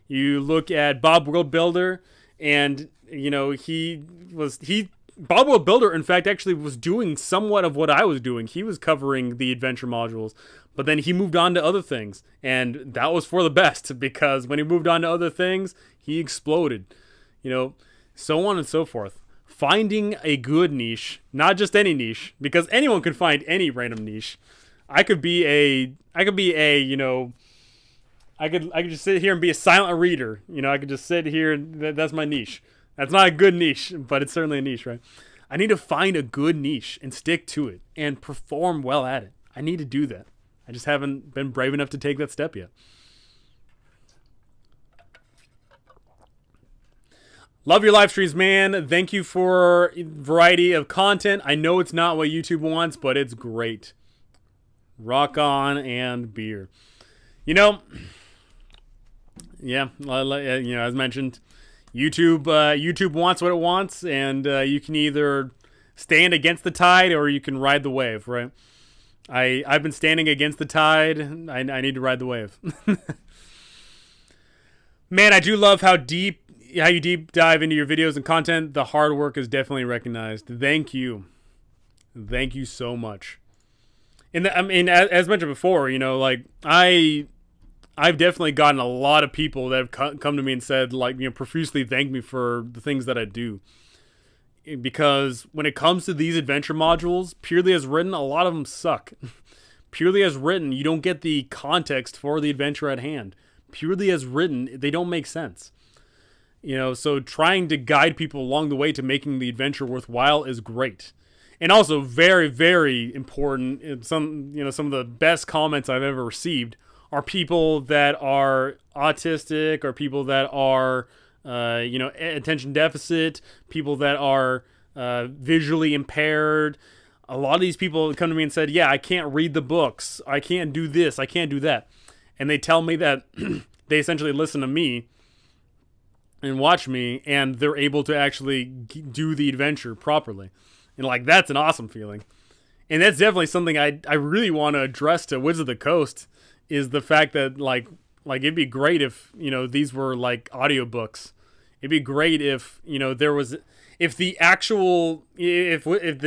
You look at Bob World Builder, and Bob World Builder, in fact, actually was doing somewhat of what I was doing. He was covering the adventure modules, but then he moved on to other things, and that was for the best because when he moved on to other things, he exploded. So on and so forth. Finding a good niche, not just any niche, because anyone can find any random niche. I could just sit here and be a silent reader. I could just sit here and that's my niche. That's not a good niche, but it's certainly a niche, right? I need to find a good niche and stick to it and perform well at it. I need to do that. I just haven't been brave enough to take that step yet. Love your live streams, man. Thank you for variety of content. I know it's not what YouTube wants, but it's great. Rock on and beer. You know, yeah, as mentioned, YouTube wants what it wants, and you can either stand against the tide or you can ride the wave, right? I've been standing against the tide. I need to ride the wave. Man, I do love how you deep dive into your videos and content. The hard work is definitely recognized. Thank you so much. And I mean, as mentioned before, like I've definitely gotten a lot of people that have come to me and said, like, profusely thank me for the things that I do. Because when it comes to these adventure modules, purely as written, a lot of them suck. Purely as written, you don't get the context for the adventure at hand. Purely as written, they don't make sense. So trying to guide people along the way to making the adventure worthwhile is great. And also very, very important. Some of the best comments I've ever received are people that are autistic or people that are, attention deficit, people that are visually impaired. A lot of these people come to me and said, yeah, I can't read the books. I can't do this. I can't do that. And they tell me that they essentially listen to me and watch me, and they're able to actually do the adventure properly. And, like, that's an awesome feeling. And that's definitely something I really want to address to Wizards of the Coast, is the fact that, like it'd be great if, these were, like, audiobooks. It'd be great if, there was... If the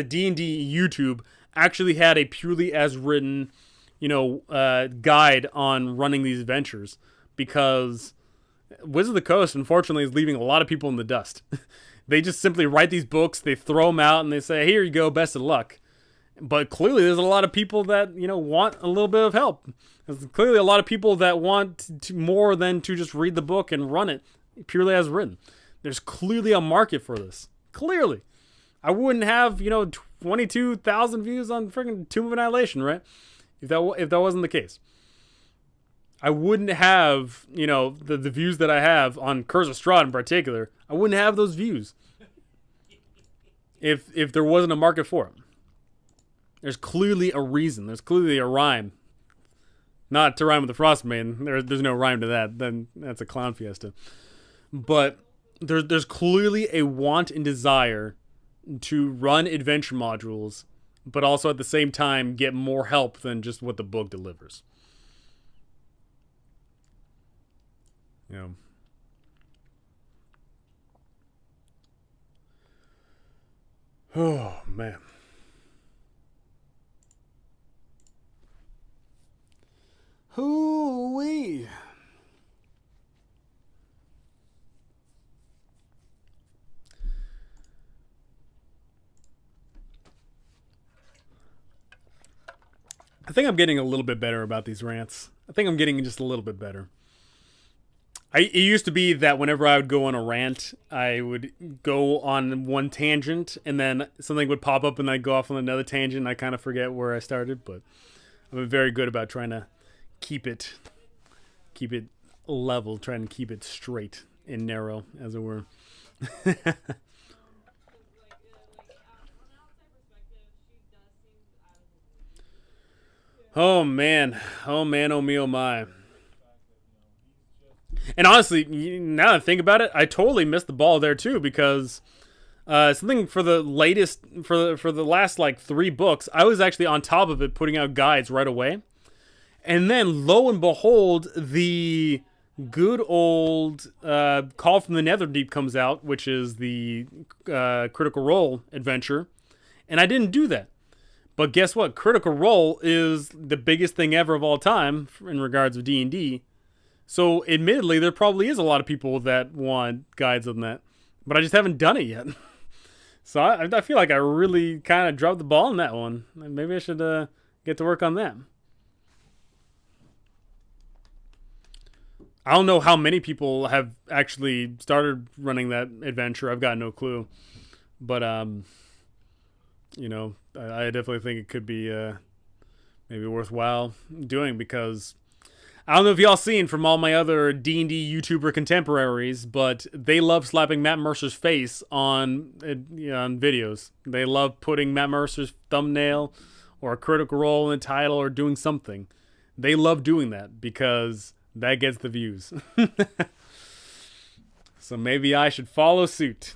D&D YouTube actually had a purely as written, guide on running these adventures. Because Wizards of the Coast, unfortunately, is leaving a lot of people in the dust. They just simply write these books, they throw them out, and they say, here you go, best of luck. But clearly there's a lot of people that, want a little bit of help. There's clearly a lot of people that want more than to just read the book and run it purely as written. There's clearly a market for this. Clearly. I wouldn't have, 22,000 views on freaking Tomb of Annihilation, right? If that wasn't the case. I wouldn't have, the views that I have on Curse of Strahd in particular. I wouldn't have those views if there wasn't a market for them. There's clearly a reason. There's clearly a rhyme. Not to rhyme with the Frostmaiden. There's no rhyme to that. Then that's a clown fiesta. But there's clearly a want and desire to run adventure modules, but also at the same time get more help than just what the book delivers. Oh, man. Hoo-wee. I think I'm getting a little bit better about these rants. I think I'm getting just a little bit better. It used to be that whenever I would go on a rant, I would go on one tangent, and then something would pop up, and I'd go off on another tangent. I kind of forget where I started, but I've been very good about trying to keep it level, trying to keep it straight and narrow, as it were. Oh man, oh me, oh my. And honestly, now that I think about it, I totally missed the ball there too, because something for the last like 3 books, I was actually on top of it, putting out guides right away. And then lo and behold, the good old Call from the Netherdeep comes out, which is the Critical Role adventure, and I didn't do that. But guess what? Critical Role is the biggest thing ever of all time in regards to D&D. So, admittedly, there probably is a lot of people that want guides on that. But I just haven't done it yet. So, I feel like I really kind of dropped the ball on that one. Maybe I should get to work on that. I don't know how many people have actually started running that adventure. I've got no clue. But, you know, I definitely think it could be maybe worthwhile doing, because I don't know if y'all seen from all my other D&D YouTuber contemporaries, but they love slapping Matt Mercer's face on videos. They love putting Matt Mercer's thumbnail or a critical role in the title or doing something. They love doing that because that gets the views. So maybe I should follow suit.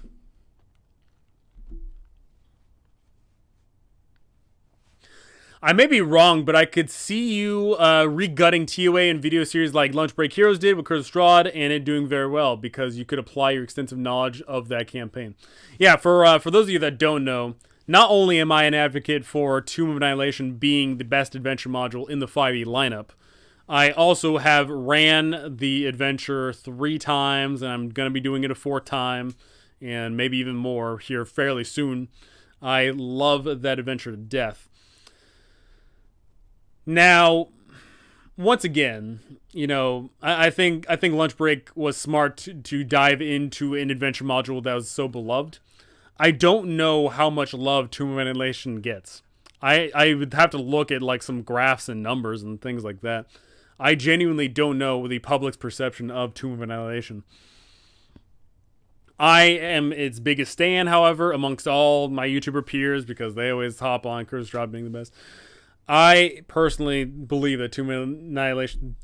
I may be wrong, but I could see you regutting TOA in video series like Lunch Break Heroes did with Curtis Strahd, and it doing very well because you could apply your extensive knowledge of that campaign. Yeah, for those of you that don't know, not only am I an advocate for Tomb of Annihilation being the best adventure module in the 5e lineup, I also have ran the adventure 3 times, and I'm going to be doing it a 4th time, and maybe even more here fairly soon. I love that adventure to death. Now, once again, you know, I think Lunch Break was smart to dive into an adventure module that was so beloved. I don't know how much love Tomb of Annihilation gets. I would have to look at like some graphs and numbers and things like that. I genuinely don't know the public's perception of Tomb of Annihilation. I am its biggest stan, however, amongst all my YouTuber peers, because they always hop on Curtis Strahd being the best. I personally believe that Tomb of Annihilation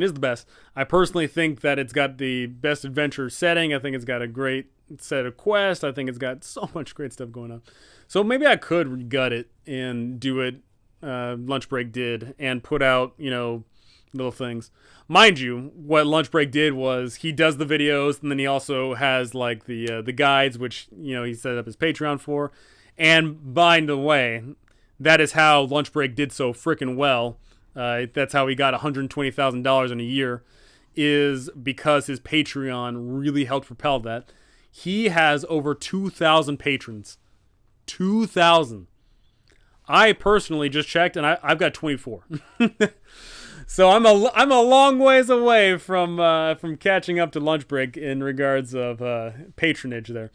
is the best. I personally think that it's got the best adventure setting. I think it's got a great set of quests. I think it's got so much great stuff going on. So maybe I could gut it and do it Lunch Break did and put out, you know, little things. Mind you, what Lunch Break did was he does the videos, and then he also has like the guides, which, you know, he set up his Patreon for. And by the way, that is how Lunch Break did so freaking well. That's how he got $120,000 in a year, is because his Patreon really helped propel that. He has over 2,000 patrons. 2,000. I personally just checked, and I've got 24. So I'm a long ways away from catching up to Lunch Break in regards of patronage there.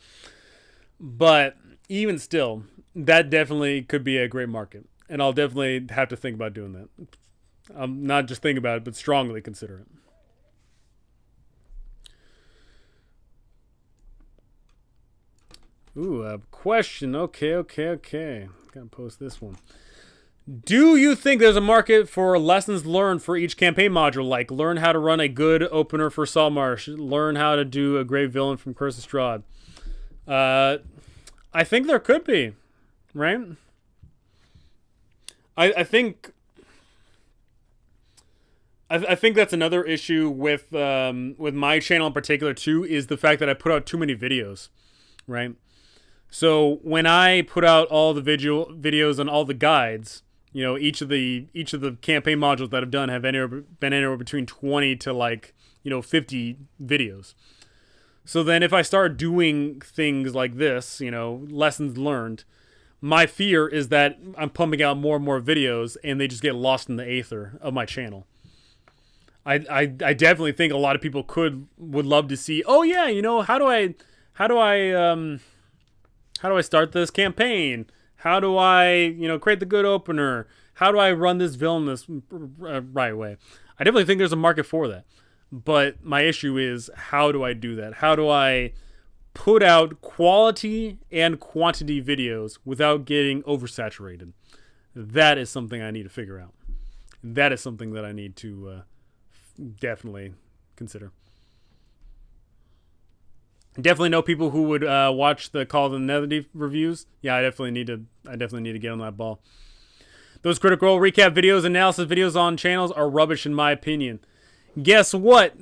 But even still, that definitely could be a great market, and I'll definitely have to think about doing that. I'm not just thinking about it, but strongly consider it. Ooh, a question. Okay. Gotta post this one. Do you think there's a market for lessons learned for each campaign module? Like, learn how to run a good opener for Saltmarsh. Learn how to do a great villain from Curse of Strahd. I think there could be. Right? I think that's another issue with my channel in particular too, is the fact that I put out too many videos, right? So when I put out all the videos and all the guides, you know, each of the campaign modules that I've done have been anywhere between 20 to like, you know, 50 videos. So then if I start doing things like this, you know, lessons learned, my fear is that I'm pumping out more and more videos and they just get lost in the aether of my channel. I definitely think a lot of people would love to see, oh yeah, you know, how do I start this campaign? How do I, you know, create the good opener? How do I run this villain this right way? I definitely think there's a market for that. But my issue is, how do I do that? How do I put out quality and quantity videos without getting oversaturated? That is something I need to figure out. That is something that I need to definitely consider. Definitely know people who would watch the Call of the Netherdeep reviews. Yeah, I definitely need to get on that ball. Those Critical Role recap videos, analysis videos on channels are rubbish in my opinion. Guess what?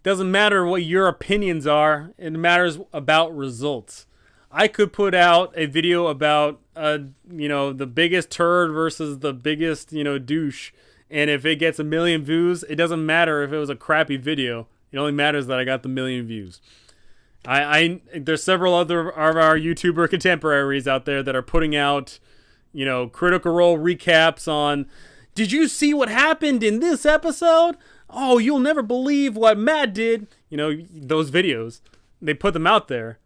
Doesn't matter what your opinions are. It matters about results. I could put out a video about you know, the biggest turd versus the biggest, you know, douche, and if it gets 1 million views, it doesn't matter if it was a crappy video. It only matters that I got the 1 million views. There's several other of our YouTuber contemporaries out there that are putting out, you know, Critical Role recaps on did you see what happened in this episode? Oh, you'll never believe what Matt did. You know, those videos, they put them out there.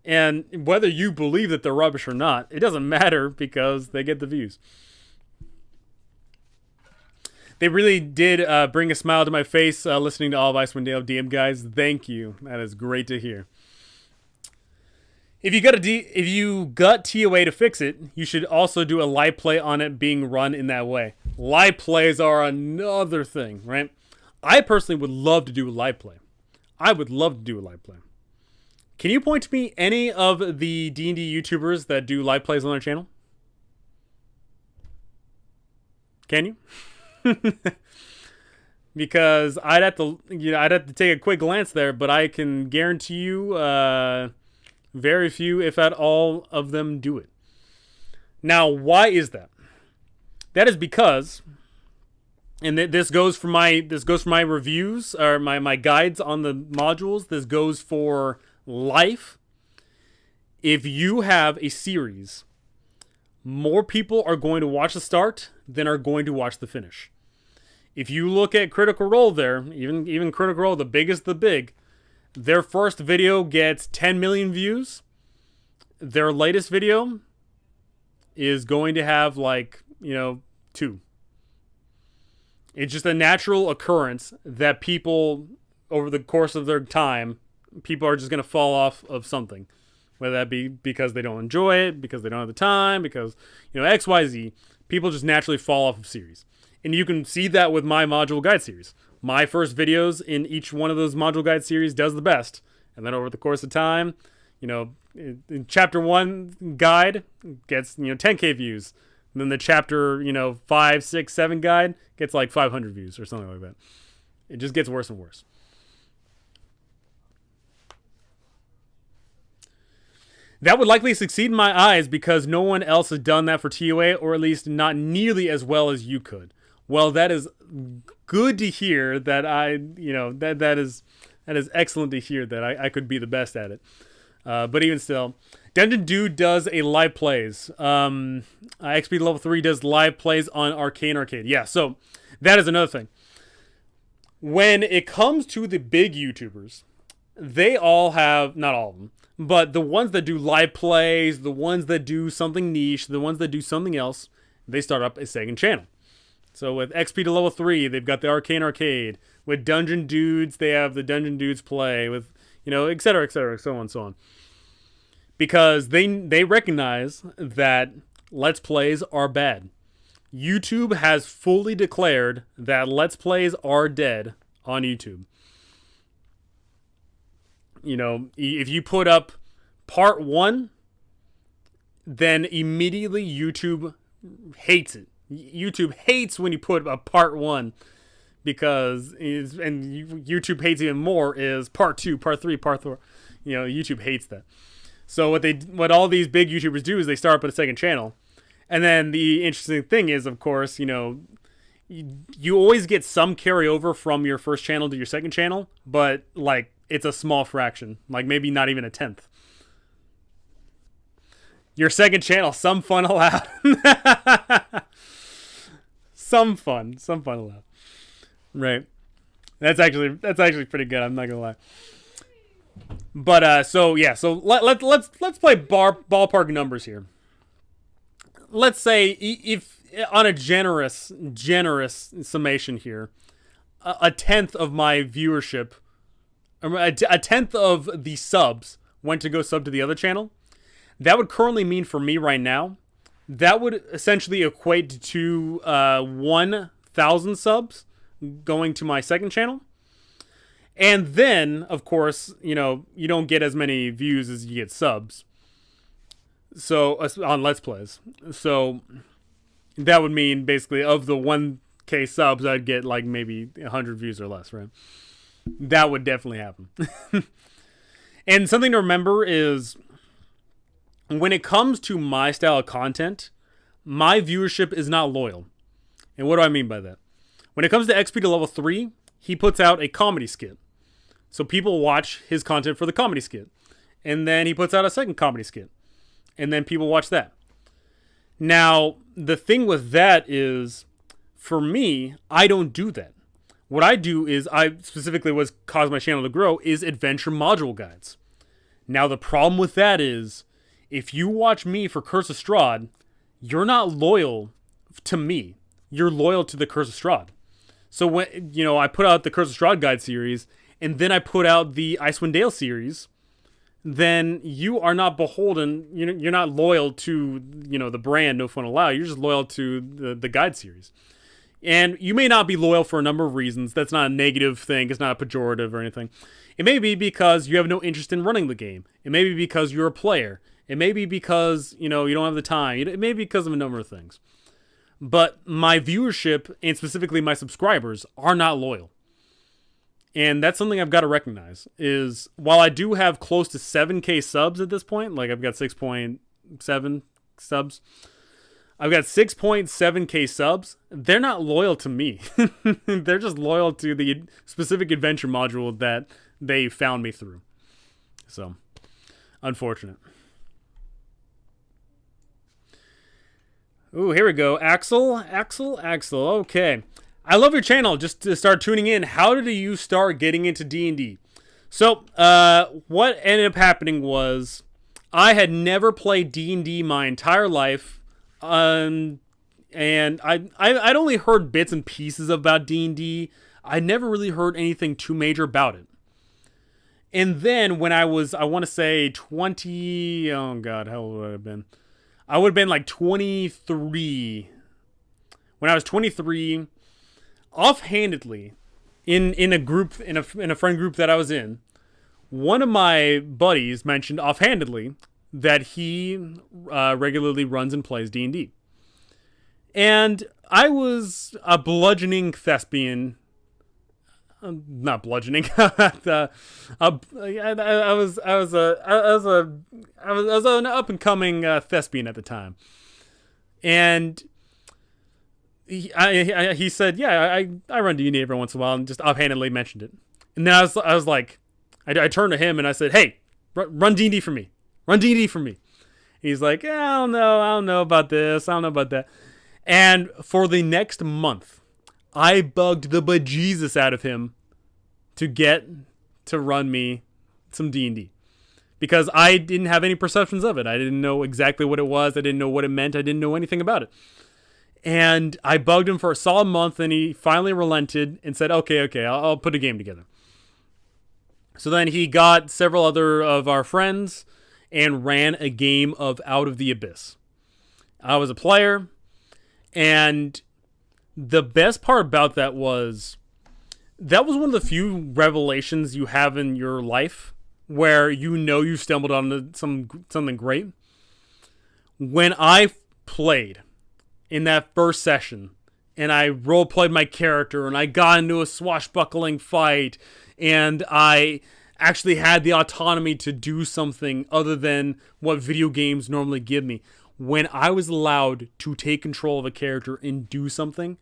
And whether you believe that they're rubbish or not, it doesn't matter because they get the views. They really did bring a smile to my face listening to all of Icewind Dale DM, guys. Thank you. That is great to hear. If you got TOA to fix it, you should also do a live play on it being run in that way. Live plays are another thing, right? I personally would love to do a live play. I would love to do a live play. Can you point to me any of the D&D YouTubers that do live plays on their channel? Can you? Because I'd have to take a quick glance there, but I can guarantee you very few, if at all, of them do it. Now, why is that? That is because, and this goes for my reviews or my guides on the modules. This goes for life. If you have a series, more people are going to watch the start than are going to watch the finish. If you look at Critical Role there, even Critical Role, the biggest the big, their first video gets 10 million views. Their latest video is going to have 2. It's just a natural occurrence that people, over the course of their time, people are just going to fall off of something. Whether that be because they don't enjoy it, because they don't have the time, because, X, Y, Z. People just naturally fall off of series. And you can see that with my module guide series. My first videos in each one of those module guide series does the best. And then over the course of time, in chapter 1 guide gets, 10K views. And then the chapter, 5, 6, 7 guide gets like 500 views or something like that. It just gets worse and worse. That would likely succeed in my eyes because no one else has done that for TOA, or at least not nearly as well as you could. Well, that is good to hear. That that is excellent to hear that I could be the best at it. But even still, Dungeon Dude does a live plays. XP level 3 does live plays on Arcane Arcade. Yeah, so that is another thing. When it comes to the big YouTubers, they all have, not all of them, but the ones that do live plays, the ones that do something niche, the ones that do something else, they start up a second channel. So with XP to level 3, they've got the Arcane Arcade. With Dungeon Dudes, they have the Dungeon Dudes play. With, et cetera, so on, so on. Because they recognize that Let's Plays are bad. YouTube has fully declared that Let's Plays are dead on YouTube. If you put up part 1, then immediately YouTube hates it. YouTube hates when you put a part 1 because YouTube hates even more is part 2, part 3, part 4. YouTube hates that. So what all these big YouTubers do is they start up a second channel. And then the interesting thing is, of course, you always get some carryover from your first channel to your second channel, but it's a small fraction, maybe not even a 1/10. Your second channel, some fun allowed. Some fun allowed. Right. That's actually pretty good. I'm not gonna lie. But so let's play ballpark numbers here. Let's say if on a generous summation here, a 1/10 of my viewership, a 1/10 of the subs went to go sub to the other channel. That would currently mean for me right now, that would essentially equate to 1,000 subs going to my second channel. And then, of course, you don't get as many views as you get subs. So, on Let's Plays. So, that would mean, basically, of the 1K subs, I'd get, maybe 100 views or less, right? That would definitely happen. And something to remember is, when it comes to my style of content, my viewership is not loyal. And what do I mean by that? When it comes to XP to level 3, he puts out a comedy skit. So people watch his content for the comedy skit. And then he puts out a second comedy skit. And then people watch that. Now, the thing with that is, For me, I don't do that. What I do is, I specifically what's caused my channel to grow is adventure module guides. Now the problem with that is, if you watch me for Curse of Strahd, you're not loyal to me. You're loyal to the Curse of Strahd. So when, I put out the Curse of Strahd guide series, and then I put out the Icewind Dale series, then you are not beholden. You're not loyal to, the brand No Fun Allowed. You're just loyal to the guide series. And you may not be loyal for a number of reasons. That's not a negative thing. It's not a pejorative or anything. It may be because you have no interest in running the game. It may be because you're a player. It may be because, you don't have the time. It may be because of a number of things. But my viewership, and specifically my subscribers, are not loyal. And that's something I've got to recognize, is while I do have close to 7K subs at this point, like I've got 6.7 subs, I've got 6.7K subs, they're not loyal to me. They're just loyal to the specific adventure module that they found me through. So, unfortunate. Ooh, here we go. Axel. Okay. I love your channel. Just to start tuning in. How did you start getting into D&D? So, what ended up happening was I had never played D&D my entire life. And I'd only heard bits and pieces about D&D. I never really heard anything too major about it. And then when I want to say 20, oh God, how old would I have been? I would have been like 23. When I was 23, offhandedly, in a group, in a friend group that I was in, one of my buddies mentioned offhandedly that he regularly runs and plays D&D. And I was a bludgeoning thespian. Not bludgeoning. I was an up and coming thespian at the time, and he said, "Yeah, I run D&D every once in a while," and just offhandedly mentioned it. And then I was like, I turned to him and I said, "Hey, run D&D for me. Run D&D for me." He's like, I don't know about this. I don't know about that. And for the next month, I bugged the bejesus out of him to get to run me some D&D. Because I didn't have any perceptions of it. I didn't know exactly what it was. I didn't know what it meant. I didn't know anything about it. And I bugged him for a solid month, and he finally relented and said, okay, I'll put a game together. So then he got several other of our friends and ran a game of Out of the Abyss. I was a player, and the best part about that was one of the few revelations you have in your life where you stumbled onto something great. When I played in that first session, and I role-played my character, and I got into a swashbuckling fight, and I actually had the autonomy to do something other than what video games normally give me. When I was allowed to take control of a character and do something,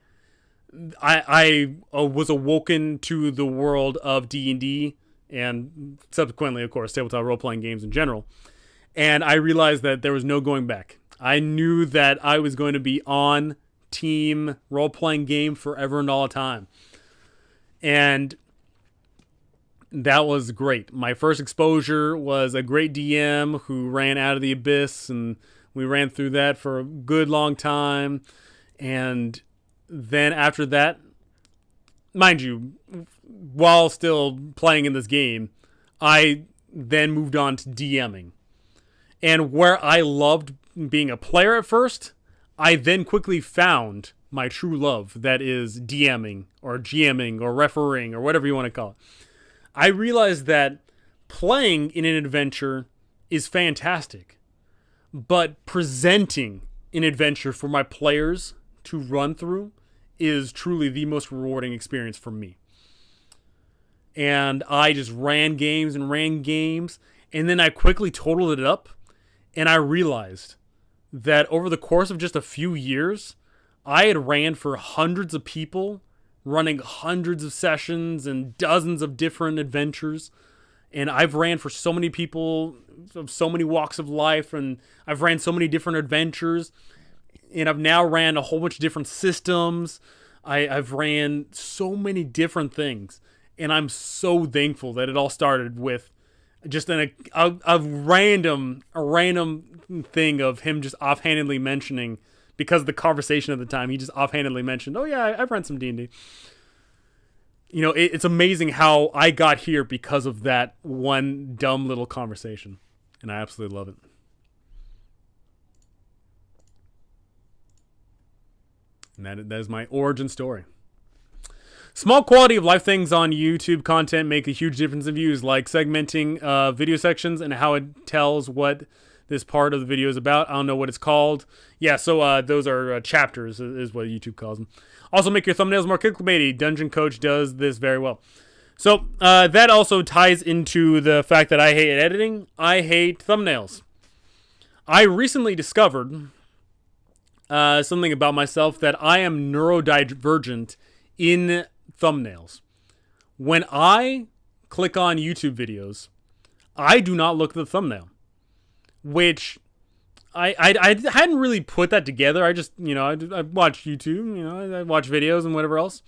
I was awoken to the world of D&D and subsequently, of course, tabletop role-playing games in general. And I realized that there was no going back. I knew that I was going to be on team role-playing game forever and all the time. And that was great. My first exposure was a great DM who ran Out of the Abyss, and we ran through that for a good long time. And then after that, mind you, while still playing in this game, I then moved on to DMing. And where I loved being a player at first, I then quickly found my true love, that is DMing or GMing or refereeing or whatever you want to call it. I realized that playing in an adventure is fantastic, but presenting an adventure for my players to run through is truly the most rewarding experience for me. And I just ran games, and then I quickly totaled it up, and I realized that over the course of just a few years, I had ran for hundreds of people, running hundreds of sessions and dozens of different adventures. And I've ran for so many people of so many walks of life, and I've ran so many different adventures, and I've now ran a whole bunch of different systems. I've ran so many different things, and I'm so thankful that it all started with just a random thing of him just offhandedly mentioning, because of the conversation at the time, he just offhandedly mentioned, oh yeah, I've run some D&D. You know, it's amazing how I got here because of that one dumb little conversation, and I absolutely love it. And that is my origin story. Small quality of life things on YouTube content make a huge difference in views, like segmenting video sections and how it tells what this part of the video is about. I don't know what it's called. Yeah, so those are chapters, is what YouTube calls them. Also, make your thumbnails more clickbaity. Dungeon Coach does this very well. So that also ties into the fact that I hate editing. I hate thumbnails. I recently discovered something about myself, that I am neurodivergent in thumbnails. When I click on YouTube videos, I do not look at the thumbnail, which I hadn't really put that together. I just, I watch YouTube, I watch videos and whatever else.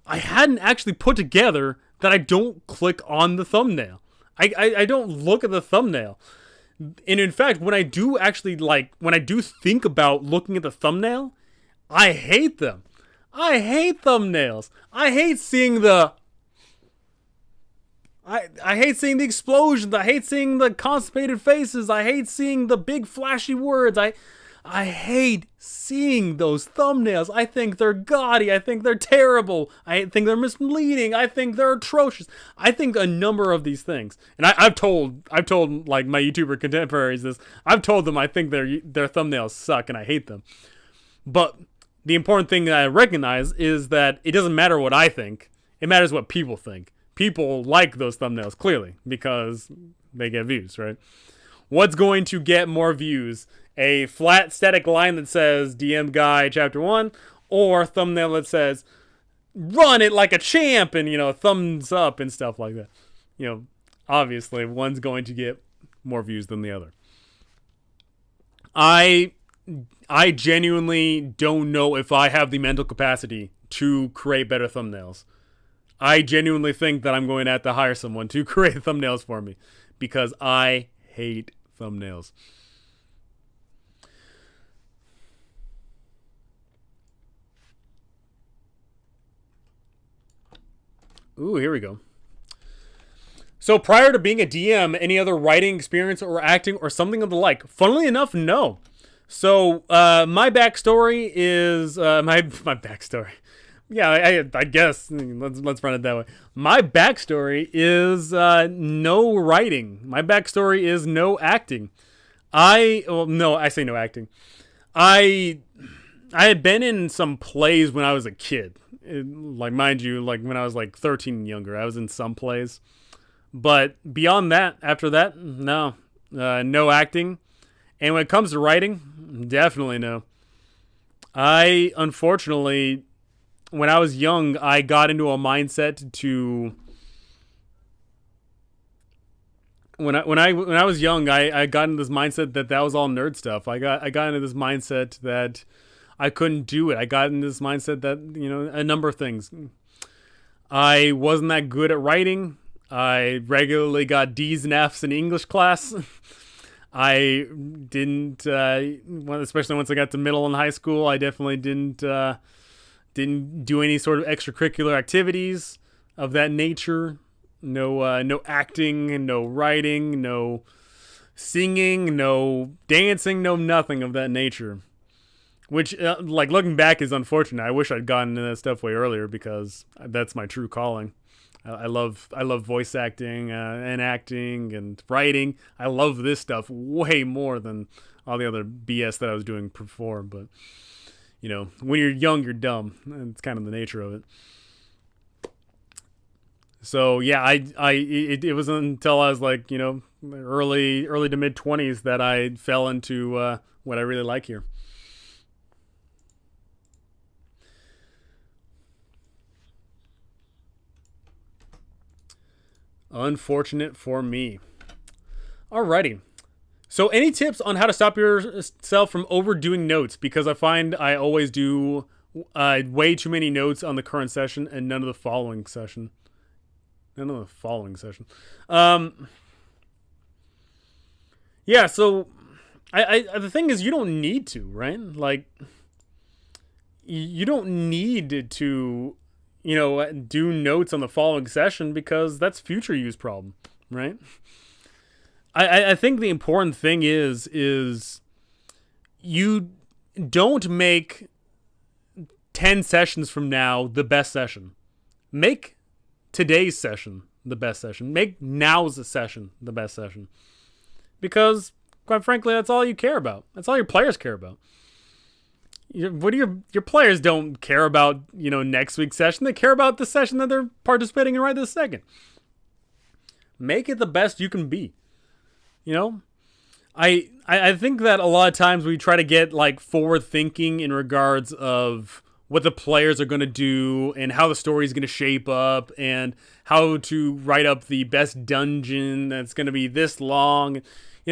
I hadn't actually put together that I don't click on the thumbnail. I don't look at the thumbnail. And in fact, when I do actually, when I do think about looking at the thumbnail, I hate them. I hate thumbnails. I hate seeing the... I hate seeing the explosions. I hate seeing the constipated faces. I hate seeing the big flashy words. I hate seeing those thumbnails. I think they're gaudy. I think they're terrible. I think they're misleading. I think they're atrocious. I think a number of these things, and I've told like my YouTuber contemporaries this. I've told them I think their thumbnails suck and I hate them. But the important thing that I recognize is that it doesn't matter what I think. It matters what people think. People like those thumbnails, clearly, because they get views, right? What's going to get more views? A flat, static line that says DM Guy Chapter 1, or a thumbnail that says, run it like a champ, and, thumbs up and stuff like that. Obviously, one's going to get more views than the other. I genuinely don't know if I have the mental capacity to create better thumbnails. I genuinely think that I'm going to have to hire someone to create thumbnails for me, because I hate thumbnails. Ooh, here we go. So prior to being a DM, any other writing experience or acting or something of the like? Funnily enough, no. So my backstory is my backstory. Yeah, I guess let's run it that way. My backstory is no writing. My backstory is no acting. I say no acting. I had been in some plays when I was a kid. Mind you, when I was 13 and younger, I was in some plays. But beyond that, after that, no. No acting. And when it comes to writing, definitely no. Unfortunately, when I was young, I got into a mindset to... When I was young, I got into this mindset that was all nerd stuff. I got into this mindset that I couldn't do it. I got into this mindset that, a number of things. I wasn't that good at writing. I regularly got D's and F's in English class. I didn't, especially once I got to middle and high school, I definitely didn't do any sort of extracurricular activities of that nature. No acting, no writing, no singing, no dancing, no nothing of that nature. Which, looking back, is unfortunate. I wish I'd gotten into that stuff way earlier, because that's my true calling. I love voice acting and acting and writing. I love this stuff way more than all the other BS that I was doing before. But, when you're young, you're dumb. It's kind of the nature of it. So yeah, it wasn't until I was early to mid 20s that I fell into what I really like here. Unfortunate for me. Alrighty. So any tips on how to stop yourself from overdoing notes? Because I find I always do way too many notes on the current session and none of the following session. None of the following session. Yeah, so the thing is, you don't need to, right? Like, you don't need to, do notes on the following session because that's future use problem, right? I think the important thing is you don't make 10 sessions from now the best session. Make today's session the best session. Make now's session the best session. Because, quite frankly, that's all you care about. That's all your players care about. What do your players don't care about, next week's session. They care about the session that they're participating in right this second. Make it the best you can be. I think that a lot of times we try to get like forward thinking in regards of what the players are going to do and how the story is going to shape up and how to write up the best dungeon that's going to be this long. A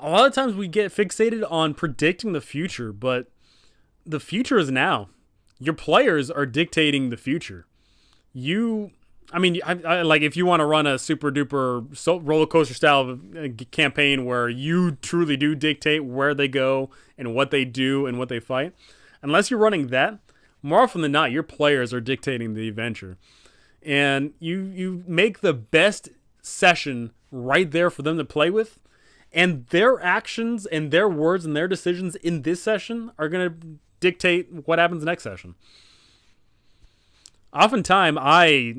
lot of times we get fixated on predicting the future, but the future is now. Your players are dictating the future. I like if you want to run a super duper roller coaster style of campaign where you truly do dictate where they go and what they do and what they fight, unless you're running that, more often than not, your players are dictating the adventure. And you make the best session right there for them to play with, and their actions and their words and their decisions in this session are going to dictate what happens next session. Oftentimes, I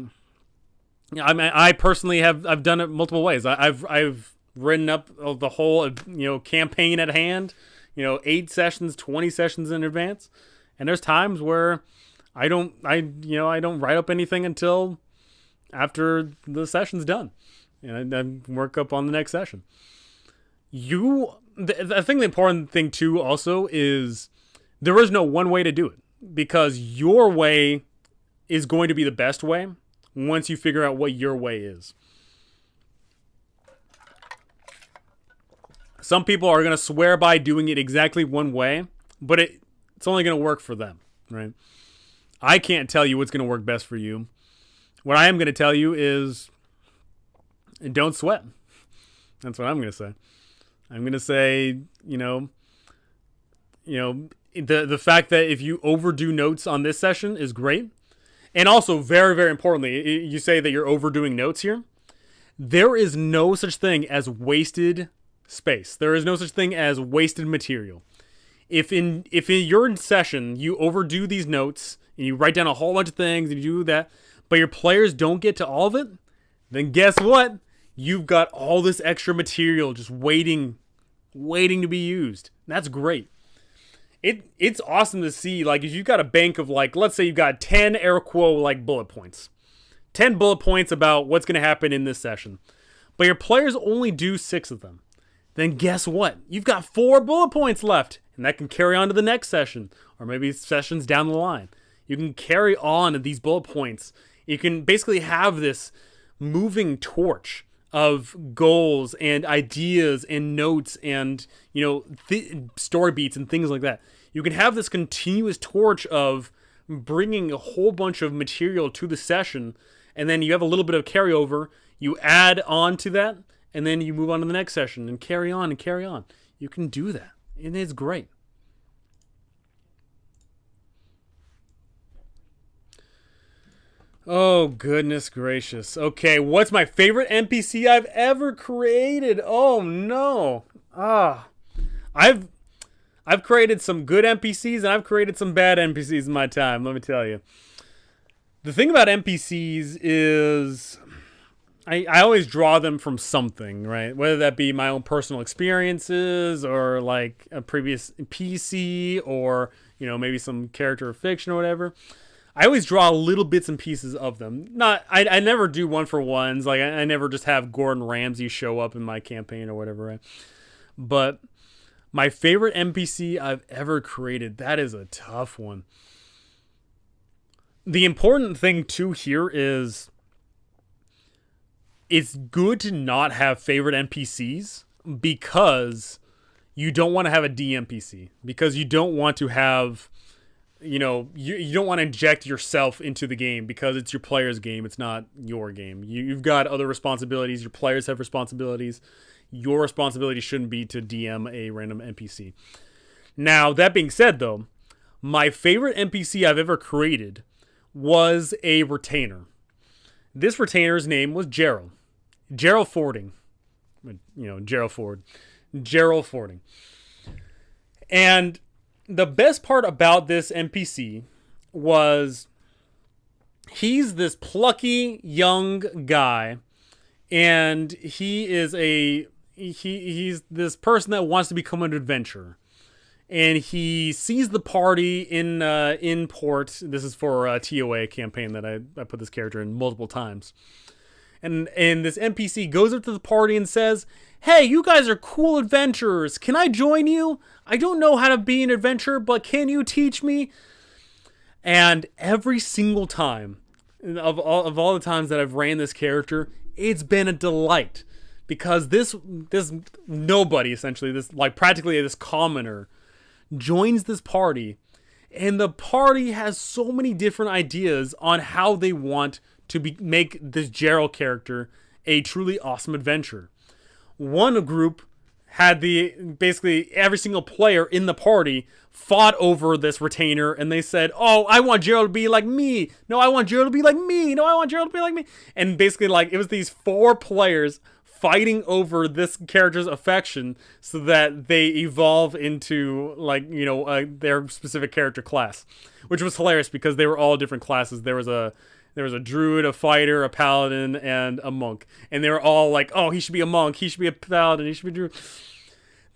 personally I've done it multiple ways. I've written up the whole campaign at hand, 8 sessions, 20 sessions in advance, and there's times where I don't write up anything until after the session's done, and I work up on the next session. I think the important thing too also is there is no one way to do it, because your way is going to be the best way once you figure out what your way is. Some people are going to swear by doing it exactly one way, but it's only going to work for them, right? I can't tell you what's going to work best for you. What I am going to tell you is don't sweat. That's what I'm going to say. I'm going to say, the fact that if you overdo notes on this session is great. And also, very, very importantly, you say that you're overdoing notes here. There is no such thing as wasted space. There is no such thing as wasted material. If in your session you overdo these notes and you write down a whole bunch of things and you do that, but your players don't get to all of it, then guess what? You've got all this extra material just waiting to be used. That's great. It's awesome to see, like, if you've got a bank of, like, let's say you've got 10 air quote, like, bullet points. 10 bullet points about what's going to happen in this session. But your players only do 6 of them. Then guess what? You've got 4 bullet points left. And that can carry on to the next session. Or maybe sessions down the line. You can carry on these bullet points. You can basically have this moving torch of goals and ideas and notes and story beats and things like that. You can have this continuous torch of bringing a whole bunch of material to the session, and then you have a little bit of carryover. You add on to that, and then you move on to the next session and carry on and carry on. You can do that, and it's great. Oh, goodness gracious. Okay, what's my favorite NPC I've ever created? Oh, no. I've created some good NPCs, and I've created some bad NPCs in my time, let me tell you. The thing about NPCs is I always draw them from something, right? Whether that be my own personal experiences or, like, a previous PC or, maybe some character of fiction or whatever. I always draw little bits and pieces of them. I never do one-for-ones. Like, I never just have Gordon Ramsay show up in my campaign or whatever, right? But my favorite NPC I've ever created, that is a tough one. The important thing, too, here is it's good to not have favorite NPCs because you don't want to have a DNPC. Because you don't want to have you don't want to inject yourself into the game because it's your player's game. It's not your game. You've got other responsibilities. Your players have responsibilities. Your responsibility shouldn't be to DM a random NPC. Now, that being said, though, my favorite NPC I've ever created was a retainer. This retainer's name was Gerald. Gerald Fording. Gerald Ford. Gerald Fording. And the best part about this NPC was he's this plucky young guy, and he's this person that wants to become an adventurer. And he sees the party in port. This is for a TOA campaign that I put this character in multiple times. And this NPC goes up to the party and says, "Hey, you guys are cool adventurers. Can I join you? I don't know how to be an adventurer, but can you teach me?" And every single time, of all the times that I've ran this character, it's been a delight. Because this nobody, essentially, this practically this commoner, joins this party, and the party has so many different ideas on how they want to make this Gerald character a truly awesome adventure. One group had basically every single player in the party fought over this retainer, and they said, "Oh, I want Gerald to be like me. No, I want Gerald to be like me. No, I want Gerald to be like me." And basically, it was these 4 players fighting over this character's affection so that they evolve into their specific character class, which was hilarious because they were all different classes. There was a druid, a fighter, a paladin, and a monk, and they were all like, "Oh, he should be a monk, he should be a paladin, he should be a druid."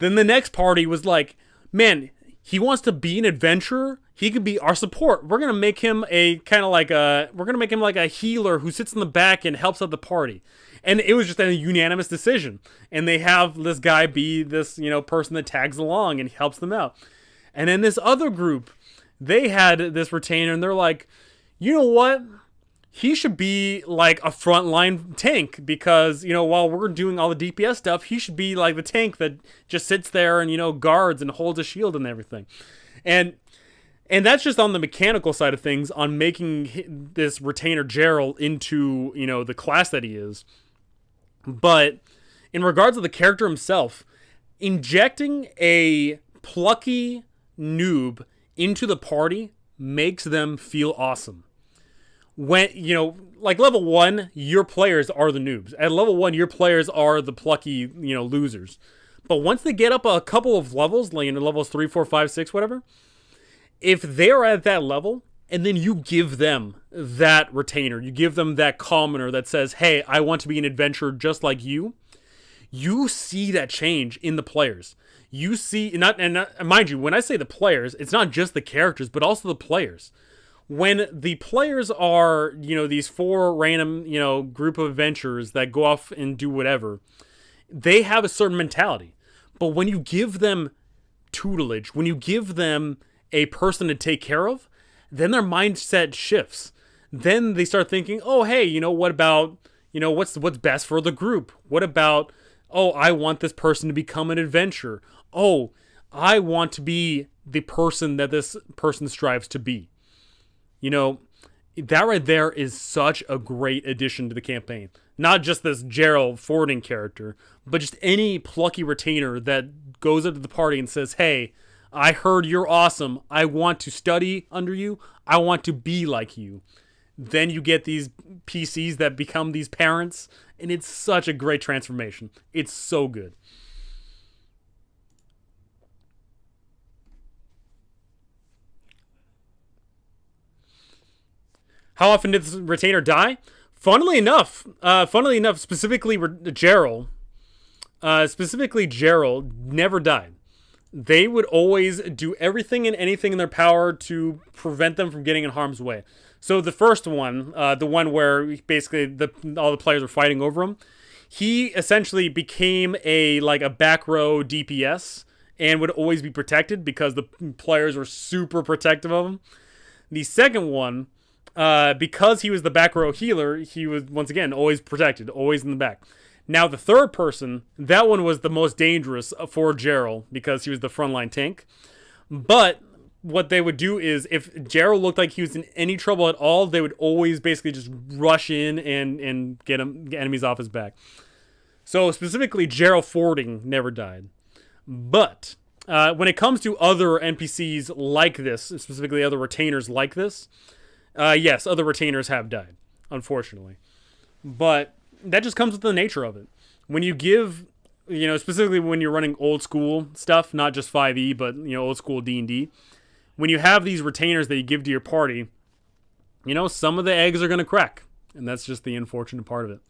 Then the next party was like, "Man, he wants to be an adventurer. He could be our support. We're gonna make him like a healer who sits in the back and helps out the party." And it was just a unanimous decision. And they have this guy be this, person that tags along and helps them out. And then this other group, they had this retainer, and they're like, "You know what? He should be like a frontline tank because, while we're doing all the DPS stuff, he should be like the tank that just sits there and, guards and holds a shield and everything." And that's just on the mechanical side of things, on making this retainer Gerald into, the class that he is. But in regards to the character himself, injecting a plucky noob into the party makes them feel awesome. When, level 1, your players are the noobs. At level 1, your players are the plucky, losers. But once they get up a couple of levels, levels 3, 4, 5, 6, whatever, if they're at that level, and then you give them that retainer, you give them that commoner that says, "Hey, I want to be an adventurer just like you," you see that change in the players. You see, mind you, when I say the players, it's not just the characters, but also the players. When the players are, these 4 random, group of adventurers that go off and do whatever, they have a certain mentality. But when you give them tutelage, when you give them a person to take care of, then their mindset shifts. Then they start thinking, "Oh, hey, what about, what's best for the group? What about, oh, I want this person to become an adventurer. Oh, I want to be the person that this person strives to be." That right there is such a great addition to the campaign. Not just this Gerald Fording character, but just any plucky retainer that goes up to the party and says, "Hey, I heard you're awesome. I want to study under you. I want to be like you." Then you get these PCs that become these parents, and it's such a great transformation. It's so good. How often did this retainer die? Funnily enough, specifically Gerald never died. They would always do everything and anything in their power to prevent them from getting in harm's way. So the first one, the one where basically all the players were fighting over him, he essentially became a back row DPS and would always be protected because the players were super protective of him. The second one, because he was the back row healer, he was once again always protected, always in the back. Now, the third person, that one was the most dangerous for Gerald because he was the frontline tank. But what they would do is if Gerald looked like he was in any trouble at all, they would always basically just rush in and get enemies off his back. So specifically, Gerald Fording never died. But when it comes to other NPCs like this, specifically other retainers like this, yes, other retainers have died, unfortunately. But that just comes with the nature of it. When you give, specifically when you're running old school stuff, not just 5e, but old school D&D, when you have these retainers that you give to your party, some of the eggs are going to crack, and that's just the unfortunate part of it.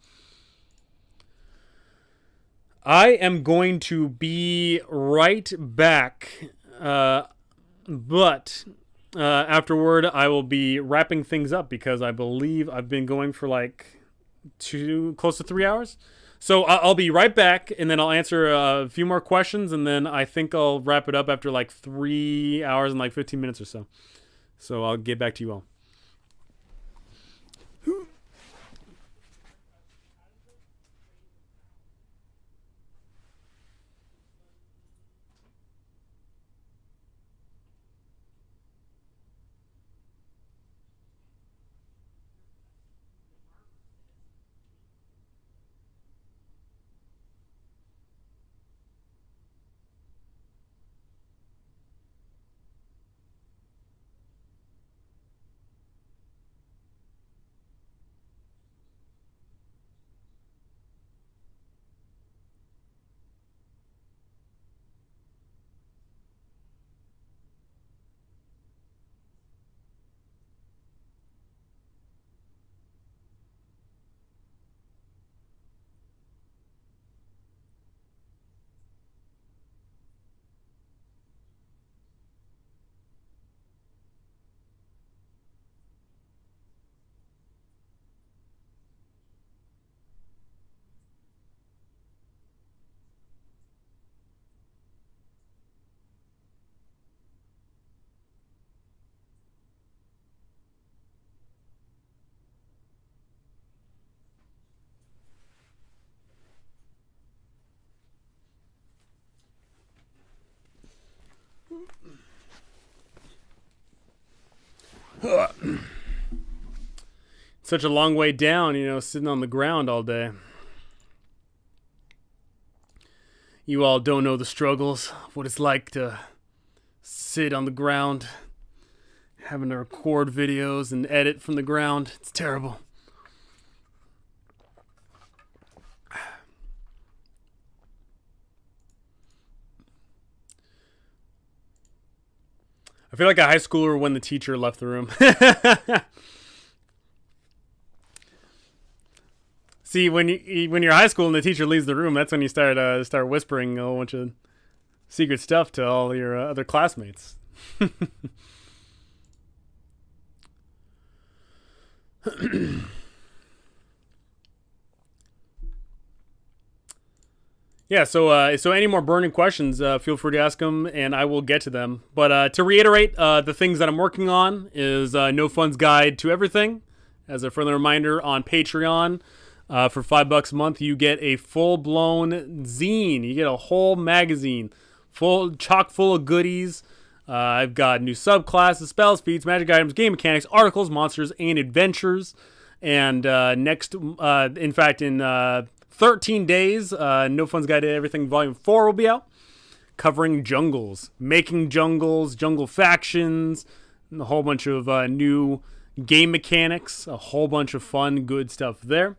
I am going to be right back, but afterward I will be wrapping things up because I believe I've been going for like close to 3 hours. So I'll be right back, and then I'll answer a few more questions, and then I think I'll wrap it up after like 3 hours and like 15 minutes or so. So I'll get back to you all. Such a long way down, sitting on the ground all day. You all don't know the struggles, what it's like to sit on the ground, having to record videos and edit from the ground. It's terrible. I feel like a high schooler when the teacher left the room. See, when you're high school and the teacher leaves the room, that's when you start whispering a whole bunch of secret stuff to all your other classmates. Yeah, so any more burning questions, feel free to ask them, and I will get to them. But to reiterate, the things that I'm working on is No Fun's Guide to Everything. As a friendly reminder, on Patreon, for $5 a month, you get a full-blown zine. You get a whole magazine, chock full of goodies. I've got new subclasses, spells, feats, magic items, game mechanics, articles, monsters, and adventures. And in 13 days, No Fun's Guide to Everything Volume 4 will be out, covering jungles, making jungles, jungle factions, and a whole bunch of new game mechanics, a whole bunch of fun, good stuff there.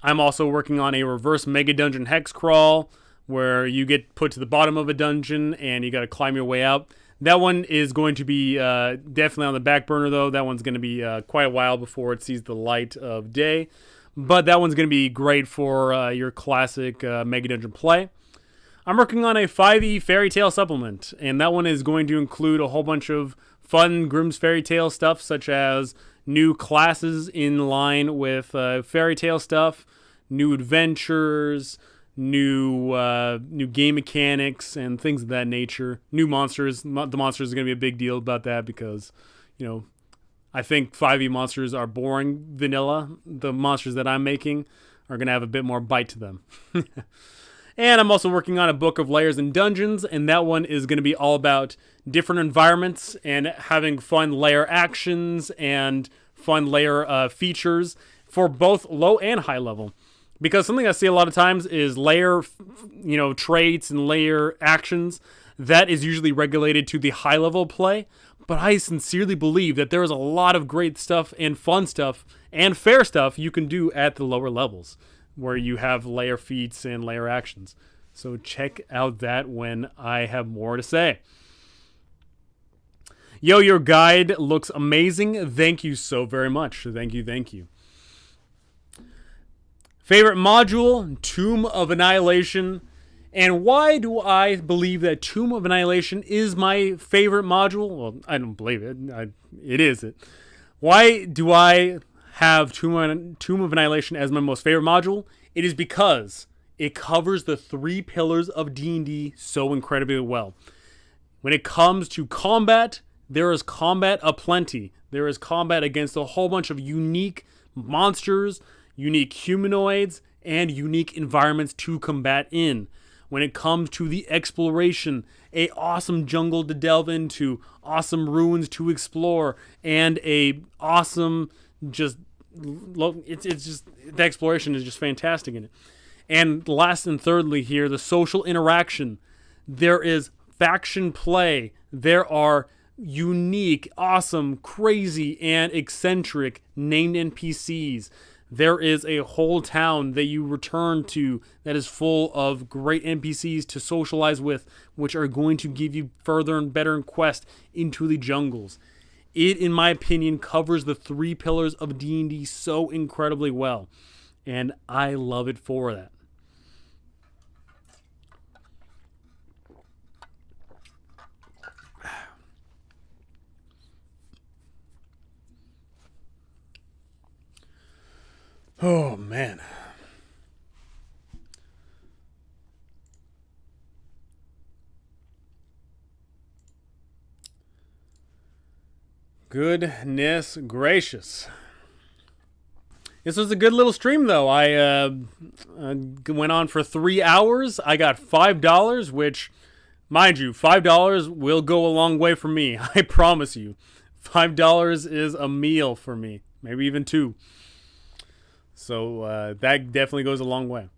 I'm also working on a reverse mega dungeon hex crawl, where you get put to the bottom of a dungeon and you got to climb your way out. That one is going to be definitely on the back burner, though. That one's going to be quite a while before it sees the light of day. But that one's going to be great for your classic Mega Dungeon play. I'm working on a 5e Fairy Tale supplement, and that one is going to include a whole bunch of fun Grimm's Fairy Tale stuff, such as new classes in line with Fairy Tale stuff, new adventures, new game mechanics, and things of that nature. New monsters. The monsters are going to be a big deal about that because, I think 5e monsters are boring vanilla. The monsters that I'm making are going to have a bit more bite to them. And I'm also working on a book of layers and dungeons, and that one is going to be all about different environments and having fun layer actions and fun layer features for both low and high level. Because something I see a lot of times is layer, traits and layer actions that is usually regulated to the high level play. But I sincerely believe that there is a lot of great stuff and fun stuff and fair stuff you can do at the lower levels, where you have layer feats and layer actions. So check out that when I have more to say. Yo, your guide looks amazing. Thank you so very much. Thank you. Favorite module, Tomb of Annihilation. And why do I believe that Tomb of Annihilation is my favorite module? Well, I don't believe it. It is it. Why do I have Tomb of Annihilation as my most favorite module? It is because it covers the 3 pillars of D&D so incredibly well. When it comes to combat, there is combat aplenty. There is combat against a whole bunch of unique monsters, unique humanoids, and unique environments to combat in. When it comes to the exploration, a awesome jungle to delve into, awesome ruins to explore, and a awesome it's just the exploration is just fantastic in it. And last and thirdly here, the social interaction. There is faction play. There are unique, awesome, crazy, and eccentric named NPCs. There is a whole town that you return to that is full of great NPCs to socialize with, which are going to give you further and better quest into the jungles. It, in my opinion, covers the 3 pillars of D&D so incredibly well, and I love it for that. Oh, man. Goodness gracious. This was a good little stream, though. I went on for 3 hours. I got $5, which, mind you, $5 will go a long way for me. I promise you. $5 is a meal for me. Maybe even 2. So that definitely goes a long way.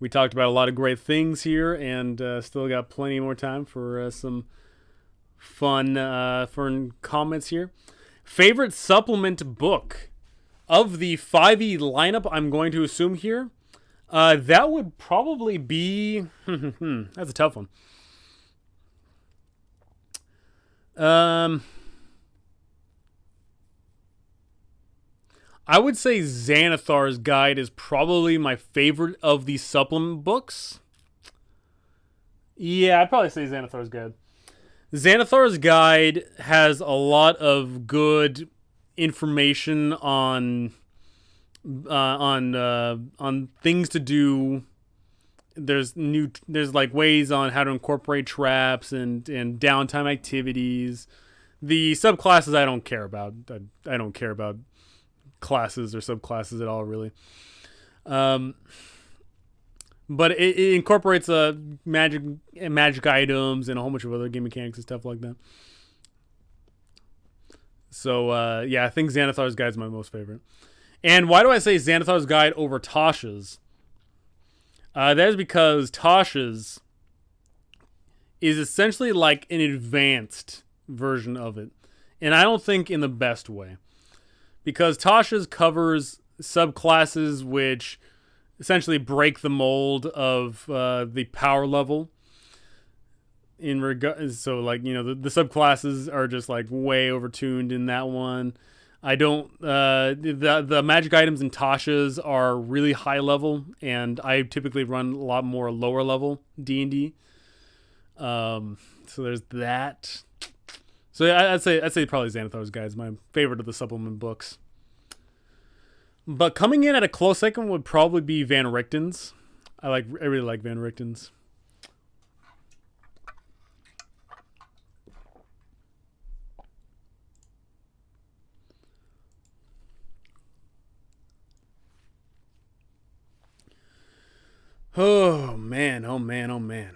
We talked about a lot of great things here, and still got plenty more time for some fun comments here. Favorite supplement book of the 5e lineup, I'm going to assume here. That would probably be... that's a tough one. I would say Xanathar's Guide is probably my favorite of the supplement books. Yeah, I'd probably say Xanathar's Guide. Xanathar's Guide has a lot of good information on things to do. There's like ways on how to incorporate traps and downtime activities. The subclasses I don't care about. I don't care about classes or subclasses at all, really. But it incorporates magic items and a whole bunch of other game mechanics and stuff like that. So yeah, I think Xanathar's Guide is my most favorite. And why do I say Xanathar's Guide over Tasha's? That is because Tasha's is essentially like an advanced version of it, and I don't think in the best way. Because Tasha's covers subclasses which essentially break the mold of the power level. So like, the subclasses are just like way overtuned in that one. I don't the magic items in Tasha's are really high level, and I typically run a lot more lower level D&D. So there's that. So I'd say probably Xanathar's Guide is my favorite of the supplement books. But coming in at a close second would probably be Van Richten's. I really like Van Richten's. Oh man, oh man, oh man.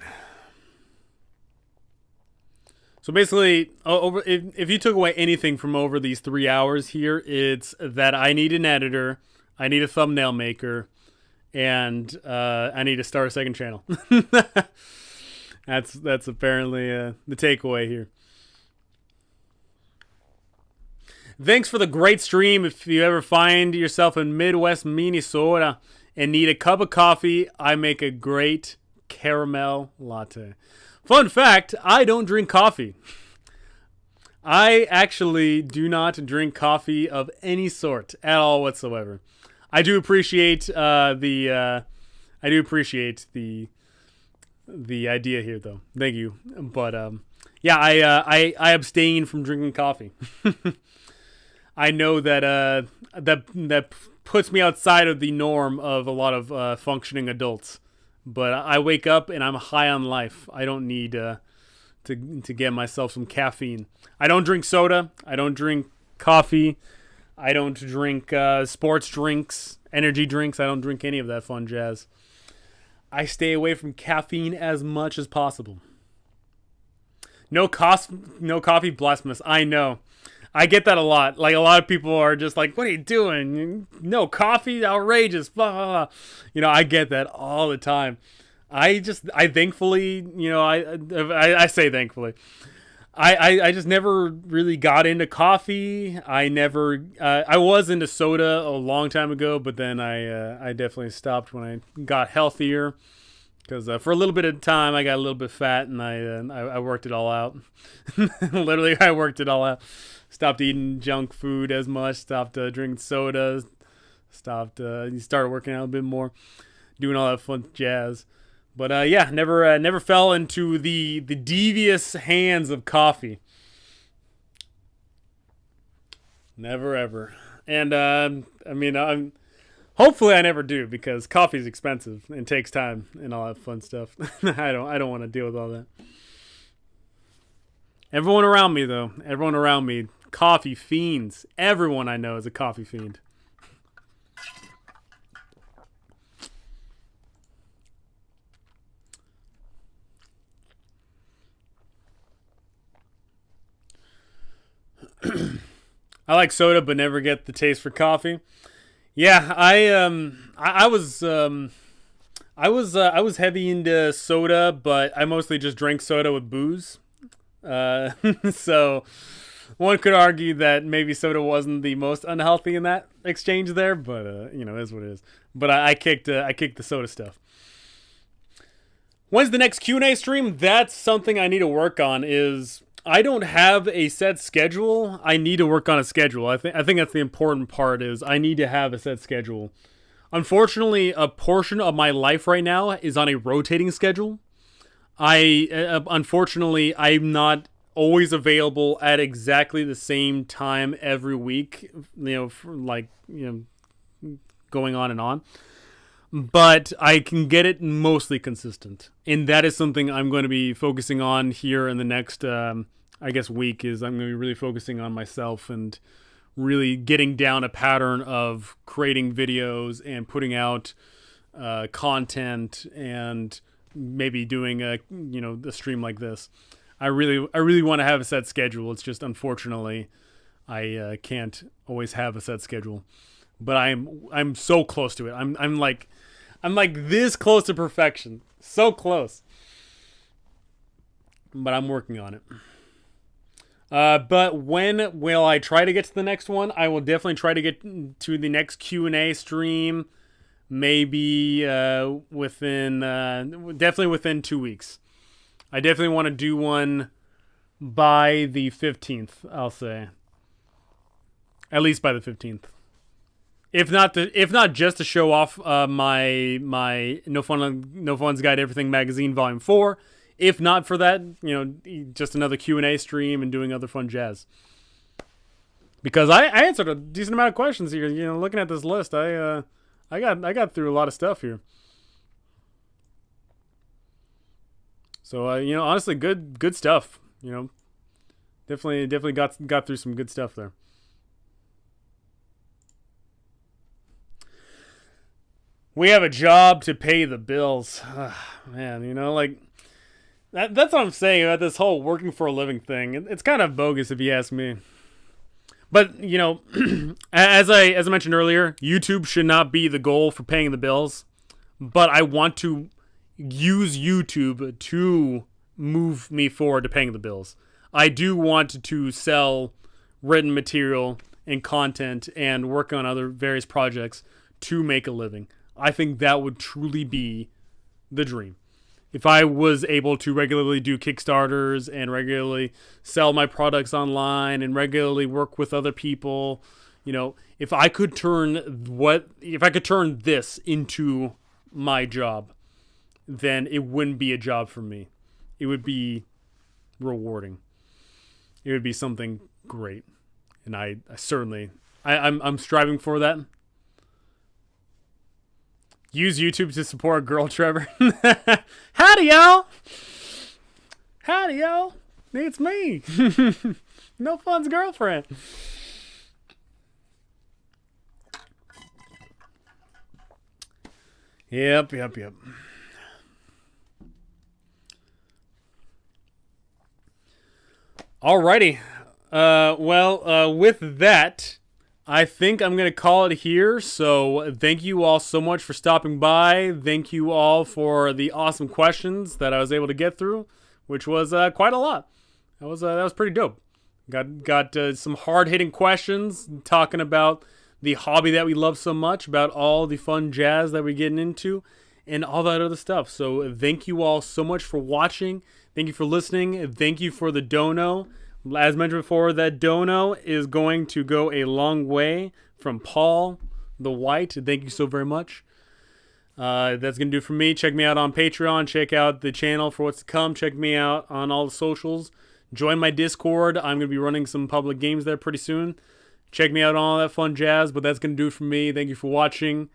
So basically, if you took away anything from over these 3 hours here, it's that I need an editor, I need a thumbnail maker, and I need to start a second channel. That's apparently the takeaway here. Thanks for the great stream. If you ever find yourself in Midwest Minnesota and need a cup of coffee, I make a great caramel latte. Fun fact, I don't drink coffee. I actually do not drink coffee of any sort at all whatsoever. I do appreciate the idea here, though. Thank you, but yeah, I abstain from drinking coffee. I know that that puts me outside of the norm of a lot of functioning adults. But I wake up and I'm high on life. I don't need to get myself some caffeine. I don't drink soda. I don't drink coffee. I don't drink sports drinks, energy drinks. I don't drink any of that fun jazz. I stay away from caffeine as much as possible. No coffee, blasphemous. I know. I get that a lot. Like, a lot of people are just like, what are you doing? No coffee? Outrageous. Blah, blah, blah. You know, I get that all the time. I thankfully, you know, I say thankfully. I just never really got into coffee. I was into soda a long time ago, but then I definitely stopped when I got healthier. Because for a little bit of time, I got a little bit fat, and I worked it all out. Literally, I worked it all out. Stopped eating junk food as much. Stopped drinking soda. Started working out a bit more, doing all that fun jazz. But yeah, never fell into the devious hands of coffee. Never ever. And I mean, hopefully I never do, because coffee is expensive and takes time and all that fun stuff. I don't want to deal with all that. Everyone around me, coffee fiends. Everyone I know is a coffee fiend. I like soda, but never get the taste for coffee. Yeah, I was heavy into soda, but I mostly just drank soda with booze. So one could argue that maybe soda wasn't the most unhealthy in that exchange there, but you know, it is what it is. But I kicked the soda stuff. When's the next Q&A stream? That's something I need to work on. I don't have a set schedule. I need to work on a schedule. I think that's the important part, is I need to have a set schedule. Unfortunately, a portion of my life right now is on a rotating schedule. Unfortunately, I'm not always available at exactly the same time every week, you know, going on and on. But I can get it mostly consistent. And that is something I'm going to be focusing on here in the next, I guess, week. Is I'm going to be really focusing on myself and really getting down a pattern of creating videos and putting out content, and maybe doing a stream like this. I really want to have a set schedule. It's just, unfortunately, I can't always have a set schedule. But I'm so close to it. I'm like this close to perfection. So close. But I'm working on it. But when will I try to get to the next one? I will definitely try to get to the next Q&A stream. Maybe definitely within 2 weeks. I definitely want to do one by the 15th, I'll say. At least by the 15th. If not just to show off my No Fun's Guide to Everything magazine volume 4. If not for that, just another Q&A stream and doing other fun jazz. Because I answered a decent amount of questions here. Looking at this list, I got through a lot of stuff here. So honestly, good stuff. Definitely got through some good stuff there. we have a job to pay the bills. Man, you know, like that's what I'm saying about this whole working for a living thing. It's kind of bogus if you ask me. But, you know, as I mentioned earlier, YouTube should not be the goal for paying the bills. But I want to use YouTube to move me forward to paying the bills. I do want to sell written material and content and work on other various projects to make a living. I think that would truly be the dream. If I was able to regularly do Kickstarters and regularly sell my products online and regularly work with other people, you know, if I could turn this into my job, then it wouldn't be a job for me. It would be rewarding. It would be something great. And I'm striving for that. Use YouTube to support girl Trevor. Howdy, y'all. Howdy, y'all. It's me. No Fun's girlfriend. Yep. Alrighty. With that, I think I'm going to call it here. So thank you all so much for stopping by. Thank you all for the awesome questions that I was able to get through, which was quite a lot. That was pretty dope. Got some hard-hitting questions talking about the hobby that we love so much, about all the fun jazz that we're getting into, and all that other stuff. So thank you all so much for watching. Thank you for listening. Thank you for the dono. As mentioned before, that dono is going to go a long way from Paul the White. Thank you so very much. That's going to do it for me. Check me out on Patreon. Check out the channel for what's to come. Check me out on all the socials. Join my Discord. I'm going to be running some public games there pretty soon. Check me out on all that fun jazz. But that's going to do it for me. Thank you for watching.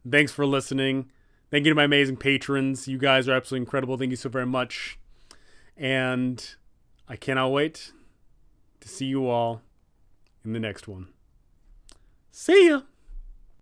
Thanks for listening. Thank you to my amazing patrons. You guys are absolutely incredible. Thank you so very much. And I cannot wait to see you all in the next one. See ya!